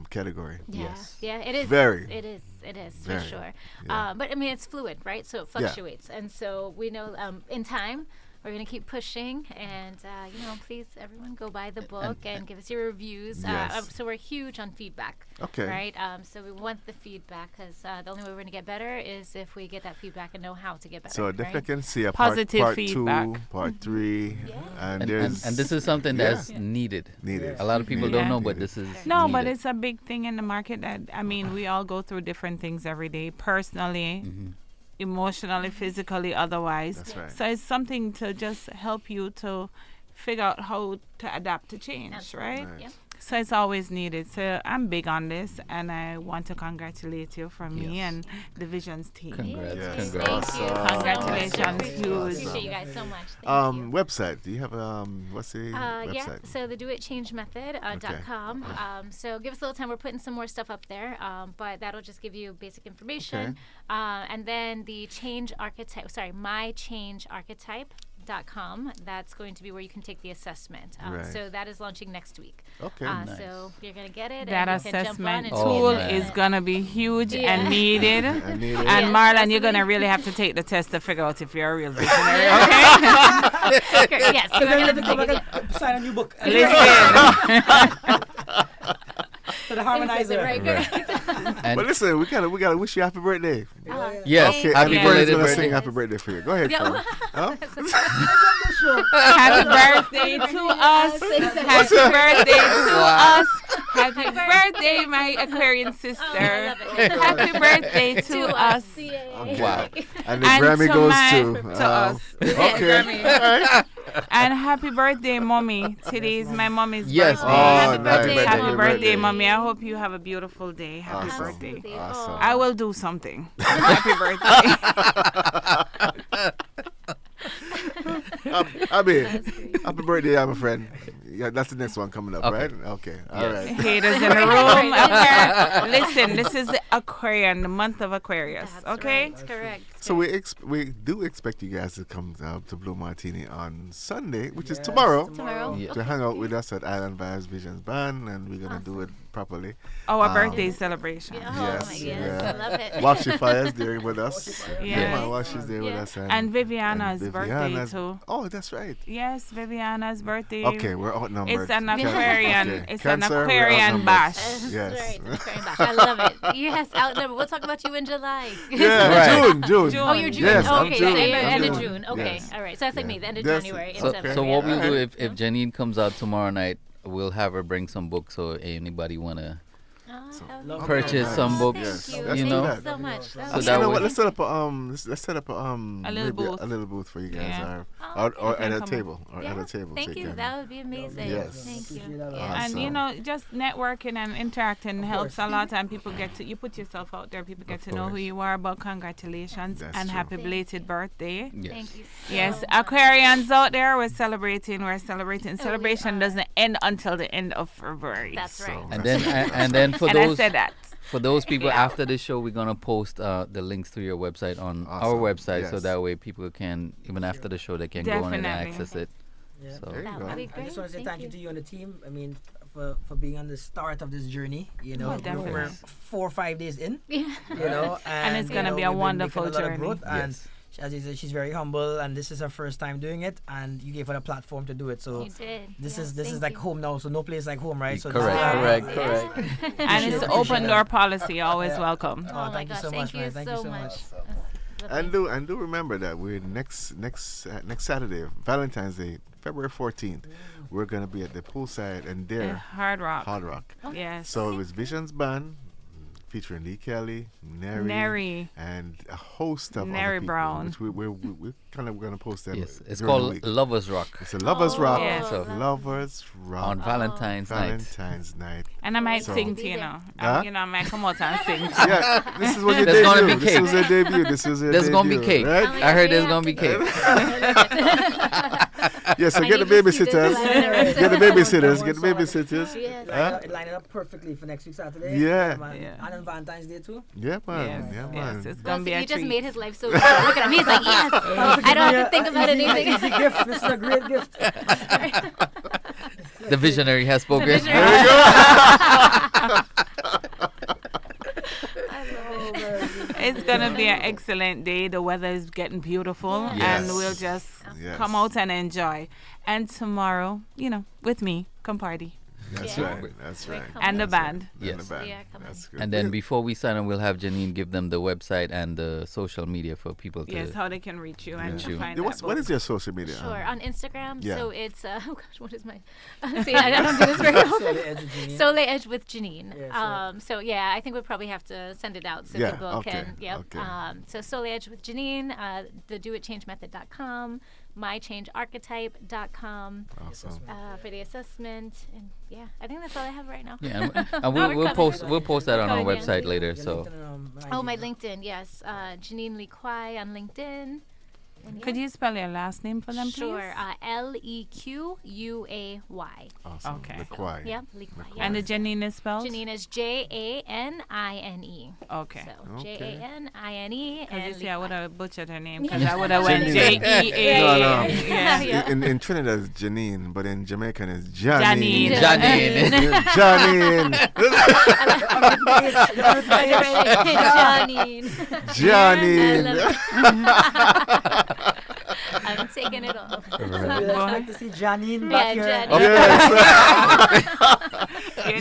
category. Yeah. Yes. Yeah, it is. Very. It is Very. for sure. Yeah. But I mean, it's fluid, right? So it fluctuates, and so we know in time we're gonna keep pushing, and please everyone go buy the book and give us your reviews. Yes. So we're huge on feedback. Okay. Right. So we want the feedback because the only way we're gonna get better is if we get that feedback and know how to get better. So I definitely right? can see a Positive part feedback. 2, part 3, and there's And this is something that's needed. needed. A lot of people don't know, but this is No, but needed. it's a big thing in the market that, I mean, we all go through different things every day, personally, emotionally, physically, otherwise. That's right. So it's something to just help you to figure out how to adapt to change, right? Right. Yep. So it's always needed. So I'm big on this, and I want to congratulate you from me and the Visions team. Congrats. Yes. Congrats. Thank you. Congratulations, huge. Appreciate you guys so much. Thank you. Website. Do you have what's the website? Yeah, so the doitchangemethod.com. So give us a little time. We're putting some more stuff up there, but that'll just give you basic information. And then the mychangearchetype.com. That's going to be where you can take the assessment. Right. So that is launching next week. Okay. Nice. So you're going to get it. That and you can jump on assessment and tool take it. is going to be huge and needed. And needed. And Yes, Marlon, you're going to really have to take the test to figure out if you're a real visionary, okay? Yes, So you then are you have going to come to back and sign a new book. Listen. So the harmonizer. Right, And But listen, we gotta wish you happy birthday. yes, Okay, happy and Fern's belated gonna birthday. sing happy birthday for you. Go ahead, Fern. Huh? Happy birthday to us. Happy birthday to us. Happy birthday, my Aquarian sister. Happy birthday to us. Wow. And the And Grammy to goes to us. Okay. All right. And happy birthday, mommy. Today is my mommy's Yes. birthday. Oh, Happy nice. birthday, Happy Mom. birthday, mommy. I hope you have a beautiful day. Happy Awesome. birthday. Awesome. I will do something. Happy birthday. Abhi, happy birthday, my friend. Yeah, that's the next one coming up, right? Okay. All right. Haters in the room. Okay. Listen, this is the Aquarian, the month of Aquarius. That's okay? right. Correct. So we do expect you guys to come to Blue Martini on Sunday, which is tomorrow, Tomorrow. Yeah. to hang out with us at Island Vibes Visions Band, and we're gonna do it properly. Our birthday celebration. Oh Yes, my yeah. goodness, I love it. Washi Fire's there with us. Yes. Washi's there with us, And Viviana's birthday Viviana's- too. Oh, that's right. Yes, Viviana's birthday. Okay, we're outnumbered. It's an Cancer. Aquarian. Okay. It's Cancer, an we're Aquarian outnumbered. bash. That's Yes. right. Aquarian bash. I love it. Yes, outnumbered. We'll talk about you in July. Yeah, June. Oh, you're June. Yes, oh, I'm okay, June. so you're I'm end of June. June. Okay, Yes. all right. So that's like me, the end of Yes. January. So, December. so what yeah. we'll do if Janine comes out tomorrow night, we'll have her bring some books. So anybody wanna purchase some books, Yes. Thank you. Let's you do know. that. so much. So You that know way- what? Let's set up a little booth. a little booth for you guys, Yeah. or at a Come table, or Yeah. at a table. Thank take you. care. That would be amazing. Yes. Thank you. Appreciate that. Yeah. And you know, just networking and interacting helps a lot, and people get to, you put yourself out there, people get Of to know who course. you are. But congratulations That's and true. happy belated birthday. Yes. Thank you. So Yes, much. Aquarians out there, we're celebrating. Celebration are. doesn't end until the end of February. That's right. And then for And I those said that. for those people Yeah. after the show, we're gonna post the links to your website on our Awesome. website, so Yes. that way people can even after the show they can go on and Definitely. access it. Yeah. So That would be I great. just want to say thank you you. to you and the team. I mean, for being on the start of this journey. You know, definitely. we're 4 or 5 days in. Yeah. You know, And it's gonna be a we've been wonderful making a lot journey. of growth, and as you said, she's very humble, and this is her first time doing it, and you gave her a platform to do it. So You did. this Yes, is thank like you. home now. So no place like home, right? So Correct. And it's open door policy, always welcome. Oh, thank you so much, man. Thank you so much. And do remember that we're next Saturday, Valentine's Day, February 14th. We're gonna be at the poolside and there. Hard Rock. Hard Rock. Oh. Yes. So it was Visions Band featuring Lee Kelly, Neri, and a host of Neri other people, Brown. which we're kind of going to post them. Yes, it's during the called week. Lovers Rock. It's a Lovers Rock. Yes. So Lovers Rock On Valentine's night. And I might So- sing to you know. Huh? You know, I might come out and sing. Yeah, this is what you There's debut. gonna be This cake. was your debut. This was your There's debut. gonna be cake. Right? I heard there's gonna be cake. Yeah, so I get the need to see this babysitters. lineup. Get the babysitters. Get the babysitters. Yes. Huh? Line it up perfectly for next week Saturday. Yeah. And on Valentine's Day too. Yeah, man. Yes, Yeah, yes, man. it's Well, gonna so be you a just treat. made his life so easy. Look at him. He's like, yes. I don't have to think about anything. Easy gift. This is a great gift. The visionary has spoken. There you go. It's gonna be an excellent day. The weather is getting beautiful, and we'll just come out and enjoy. And tomorrow, you know, with me, come party. That's Yeah. right. That's right. And the band. Yes. And the band. Yeah, come on. That's good. And then before we sign on, we'll have Janine give them the website and the social media for people to. Yes, how they can reach you and Reach you. find Yeah, that what book. is your social media? Sure, on Instagram. Yeah. So it's oh gosh, what is my? See, I don't do this very often. Soleil Edge with Janine. Yeah, So yeah, I think we'll probably have to send it out so Yeah, people okay, can. Yep. okay. So Soleil Edge with Janine. The doitchangemethod.com. mychangearchetype.com Awesome. for the assessment, and yeah, I think that's all I have right now. Yeah, and we'll post that on our website later. So. Oh, my LinkedIn, yes, Janine Lequay on LinkedIn. And Could you spell your last name for them, please? Sure, Lequay. Awesome. Okay. Lequay. Yep, Lequay. And the Janine is spelled? Janine is Janine. Okay. So Janine. Because you see, I would have butchered her name Yeah. because I would have went Janine. J-E-A. No. Yeah. In Trinidad it's Janine, but in Jamaican it's Janine. Janine. Janine. I'm taking it off. I'd like to see Janine Yeah, back here. Janine.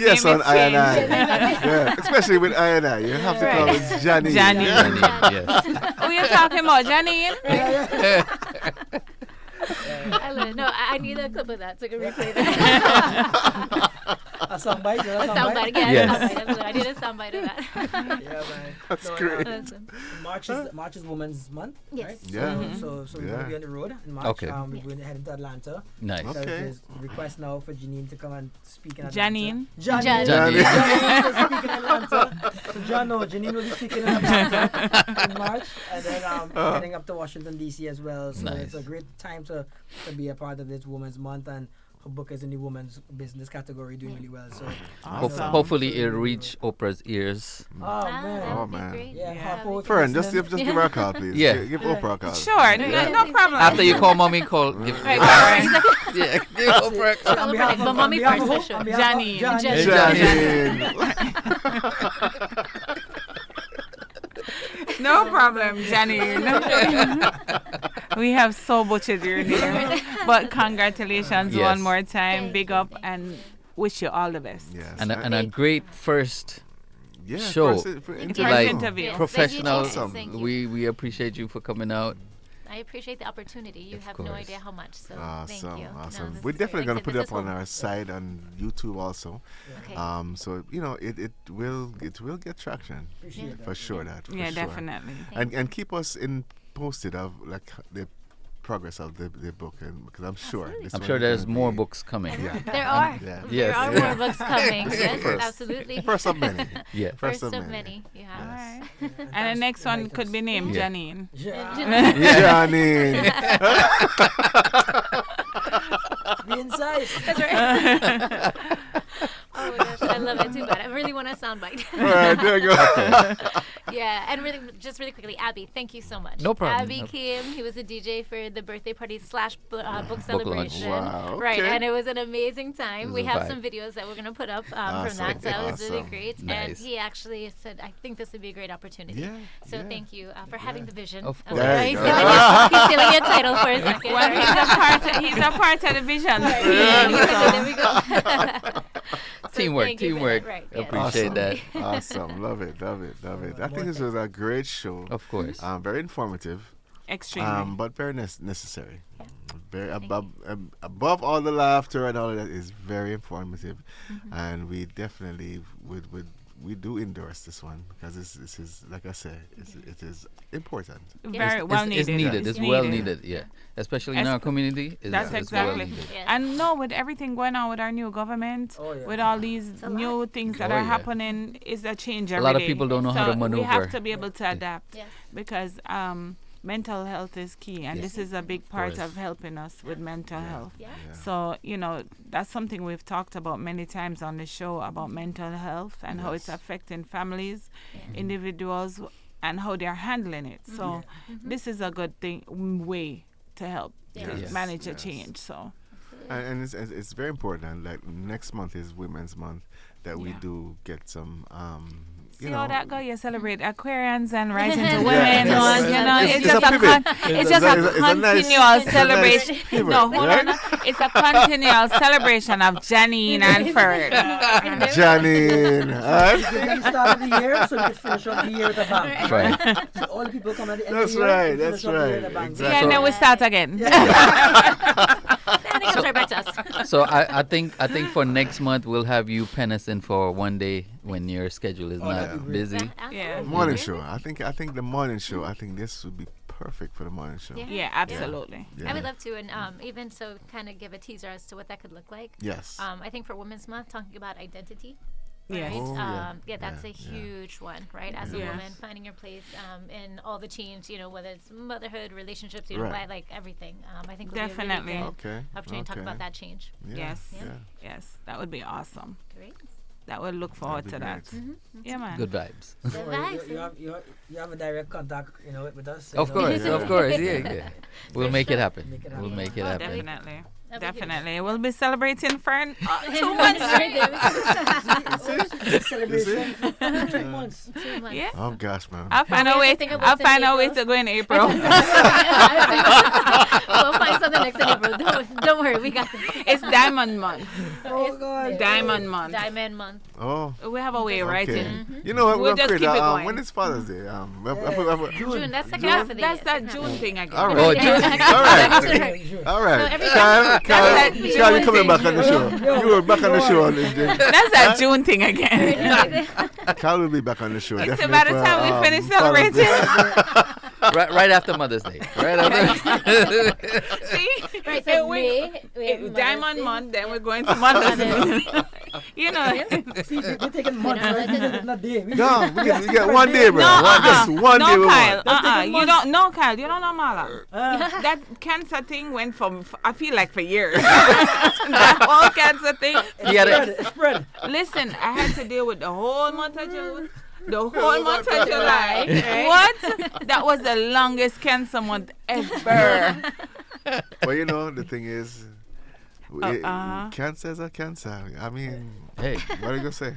Yes, on name is I&I. changed. Yeah, especially with I&I. You have to call it Janine. Janine. Yes. Oh, you're talking about Janine? I love it. No, I need a clip of that so I can replay that. A soundbite? A soundbite again. Yes. I need a soundbite of that. Yeah, man. That's great. Awesome. March is Women's Month, Yes. right? Yeah. So we're going to be on the road in March. Okay. We're going to head into Atlanta. Nice. So Okay. there's a request now for Janine to come and speak in Janine? Atlanta. Janine. Janine will speak in Atlanta. So Janine will be speaking in Atlanta in March. And then heading up to Washington, D.C. as well. So Nice. it's a great time to be a part of this Women's Month. And her book is in the women's business category, doing really well. So Hopefully it'll reach Oprah's ears. Oh, man. Oh, man. Yeah, Yeah. hot poetry Fern, just listening. give her a call, please. Yeah. Give Oprah a call. Sure, no problem. After you call mommy, call. Give Right, Karen. yeah, give Oprah a call. On behalf But of- mommy on behalf first, of- for sure. on behalf of- Janine. No problem, Janine. We have so butchered your name. But congratulations Yes. one more time. Big up and wish you all the best. Yes. And a great first yeah, show first to interview. like interview. Yes, professional. Awesome. Thank you. We appreciate you for coming out. I appreciate the opportunity. You Of have no course. idea how much. So Awesome, thank you. awesome. No, this We're is definitely great. going to Like I put said, it this up on will- our site on YouTube also. Okay. So you know it will get traction Appreciate that. for sure. That for Yeah, sure. definitely. And keep us posted of like the progress of the book, and because I'm sure this I'm one sure is there's gonna more be- books coming. Yeah. There are. Yeah. There Yes. are more books coming. Yes, First. absolutely. First of many. Yeah. First of many. Yeah. All right. And the next one could be named Yeah. Janine. Janine. Be inside. That's right. Oh my gosh, I love it too bad. I really want a soundbite. All right, there you go. Yeah, and really quickly, Abhi, thank you so much. No problem. Abhi came. He was a DJ for the birthday party / book celebration. Wow, Right, okay. and it was an amazing time. We have vibe. some videos that we're going to put up Awesome, from that, so that was really awesome. great. Nice. And he actually said, I think this would be a great opportunity. Yeah, So yeah. thank you for having the vision. Of Okay, course. There he's you feeling go. he's feeling your title for a second. Well, he's a part of the vision. There we go. So Teamwork, thank you for teamwork. that, right, yes. Appreciate that. Awesome. Love it. I think this was a great show. Of course. Very informative. Extremely. But very necessary. Very above all the laughter and all of that is very informative, and we definitely we do endorse this one because this is like I said, it is important. Very well needed. It's needed. It's well needed. Yeah, especially in our community. That's it's well exactly. needed. Yes. And no, with everything going on with our new government, with all these new things that Oh, are yeah. happening, is a change A every lot of day. people don't know how So to maneuver. we have to be able to adapt Yes. because mental health is key, and this is a big part of helping us with mental health. Yeah. So, that's something we've talked about many times on the show about mental health and how it's affecting families, individuals, and how they're handling it. So, this is a good way to help to manage a change. So, And it's very important. Like next month is Women's Month, that we do get some. see how that go? You celebrate Aquarians and Rising to Yeah. Women. Yes. It's It's just a pivot. it's just a It's a nice- continual it's a nice celebration. pivot, No, hold right? on. It's a continual celebration of Janine and Fern. Janine. We started the year, so we could finish off the year with a bang. Right. So all the people come at the end That's of the year. right, we finish that's off the year with right, a bang. exactly. Yeah, and then we start again. Then it comes right back to us. So I think for next month we'll have you pen us in for one day when your schedule is not busy. Yeah. Morning show. I think the morning show. I think this would be perfect for the morning show. Yeah, absolutely. I would love to, and even so, kind of give a teaser as to what that could look like. Yes. I think for Women's Month, talking about identity. Yes. Right? Oh, That's a huge one, right? As a woman, finding your place in all the change, whether it's motherhood, relationships, Right. like everything. I think Definitely. would be a really good Okay, opportunity to talk okay. about that change. Yeah, Yes. yeah. Yes. That would be awesome. Great. That would look forward to That'd that. be Yeah, man. Good vibes. Don't worry, you have a direct contact, with us. Of course, of course, yeah. We'll make it happen. We'll make it Oh, happen. definitely. That'd be Definitely. We'll be celebrating Fern 2 months months. Celebration for 2 months. 2 months. Yeah. Oh gosh, man. I'll find a way. I'll find a way to go in April. We'll find something next in April. Don't worry, we got this. It's Diamond Month. Oh, God. Diamond Month. Diamond Month. Oh. We have a way right Okay. in. You know what? We'll We're just gonna keep it create going. when is Father's Day? June. That's second half of the year. That's that June thing again. All right. Oh, June. All right. All right. So every Carl, you coming back on the show. You were back on the show. That's that June thing again. Carl will be back on the show. So definitely by the for, time we finish Father's Day. celebrating, Right after Mother's Day. Right after. see, Right, so May, we have Mother's Diamond Day. Month, then we're going to Mother's Day. See, they're taking months, right? Not day. No, we get 1 day, bro. No, Just 1 day. no, we Kyle. want. You don't know, Kyle. You don't know Marlon. That cancer thing went from, I feel like, for years. That whole cancer thing. It's spread. Listen, I had to deal with the whole month of June, the whole month of July. What? That was the longest cancer month ever. But the thing is, cancer is a cancer. I mean, Hey. what are you gonna say?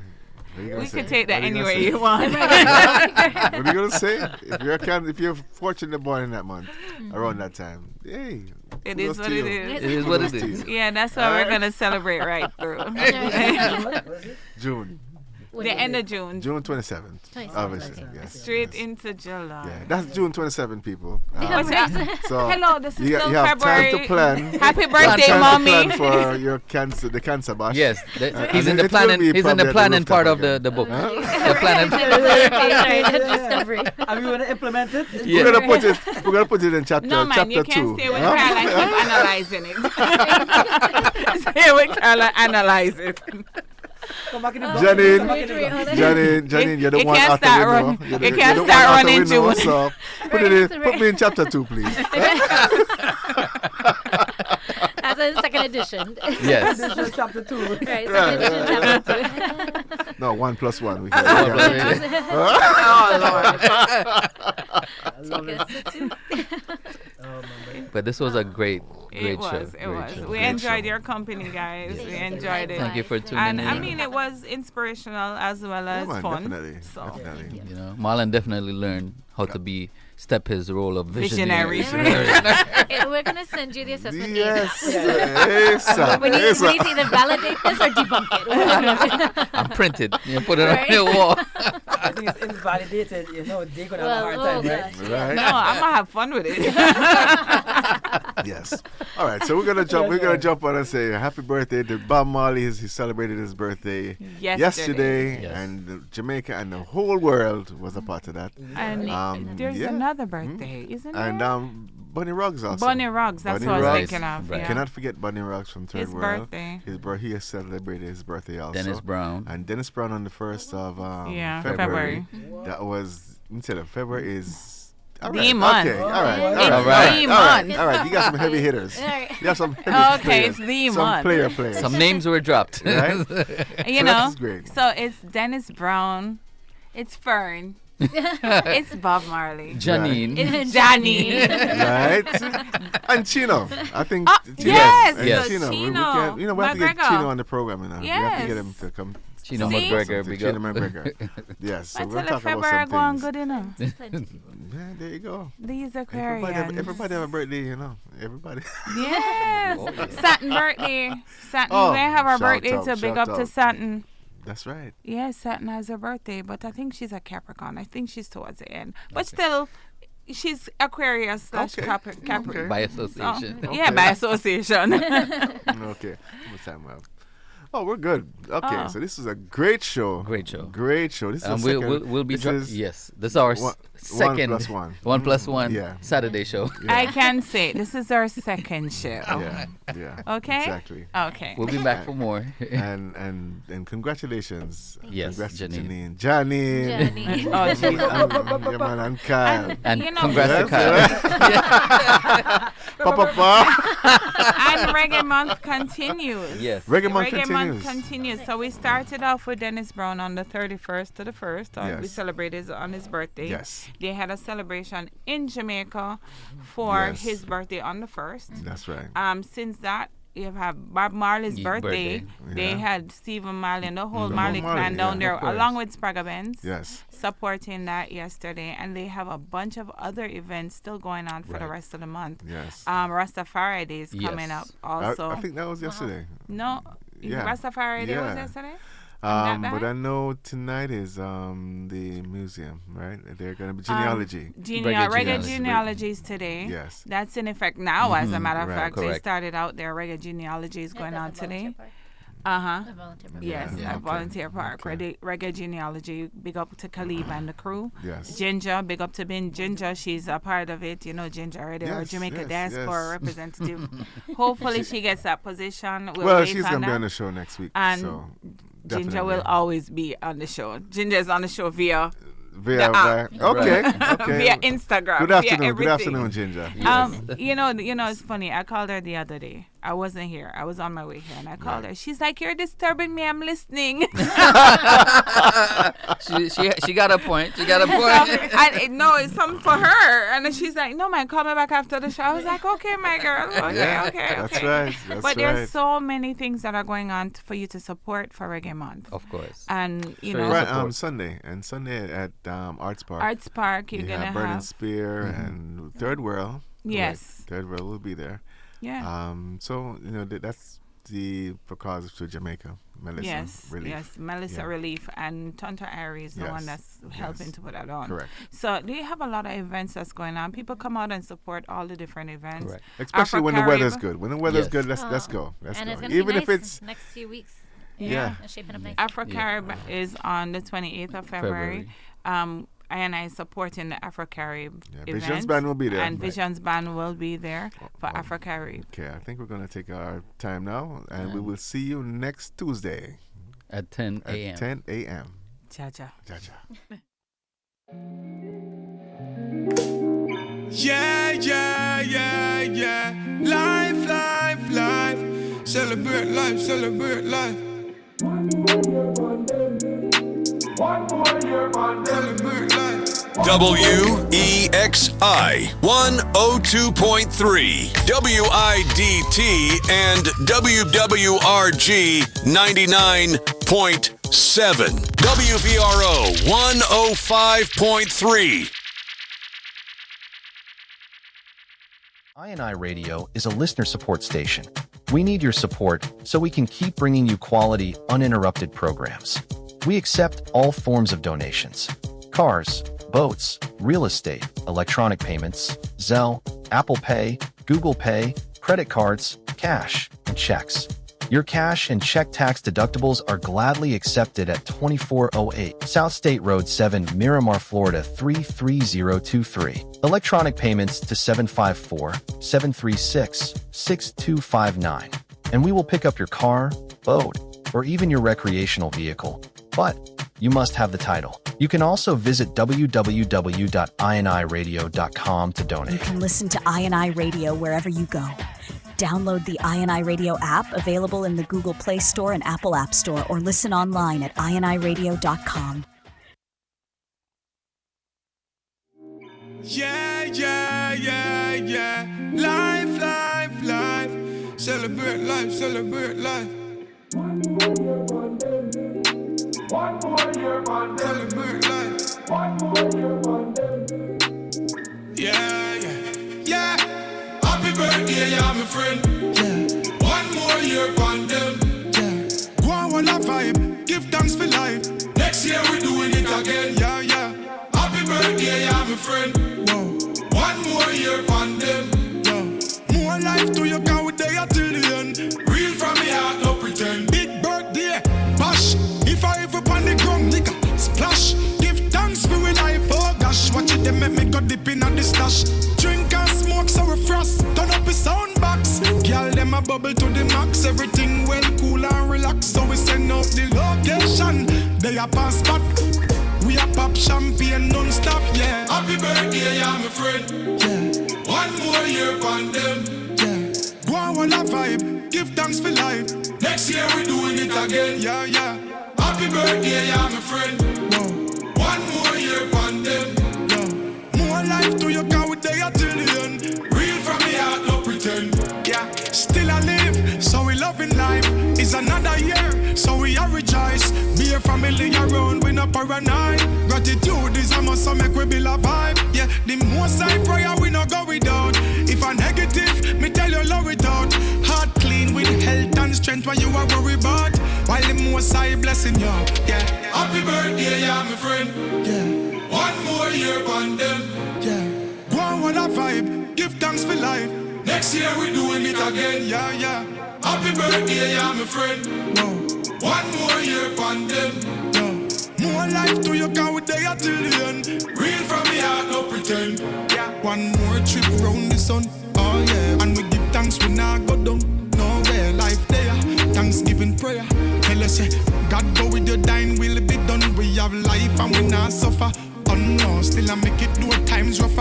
We can take that anywhere you want. What are you gonna say? If you're fortunate born in that month, around that time, hey, It is what it is. It is what it is. Yeah, that's what we're gonna celebrate right through. June. The end of June. June 27th. 27th, Obviously. okay. Yes, Straight yes. into July. Yeah, that's June 27th, people. So Hello, this is you still have February. time to plan. Happy birthday, time mommy. to plan for your cancer, the cancer bash. Yes, he's And in the it will planning. be He's in the probably at planning rooftop part of again. the book. Huh? The planning. Discovery. Are we going to implement it? We're gonna put it in chapter No, man, you chapter 2. can't stay with Carla and keep analyzing it. Stay with Carla, analyze it. Come back in the box. Janine, you don't You want can't after start we run- know. you don't can't want start after we running know, June. So put me in chapter 2, please. That's the second edition. Yes. Edition chapter 2. Right, second edition chapter 2. No, 1 plus 1. We Oh, Lord. But this was a great It show. was. Show. We enjoyed your company, guys. We enjoyed it. Thank you for tuning And in. I mean, it was inspirational as well as fun. Definitely. So. Definitely. You know, Marlon definitely learned how to step his role of visionary. We're gonna send you the assessment. Yes. We need to either validate this or debunk it. I'm printed. You put it on your wall. I think it's invalidated. They're gonna have a hard time, right? Right. No, I'm gonna have fun with it. Yes. All right. So we're gonna jump. We're gonna jump on and say happy birthday to Bob Marley. He celebrated his birthday yesterday, Yes. and Jamaica and the whole world was a part of that. And there's another birthday, isn't there? And Bunny Ruggs also. Bunny Ruggs. That's Bunny what I was Ruggs. thinking of. Right. Yeah. Cannot forget Bunny Ruggs from Third His World. birthday. He has celebrated his birthday also. Dennis Brown. And Dennis Brown on the 1st of February. That was, February is... All the right. month. Okay, all right. It's all right. the all right. month. All right, you got some heavy hitters. You got some heavy Okay, players. it's the some month. players. Some names were dropped. Right? You So know, that's great. so it's Dennis Brown, it's Fern, it's Bob Marley, Janine. it's Janine. Right? And Chino. I think Chino. yes, And Yes. Chino. Chino. We have to get McGregor. Chino on the program. We have to Yes. get him to come. Chino See? McGregor. To Big Chino up. McGregor. Yes. So we're Until talking about February some going things. good enough. Yeah, there you go. These Aquarians. Everybody have a birthday, Everybody. Yes. Satin birthday. Satin, Oh, we have our shout birthday, out, so big shout up to out. Satin. That's right. Yes, Satin has her birthday, but I think she's a Capricorn. I think she's towards the end. But still, she's Aquarius / Capricorn. By association. Yeah, by association. Okay. What's that, man? Oh, we're good. Okay, so this is a great show. Great show. Great show. This is And a we'll be yes. This is our second 1 plus 1. Yeah. Saturday show. I can say this is our second show. Yeah. Okay. Exactly. Okay. We'll be back for more. and congratulations. Yes, Congrats to Janine. Janine. Oh, geez. Your man and Kyle. And You know- congrats to Kyle. And Reggae Month continues. Yes. Reggae Month Reggae continues. Month continues. So we started off with Dennis Brown on the 31st to the 1st. We Yes. celebrated on his birthday. Yes. They had a celebration in Jamaica for Yes. his birthday on the 1st. That's right. Since that, you have Bob Marley's birthday. They Yeah. had Stephen Marley and the whole The Marley whole clan Marley, down yeah, there, of course. along with Spragga Benz, Yes. supporting that yesterday. And they have a bunch of other events still going on for the Right. rest of the month. Yes. Rastafari Day is coming Yes. up also. I think that was yesterday. No, Yeah. Rastafari Day was Yeah. yesterday? But I know tonight is the museum, right? They're going to be genealogy. Reggae genealogies today. Yes. That's in effect now, as a matter of Right. fact. They Correct. started out their reggae genealogies going on today. Yes, Yeah. at Volunteer Park. Reggae genealogy. Big up to Khalib and the crew. Yes. Ginger, big up to Bin Ginger. She's a part of it. You know, Ginger already, our Yes, Jamaica yes, diaspora yes. representative. Hopefully she gets that position. Well, wait she's going to be that. on the show next week. And so Ginger definitely. will always be on the show. Ginger is on the show via Via, the app. okay. via Instagram. Good via afternoon. Good everything. afternoon, Ginger. You know, it's funny. I called her the other day. I wasn't here. I was on my way here, and I called her. She's like, "You're disturbing me. I'm listening." she got a point. She got a point. No, it's something for her. And then she's like, "No, man, call me back after the show." I was like, "Okay, my girl. Okay, okay." That's right. That's But right. there's so many things that are going on for you to support for Reggae Month. Of course. And you Sure, know, Right, Sunday at Arts Park. Arts Park, you're you gonna have Burning have. Spear and Third World. Yes. Right. Third World will be there. Yeah. So that's for causes to Jamaica. Melissa Yes, Relief. yes, Melissa Yeah. Relief and Tonto Ari is the one Yes, that's helping to put that on. Correct. So they have a lot of events that's going on. People come out and support all the different events. Correct. Especially when the Afro-Carib. weather's good. When the weather's Yes. good, let's go. Let's And go. it's gonna Even be if nice it's next few weeks. Yeah. It's shaping up nice. Afro-Carib is on the 28th of February. And I supporting the Afro-Carib event. Visions Band will be there. And Right. Visions Band will be there for Afro-Carib. Okay, I think we're going to take our time now, and we will see you next Tuesday At 10 a.m. At 10 a.m. Cha-cha. Cha-cha. Yeah. Life. Celebrate life, celebrate life. Celebrate life. WEXI 102.3, WIDT and WWRG 99.7, WVRO 105.3. I&I Radio is a listener support station. We need your support so we can keep bringing you quality, uninterrupted programs. We accept all forms of donations. Cars, boats, real estate, electronic payments, Zelle, Apple Pay, Google Pay, credit cards, cash, and checks. Your cash and check tax deductibles are gladly accepted at 2408 South State Road 7, Miramar, Florida 33023. Electronic payments to 754-736-6259. And we will pick up your car, boat, or even your recreational vehicle. But you must have the title. You can also visit www.iniradio.com to donate. You can listen to I&I Radio wherever you go. Download the I&I Radio app, available in the Google Play Store and Apple App Store, or listen online at iniradio.com. Yeah, yeah, yeah, yeah. Life, life, life. Celebrate life, celebrate life. One more year, man. Celebrate life. One more year, man. Yeah, yeah, yeah. Happy birthday, yeah, my friend. Yeah. One more year, man, them. Yeah. Go on, one a vibe. Give thanks for life. Next year we doing it again. Yeah, yeah. Happy birthday, yeah, my friend. Whoa. One more year, man, them. Yeah. More life to you, can we there till the end. Real from me heart, no pretend. Big birthday, bash. If I ever on the ground, nigga, splash. Give thanks for we life, oh gosh. Watch it, they make me go dip in on the stash. Drink and smoke so we frost. Turn up the sound box. Girl, them a bubble to the max. Everything well, cool and relax. So we send out the location. They a pass spot. We a pop champagne non-stop, yeah. Happy birthday, yeah, my friend. Yeah. One more year on them. Yeah. Go on a vibe. Give thanks for life. Next year we doing it again, yeah, yeah. Happy birthday, yeah, my friend. Whoa. One more year on them. Yeah. More life to you, can we there till the end. Real from me heart, no pretend. Yeah. Still I live, so we loving life. It's another year, so we are rejoice. Be a family around, we not paranoid. Gratitude is a must, so make we build a vibe. Yeah, the most I prayer we not go without. If I'm negative, me tell you love it out. Heart clean with health and strength, what you are worried about. While the most I blessing you, yeah. Happy birthday, yeah, my friend. Yeah. One more year on them. Yeah. Go on, what a vibe. Give thanks for life. Next year we doing it again, yeah, yeah. Happy birthday, yeah, my friend. Whoa. One more year on them. Yeah. More life to you, can we there till the end. Real from me heart, no pretend. Yeah. One more trip round the sun, oh yeah. And we give thanks, we not go down. Nowhere, life there. Thanksgiving prayer. Tell us, God go with your dine, will be done. We have life and we not suffer. Oh no, still I make it do at times rough.